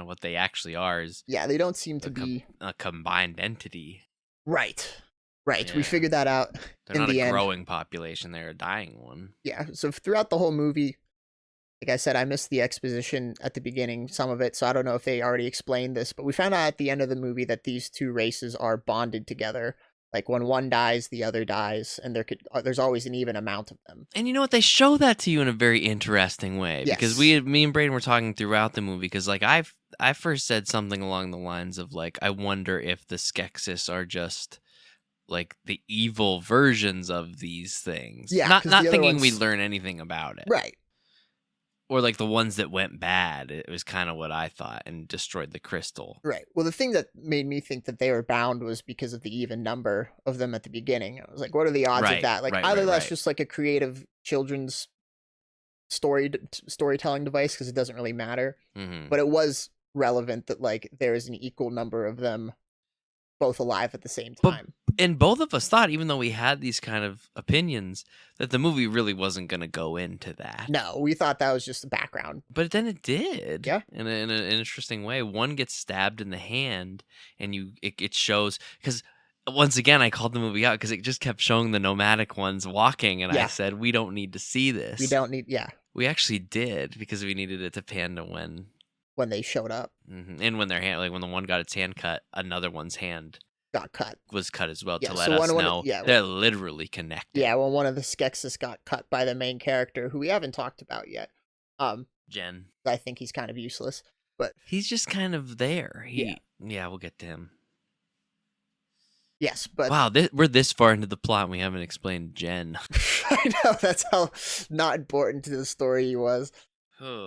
what they actually are. They don't seem to be... a combined entity. Right. Yeah. We figured that out. They're not a growing population, they're a dying one. Yeah, so throughout the whole movie, like I said, I missed the exposition at the beginning, some of it, so I don't know if they already explained this, but we found out at the end of the movie that these two races are bonded together. Like, when one dies, the other dies, and there's always an even amount of them. And you know what? They show that to you in a very interesting way. Yes. Because me and Braden were talking throughout the movie, because, like, I first said something along the lines of, like, I wonder if the Skeksis are just, like, the evil versions of these things. Yeah. Not thinking we'd learn anything about it. Right. Or, like, the ones that went bad. It was kind of what I thought, and destroyed the crystal. Right. Well, the thing that made me think that they were bound was because of the even number of them at the beginning. I was like, what are the odds of that? Like, either that's just like a creative children's storytelling device, because it doesn't really matter. Mm-hmm. But it was relevant that, like, there is an equal number of them both alive at the same time. And both of us thought, even though we had these kind of opinions, that the movie really wasn't going to go into that. No, we thought that was just the background. But then it did. Yeah. In an interesting way. One gets stabbed in the hand, and it shows, because once again I called the movie out because it just kept showing the nomadic ones walking, and I said, we don't need to see this. We don't need. Yeah. We actually did, because we needed it to pan to when they showed up, and when their hand, like when the one got its hand cut, another one's hand was cut as well, to let us know they're literally connected. Yeah, well, one of the Skeksis got cut by the main character, who we haven't talked about yet. Jen. I think he's kind of useless, but he's just kind of there. Yeah, we'll get to him. Yes, but wow, we're this far into the plot and we haven't explained Jen. I know, that's how not important to the story he was.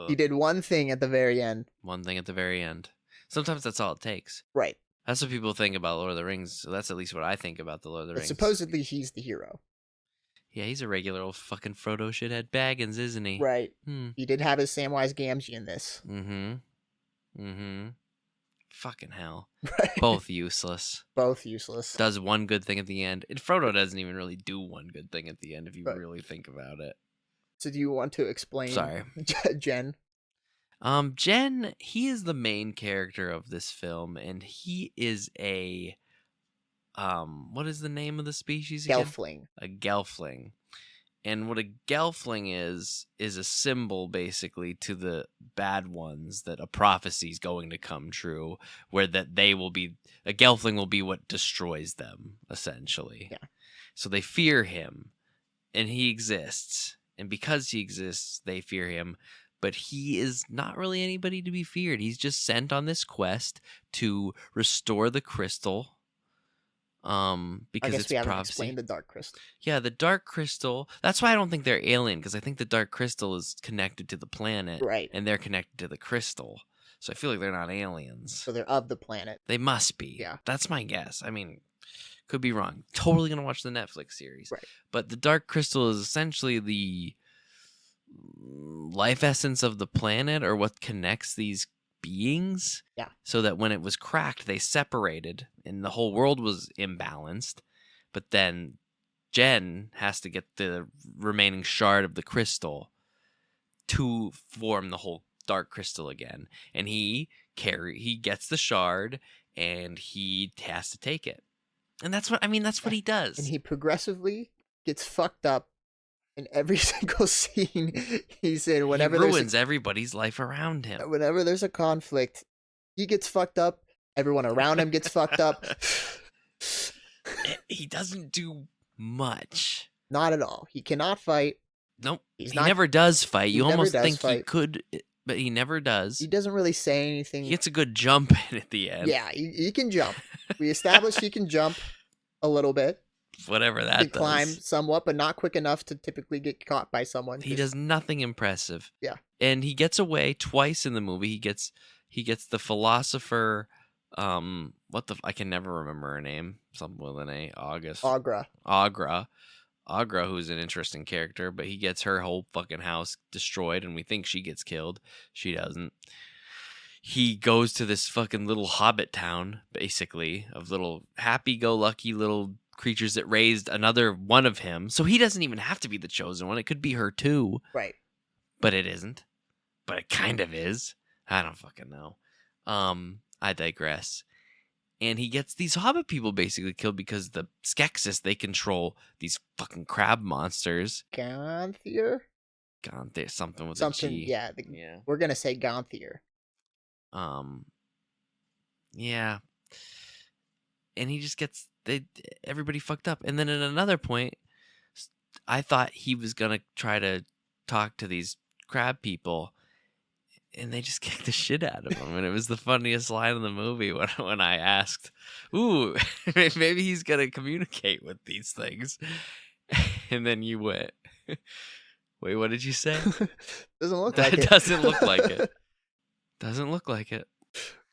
He did one thing at the very end. One thing at the very end. Sometimes that's all it takes. Right. That's what people think about Lord of the Rings. So that's at least what I think about the Lord of the Rings. Supposedly he's the hero. Yeah, he's a regular old fucking Frodo shithead Baggins, isn't he? Right. He did have his Samwise Gamgee in this. Fucking hell. Right. Both useless. Both useless. Does one good thing at the end. And Frodo doesn't even really do one good thing at the end if you really think about it. So do you want to explain Jen? Jen, he is the main character of this film, and he is a what is the name of the species again? Gelfling. A Gelfling. And what a Gelfling is a symbol, basically, to the bad ones that a prophecy is going to come true, where that they will be, a Gelfling will be what destroys them, essentially. Yeah. So they fear him, and he exists. And because he exists, they fear him. But he is not really anybody to be feared. He's just sent on this quest to restore the crystal. Because I guess we haven't prophecy. Explained the Dark Crystal. Yeah, the Dark Crystal. That's why I don't think they're alien, because I think the Dark Crystal is connected to the planet. Right. And they're connected to the crystal. So I feel like they're not aliens. So they're of the planet. They must be. Yeah. That's my guess. I mean, could be wrong. Totally going to watch the Netflix series. Right. But the Dark Crystal is essentially the life essence of the planet, or what connects these beings. Yeah. So that when it was cracked, they separated and the whole world was imbalanced. But then Jen has to get the remaining shard of the crystal to form the whole Dark Crystal again. And he gets the shard and he has to take it. And that's what he does. And he progressively gets fucked up in every single scene he's in. Whenever he ruins everybody's life around him. Whenever there's a conflict, he gets fucked up. Everyone around him gets fucked up. He doesn't do much. Not at all. He cannot fight. Nope. He never does fight. You almost think he could, but he never does. He doesn't really say anything. He gets a good jump in at the end. Yeah, he can jump. We established he can jump a little bit. Whatever that does. Climb somewhat, but not quick enough to typically get caught by someone. He does nothing impressive. Yeah. And he gets away twice in the movie. He gets the philosopher, I can never remember her name. Something with an A. Agra, who's an interesting character, but he gets her whole fucking house destroyed, and we think she gets killed. She doesn't. He goes to this fucking little hobbit town, basically, of little happy-go-lucky little creatures that raised another one of him. So he doesn't even have to be the chosen one. It could be her too. Right. But it isn't. But it kind of is. I don't fucking know. I digress. And he gets these hobbit people basically killed because the Skeksis, they control these fucking crab monsters. Ganthier, something with a G. Yeah. We're going to say Ganthier. Yeah. And he just gets everybody fucked up. And then at another point, I thought he was gonna try to talk to these crab people, and they just kicked the shit out of him. And it was the funniest line in the movie when I asked, "Ooh, maybe he's gonna communicate with these things," and then you went, "Wait, what did you say?" Doesn't look like it. Doesn't look like it. Doesn't look like it.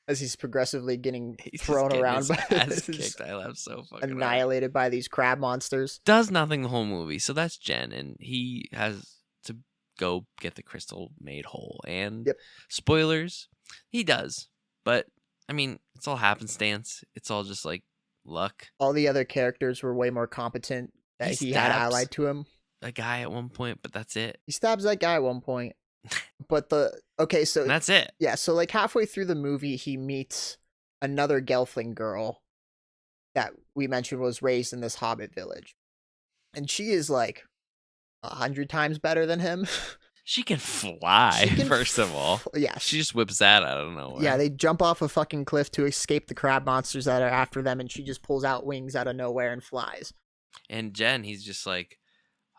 As he's progressively getting thrown around by ass kicked. I laugh so fucking annihilated by these crab monsters. Does nothing the whole movie. So that's Jen, and he has to go get the crystal made whole. And spoilers, he does. But I mean, it's all happenstance. It's all just like luck. All the other characters were way more competent that he had allied to him. A guy at one point, but that's it. He stabs that guy at one point. But so that's it. Yeah, so like halfway through the movie, he meets another Gelfling girl that we mentioned was raised in this hobbit village. And she is like 100 times better than him. She can fly, first of all. Yeah. She just whips that out of nowhere. Yeah, they jump off a fucking cliff to escape the crab monsters that are after them, and she just pulls out wings out of nowhere and flies. And Jen, he's just like,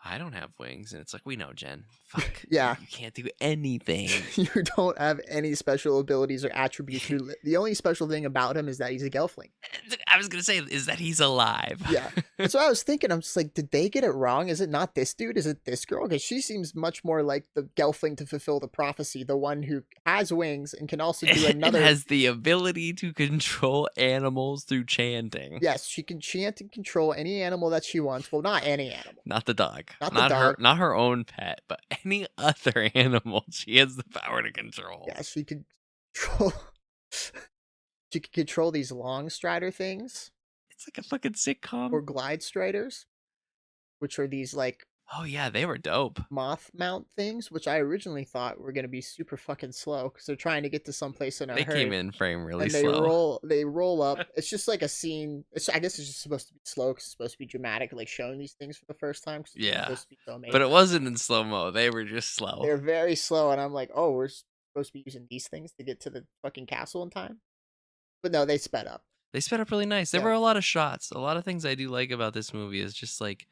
I don't have wings. And it's like, we know, Jen. Fuck. Yeah. You can't do anything. You don't have any special abilities or attributes. The only special thing about him is that he's a Gelfling. I was going to say, is that he's alive. Yeah. That's what I was thinking. I'm just like, did they get it wrong? Is it not this dude? Is it this girl? Because she seems much more like the Gelfling to fulfill the prophecy, the one who has wings and can also do another. And has the ability to control animals through chanting. Yes, she can chant and control any animal that she wants. Well, not any animal. Not the dog. Not the dog. Not her own pet, but any other animal she has the power to control. Yeah, she could control. She could control these long strider things. It's like a fucking sitcom. Or glide striders, which are these like. Oh yeah, they were dope. Moth mount things, which I originally thought were gonna be super fucking slow because they're trying to get to someplace in a hurry. They came in frame really and slow. They roll up. It's just like a scene. I guess it's just supposed to be slow because it's supposed to be dramatic, like showing these things for the first time. Yeah, but it wasn't in slow mo. They were just slow. They're very slow, and I'm like, oh, we're supposed to be using these things to get to the fucking castle in time. But no, they sped up. They sped up really nice. There were a lot of shots. A lot of things I do like about this movie is just like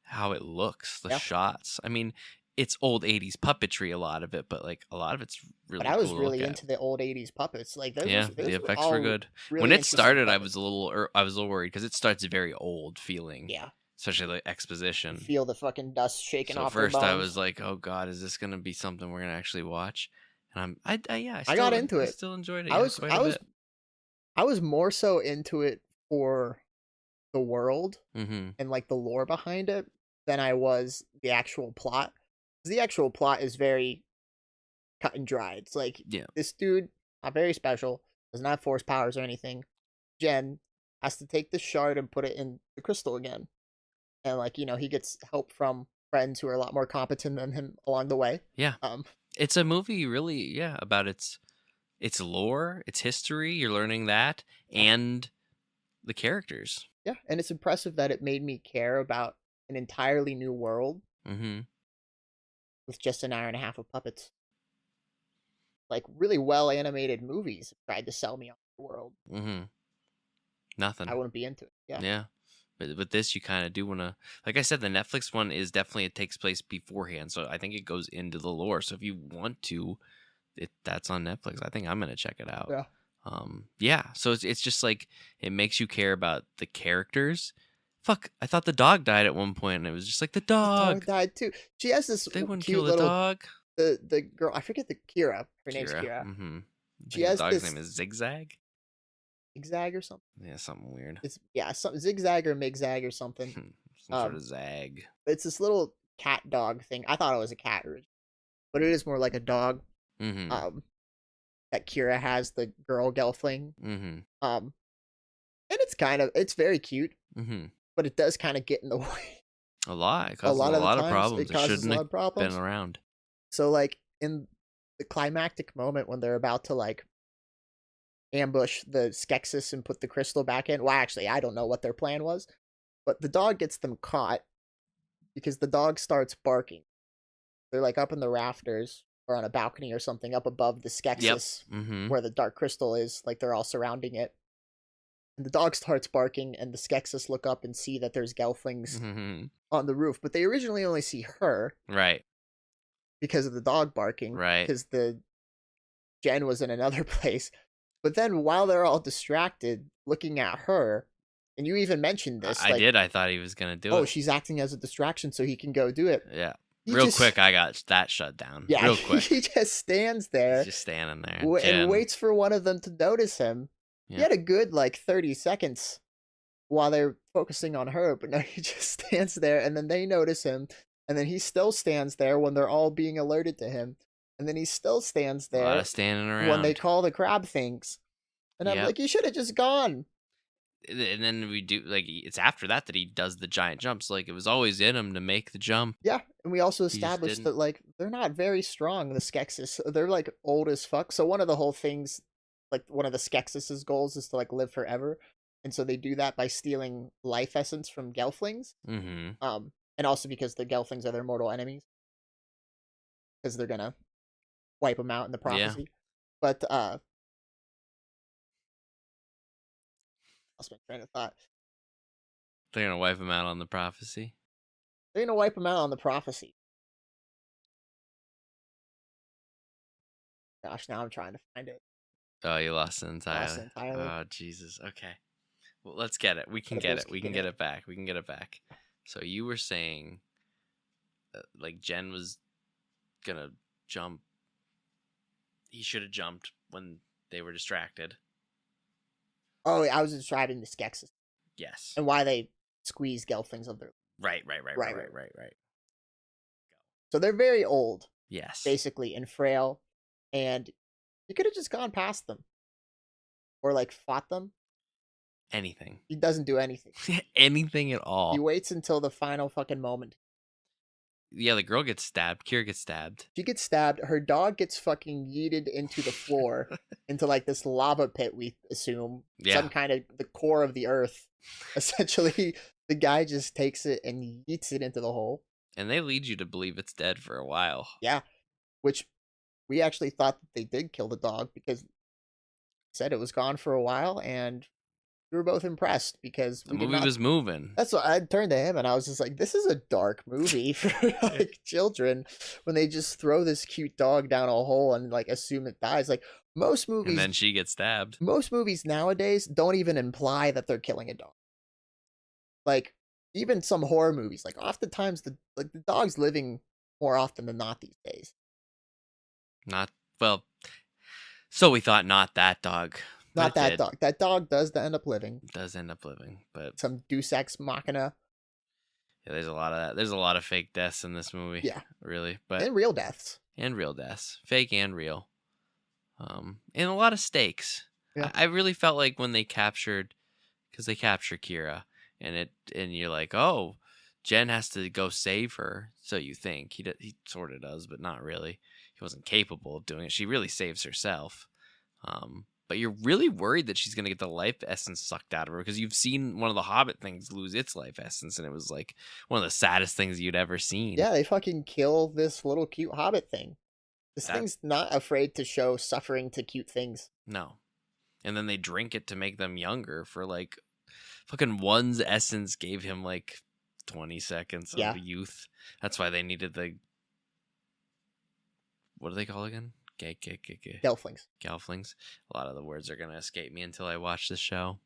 how it looks, the shots. I mean, it's old 80s puppetry, a lot of it, but like a lot of it's really cool. But I was really into the old 80s puppets. Like those the effects were good. Really when it started, I was a little worried because it starts very old feeling. Yeah. Especially like exposition. You feel the fucking dust shaking off. So first I was like, "Oh God, is this gonna be something we're gonna actually watch?" And I got into it. I still enjoyed it. I was more so into it for the world and like the lore behind it than I was the actual plot. The actual plot is very cut and dry. It's like, this dude, not very special, doesn't have force powers or anything. Jen has to take the shard and put it in the crystal again. And like, he gets help from friends who are a lot more competent than him along the way. Yeah. It's a movie really, about its lore, its history, you're learning that, and the characters. Yeah, and it's impressive that it made me care about an entirely new world with just an hour and a half of puppets. Like, really well-animated movies tried to sell me on the world. Nothing. I wouldn't be into it. Yeah. But with this, you kind of do want to... Like I said, the Netflix one is definitely... It takes place beforehand, so I think it goes into the lore. So if you want to, that's on Netflix. I think I'm going to check it out. Yeah. So it's just like... It makes you care about the characters. Fuck, I thought the dog died at one point, and it was just like, the dog! The dog died, too. She has this They wouldn't cute kill the dog? The girl... I forget Kira. Her name's Kira. She has the dog's name is Zigzag? Zigzag or something. Yeah, something weird. It's some Zigzag or Migzag or something. Some sort of zag. It's this little cat dog thing. I thought it was a cat, but it is more like a dog. That Kira has, the girl Gelfling. And it's very cute. But it does kind of get in the way. A lot. It causes a lot of problems. It shouldn't have been around. So like in the climactic moment when they're about to like ambush the Skeksis and put the crystal back in. Well, actually, I don't know what their plan was, but the dog gets them caught because the dog starts barking. They're like up in the rafters or on a balcony or something up above the Skeksis where the dark crystal is. Like they're all surrounding it. And the dog starts barking and the Skeksis look up and see that there's Gelflings on the roof, but they originally only see her. Right. Because of the dog barking. Right. Because the Jen was in another place. But then while they're all distracted looking at her, and you even mentioned this. I did. I thought he was going to do it. Oh, she's acting as a distraction so he can go do it. Yeah. Real quick, I got that shut down. Yeah, real quick. He just stands there. He's just standing there. And waits for one of them to notice him. Yeah. He had a good, 30 seconds while they're focusing on her. But no, he just stands there, and then they notice him. And then he still stands there when they're all being alerted to him. And then he still stands there. A lot of standing around. When they call the crab things. And I'm like, you should have just gone. and then we do like it's after that he does the giant jumps. Like it was always in him to make the jump. Yeah, and we also He just established didn't. that like they're not very strong. The Skeksis, they're like old as fuck. So one of the whole things, like one of the Skeksis' goals is to like live forever, and so they do that by stealing life essence from Gelflings. Mm-hmm. And also because the Gelflings are their mortal enemies, because they're gonna wipe them out in the Yeah. prophecy. But lost my train of thought. They're gonna wipe him out on the prophecy. They're gonna wipe them out on the prophecy. Gosh, now I'm trying to find it. Oh, you lost it entirely. Lost it entirely. Oh, Jesus. Okay. Well, let's get it. We can But get Bill's it. We can kicking get it. it back. We can get it back. So you were saying, like Jen was gonna jump. He should have jumped when they were distracted. Oh, I was describing the Skeksis Yes. and why they squeeze Gelflings of their. Right. Right. Go. So they're very old, Yes. basically, and frail, and you could have just gone past them, or like fought them. Anything. He doesn't do anything. Anything at He all. waits until the final fucking moment. Yeah, the girl gets stabbed. Kira gets stabbed. She gets stabbed. Her dog gets fucking yeeted into the floor, into like this lava pit. We assume Yeah. some kind of the core of the earth. Essentially, the guy just takes it and yeets it into the hole. And they lead you to believe it's dead for a while. Yeah, which we actually thought that they did kill the dog because said it was gone for a while, and we were both impressed because The movie was moving. That's what I turned to him and I was just like, this is a dark movie for like children when they just throw this cute dog down a hole and like assume it dies. Like most movies, And then she gets stabbed. Most movies nowadays don't even imply that they're killing a dog. Like even some horror movies, like oftentimes the dog's living more often than not these days. Not well. So we thought not that dog. Not that dog. That dog does end up living. Does end up living, but some Deus Ex Machina. Yeah, there's a lot of that. There's a lot of fake deaths in this movie. Yeah, really, but and real deaths. And real deaths, fake and real. And a lot of stakes. Yeah. I really felt like when they captured, because they capture Kira, and you're like, oh, Jen has to go save her. So you think he sort of does, but not really. He wasn't capable of doing it. She really saves herself. But you're really worried that she's going to get the life essence sucked out of her because you've seen one of the Hobbit things lose its life essence, and it was like one of the saddest things you'd ever seen. Yeah, they fucking kill this little cute Hobbit thing. This thing's not afraid to show suffering to cute things. No. And then they drink it to make them younger for like fucking one's essence gave him like 20 seconds of youth. That's why they needed the, what do they call again? Gelflings. Gelflings. A lot of the words are going to escape me until I watch the show.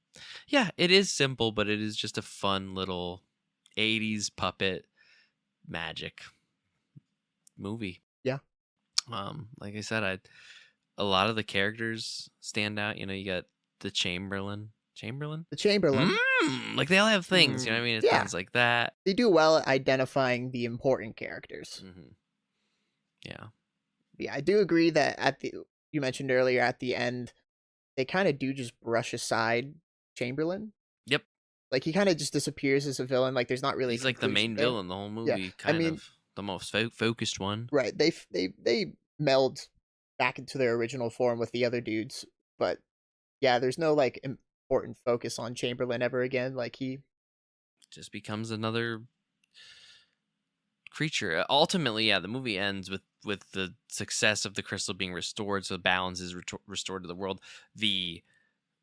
Yeah, it is simple, but it is just a fun little 80s puppet magic movie. Yeah. Like I said, a lot of the characters stand out. You know, you got the Chamberlain. The Chamberlain. Like they all have things, you know what I mean? It's things like that. They do well at identifying the important characters. Mm-hmm. Yeah. Yeah, I do agree that you mentioned earlier at the end, they kind of do just brush aside Chamberlain. Yep. Like he kind of just disappears as a villain. Like there's not really. He's like the main villain the whole movie. Yeah. Of the most focused one. Right. They meld back into their original form with the other dudes, but yeah, there's no like important focus on Chamberlain ever again. Like he just becomes another creature. Ultimately, yeah, the movie ends with the success of the crystal being restored, so the balance is restored to the world. The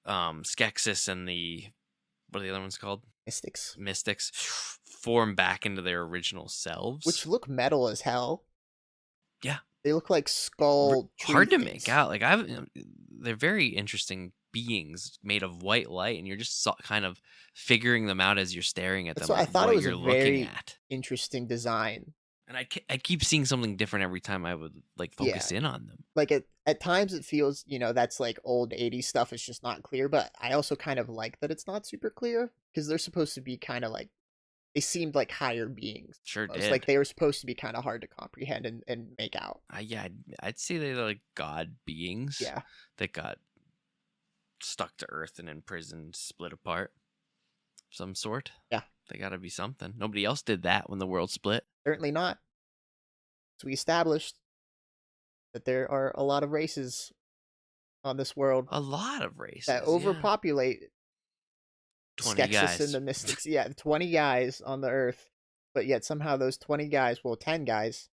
Skeksis and the, what are the other ones called? Mystics form back into their original selves, which look metal as hell. Yeah, they look like skull. Hard to make out. Like they're very interesting beings made of white light, and you're just kind of figuring them out as you're staring at them. So I thought it was a very interesting design. And I keep seeing something different every time I would like focus in on them. Like at times it feels, that's like old 80s stuff. It's just not clear. But I also kind of like that it's not super clear because they're supposed to be kind of like, they seemed like higher beings. Sure did. Like they were supposed to be kind of hard to comprehend and make out. Yeah, I'd say they're like god beings. Yeah. That got stuck to Earth and imprisoned, split apart. some sort. Yeah. They got to be something. Nobody else did that when the world split. Certainly not. So we established that there are a lot of races on this world. A lot of races. That overpopulate 20 Skeksis guys. and the Mystics. Yeah, 20 guys on the Earth. But yet somehow those 20 guys, 10 guys,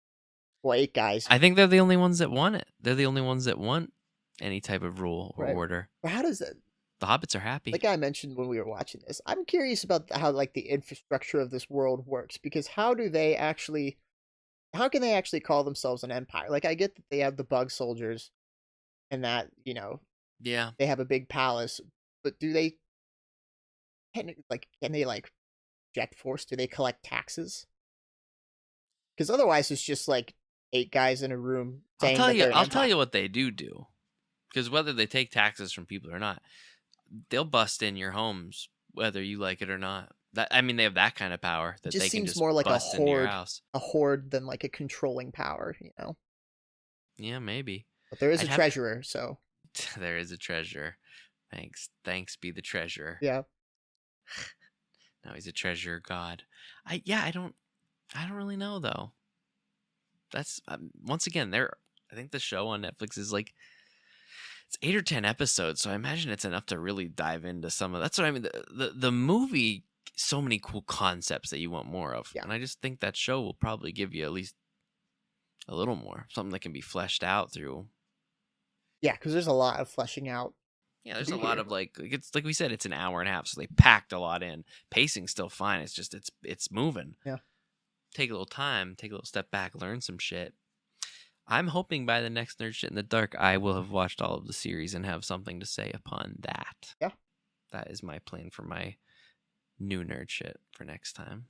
8 guys. I think they're the only ones that want it. They're the only ones that want any type of rule or order. But how does that... The hobbits are happy. Like I mentioned when we were watching this, I'm curious about how like the infrastructure of this world works, because how can they actually call themselves an empire? Like I get that they have the bug soldiers and that, yeah, they have a big palace, but can they jet force? Do they collect taxes? Because otherwise it's just like 8 guys in a room saying I'll tell you what they do. Because whether they take taxes from people or not, they'll bust in your homes whether you like it or not. They have that kind of power that they can just more like bust into your house. A horde than like a controlling power, Yeah, maybe. But there is a treasurer, so there is a treasurer. Thanks be the treasurer. Yeah. Now he's a treasurer god. I don't really know though. That's once again I think the show on Netflix is like it's 8 or 10 episodes, so I imagine it's enough to really dive into some of. That's what I mean. The movie, so many cool concepts that you want more of, and I just think that show will probably give you at least a little more, something that can be fleshed out through. Yeah, because there's a lot of fleshing out. Yeah, there's a lot of it's like we said, it's an hour and a half, so they packed a lot in. Pacing's still fine. It's just it's moving. Yeah. Take a little time, take a little step back, learn some shit. I'm hoping by the next Nerd Shit in the Dark, I will have watched all of the series and have something to say upon that. Yeah. That is my plan for my new Nerd Shit for next time.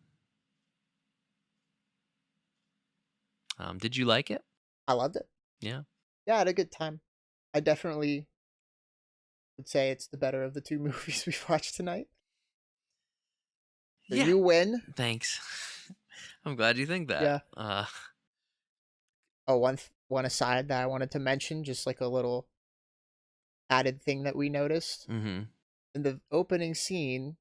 Did you like it? I loved it. Yeah. Yeah, I had a good time. I definitely would say it's the better of the 2 movies we've watched tonight. So you win. Thanks. I'm glad you think that. Yeah. One aside that I wanted to mention, just like a little added thing that we noticed. Mm-hmm. In the opening scene,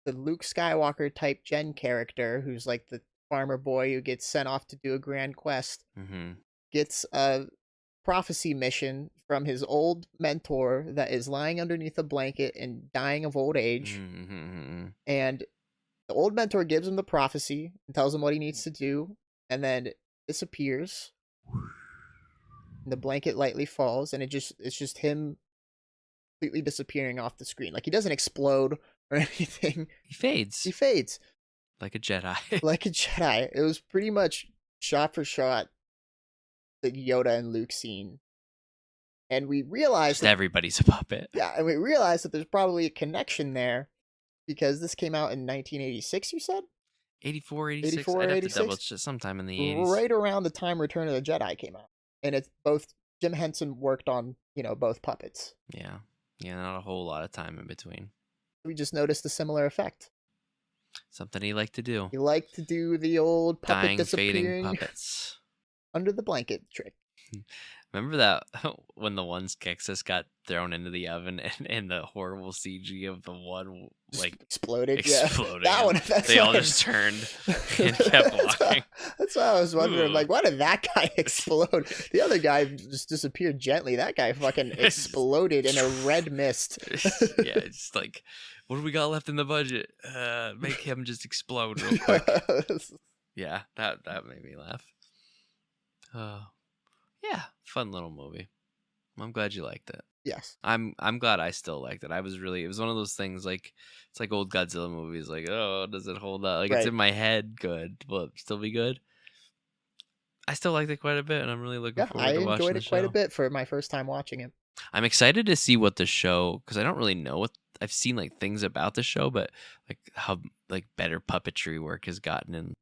the Luke Skywalker type Jen character, who's like the farmer boy who gets sent off to do a grand quest, gets a prophecy mission from his old mentor that is lying underneath a blanket and dying of old age. And the old mentor gives him the prophecy and tells him what he needs to do, and then disappears. The blanket lightly falls, and it's just him completely disappearing off the screen. Like he doesn't explode or anything. He fades. Like a Jedi. It was pretty much shot for shot the Yoda and Luke scene. And we realized everybody's a puppet. Yeah, and we realized that there's probably a connection there because this came out in 1986, you said? 84, 86. I'd have to double check sometime in the 80s. Right around the time Return of the Jedi came out. And it's both Jim Henson worked on, both puppets. Yeah. Yeah, not a whole lot of time in between. We just noticed a similar effect. Something he liked to do. He liked to do the old puppet dying, disappearing fading puppets. Under the blanket trick. Remember that when the one Skeksis got thrown into the oven and the horrible CG of the one exploded? Yeah. That one. They all just turned and kept walking. That's why I was wondering, why did that guy explode? The other guy just disappeared gently. That guy fucking exploded in a red mist. Yeah, it's like, what do we got left in the budget? Make him just explode real quick. Yeah, that made me laugh. Yeah, fun little movie. I'm glad you liked it. Yes. I'm glad I still liked it. It was one of those things it's like old Godzilla movies, does it hold up? It's in my head good. Will it still be good? I still liked it quite a bit, and I'm really looking forward to watching the show. I enjoyed it quite a bit for my first time watching it. I'm excited to see what the show, because I don't really know what I've seen things about the show, but how better puppetry work has gotten in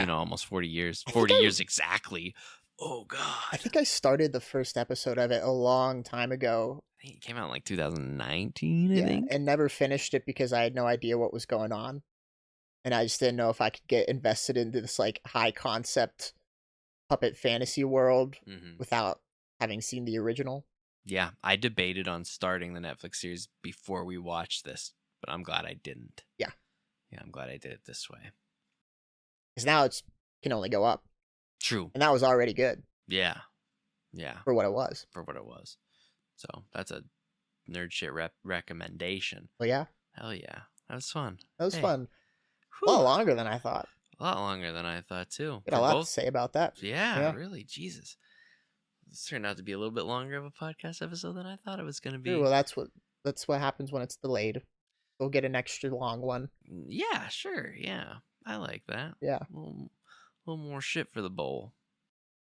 almost 40 years. 40 years exactly. Oh, God. I think I started the first episode of it a long time ago. I think it came out in 2019, I think. And never finished it because I had no idea what was going on. And I just didn't know if I could get invested into this high concept puppet fantasy world without having seen the original. Yeah, I debated on starting the Netflix series before we watched this but I'm glad I didn't. Yeah. Yeah, I'm glad I did it this way. Because now it's can only go up. True. And that was already good. Yeah. Yeah. For what it was. For what it was. So that's a nerd shit recommendation. Well, yeah. Hell yeah. That was fun. That was fun. Whew. A lot longer than I thought. A lot longer than I thought, too. Got a lot to say about that. Yeah, really. Jesus. This turned out to be a little bit longer of a podcast episode than I thought it was going to be. Sure, well, that's what happens when it's delayed. We'll get an extra long one. Yeah, sure. Yeah. I like that. Yeah. A little more shit for the bowl.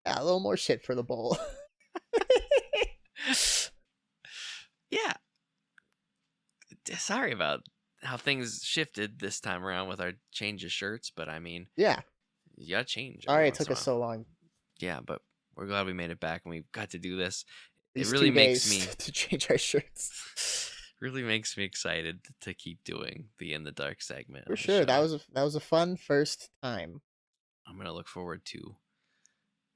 Yeah, a little more shit for the bowl. Yeah. Sorry about how things shifted this time around with our change of shirts, but I mean, yeah, you gotta change. Sorry it took us so long. Yeah, but we're glad we made it back and we got to do this. These it really 2 makes days me to change our shirts. Really makes me excited to keep doing the In the Dark segment. For sure, that was a fun first time. I'm gonna look forward to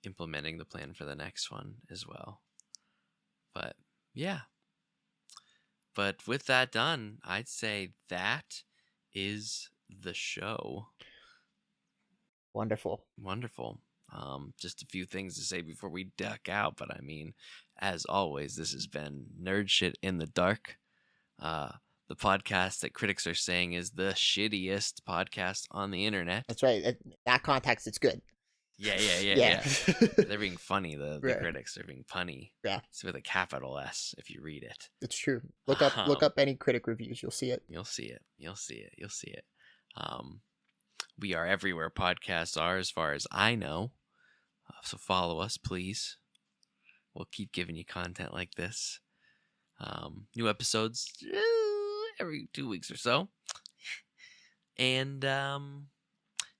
implementing the plan for the next one as well. But yeah. But with that done, I'd say that is the show. Wonderful. Just a few things to say before we duck out, but I mean, as always, this has been Nerd Shit in the Dark. The podcast that critics are saying is the shittiest podcast on the internet. That's right. In that context, it's good. Yeah. They're being funny, the Right. critics. They're being punny. Yeah. It's with a capital S if you read it. It's true. Look up any critic reviews. You'll see it. You'll see it. We are everywhere podcasts are, as far as I know. So follow us, please. We'll keep giving you content like this. New episodes every 2 weeks or so. And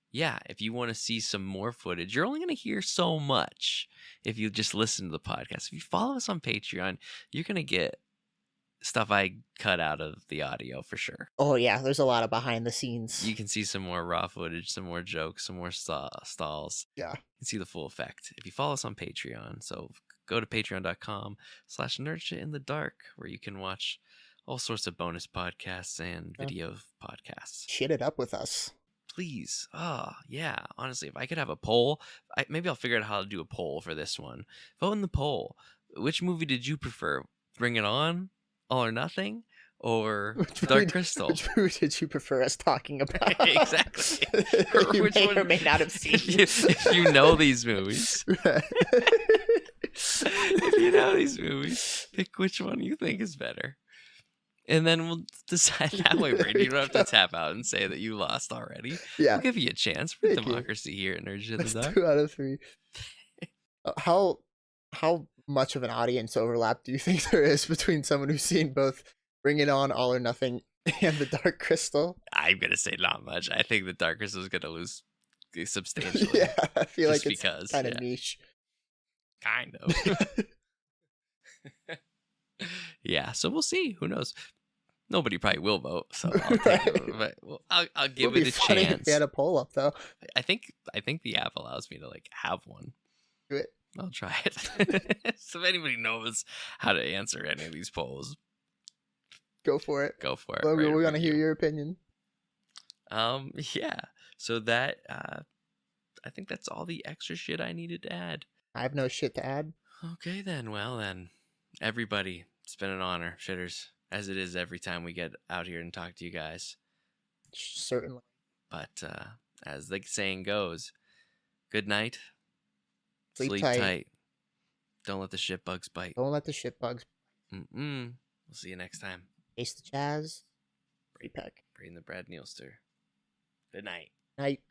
yeah, if you want to see some more footage, you're only going to hear so much if you just listen to the podcast. If you follow us on Patreon, you're going to get stuff I cut out of the audio for sure. Oh yeah, there's a lot of behind the scenes. You can see some more raw footage, some more jokes, some more stalls. Yeah. You can see the full effect if you follow us on Patreon. So go to patreon.com/nerdshitinthedark, where you can watch all sorts of bonus podcasts and video podcasts. Shit it up with us. Please. Yeah. Honestly, if I could have a poll, maybe I'll figure out how to do a poll for this one. Vote in the poll. Which movie did you prefer? Bring It On, All or Nothing, or Dark Crystal? Which movie did you prefer us talking about? Exactly. You Which may one, or may not have seen. if you know these movies. If you know these movies, pick which one you think is better. And then we'll decide that way, Brady. You don't have to tap out and say that you lost already. Yeah. We'll give you a chance for Thank democracy here at Nerd Shit in the That's Dark. 2 out of 3. How much of an audience overlap do you think there is between someone who's seen both Bring It On, All or Nothing, and The Dark Crystal? I'm going to say not much. I think the Dark Crystal is going to lose substantially. Yeah, I feel just like it's because, kind of niche. Kind of. Yeah, so we'll see. Who knows? Nobody probably will vote, so I'll take it. But I'll give it a funny chance. if we had a poll up though. I think the app allows me to have one. Do it. I'll try it. So if anybody knows how to answer any of these polls, go for it. Go for it. Well, we want to hear your opinion. Yeah. So that I think that's all the extra shit I needed to add. I have no shit to add. Okay then. Well then, everybody, it's been an honor, shitters, as it is every time we get out here and talk to you guys. Certainly. But as the saying goes, good night. Sleep tight. Don't let the shit bugs bite. Don't let the shit bugs. We'll see you next time. Taste the Chaz. Brady Peck. Brady and the Brad Neilster. Good night. Night.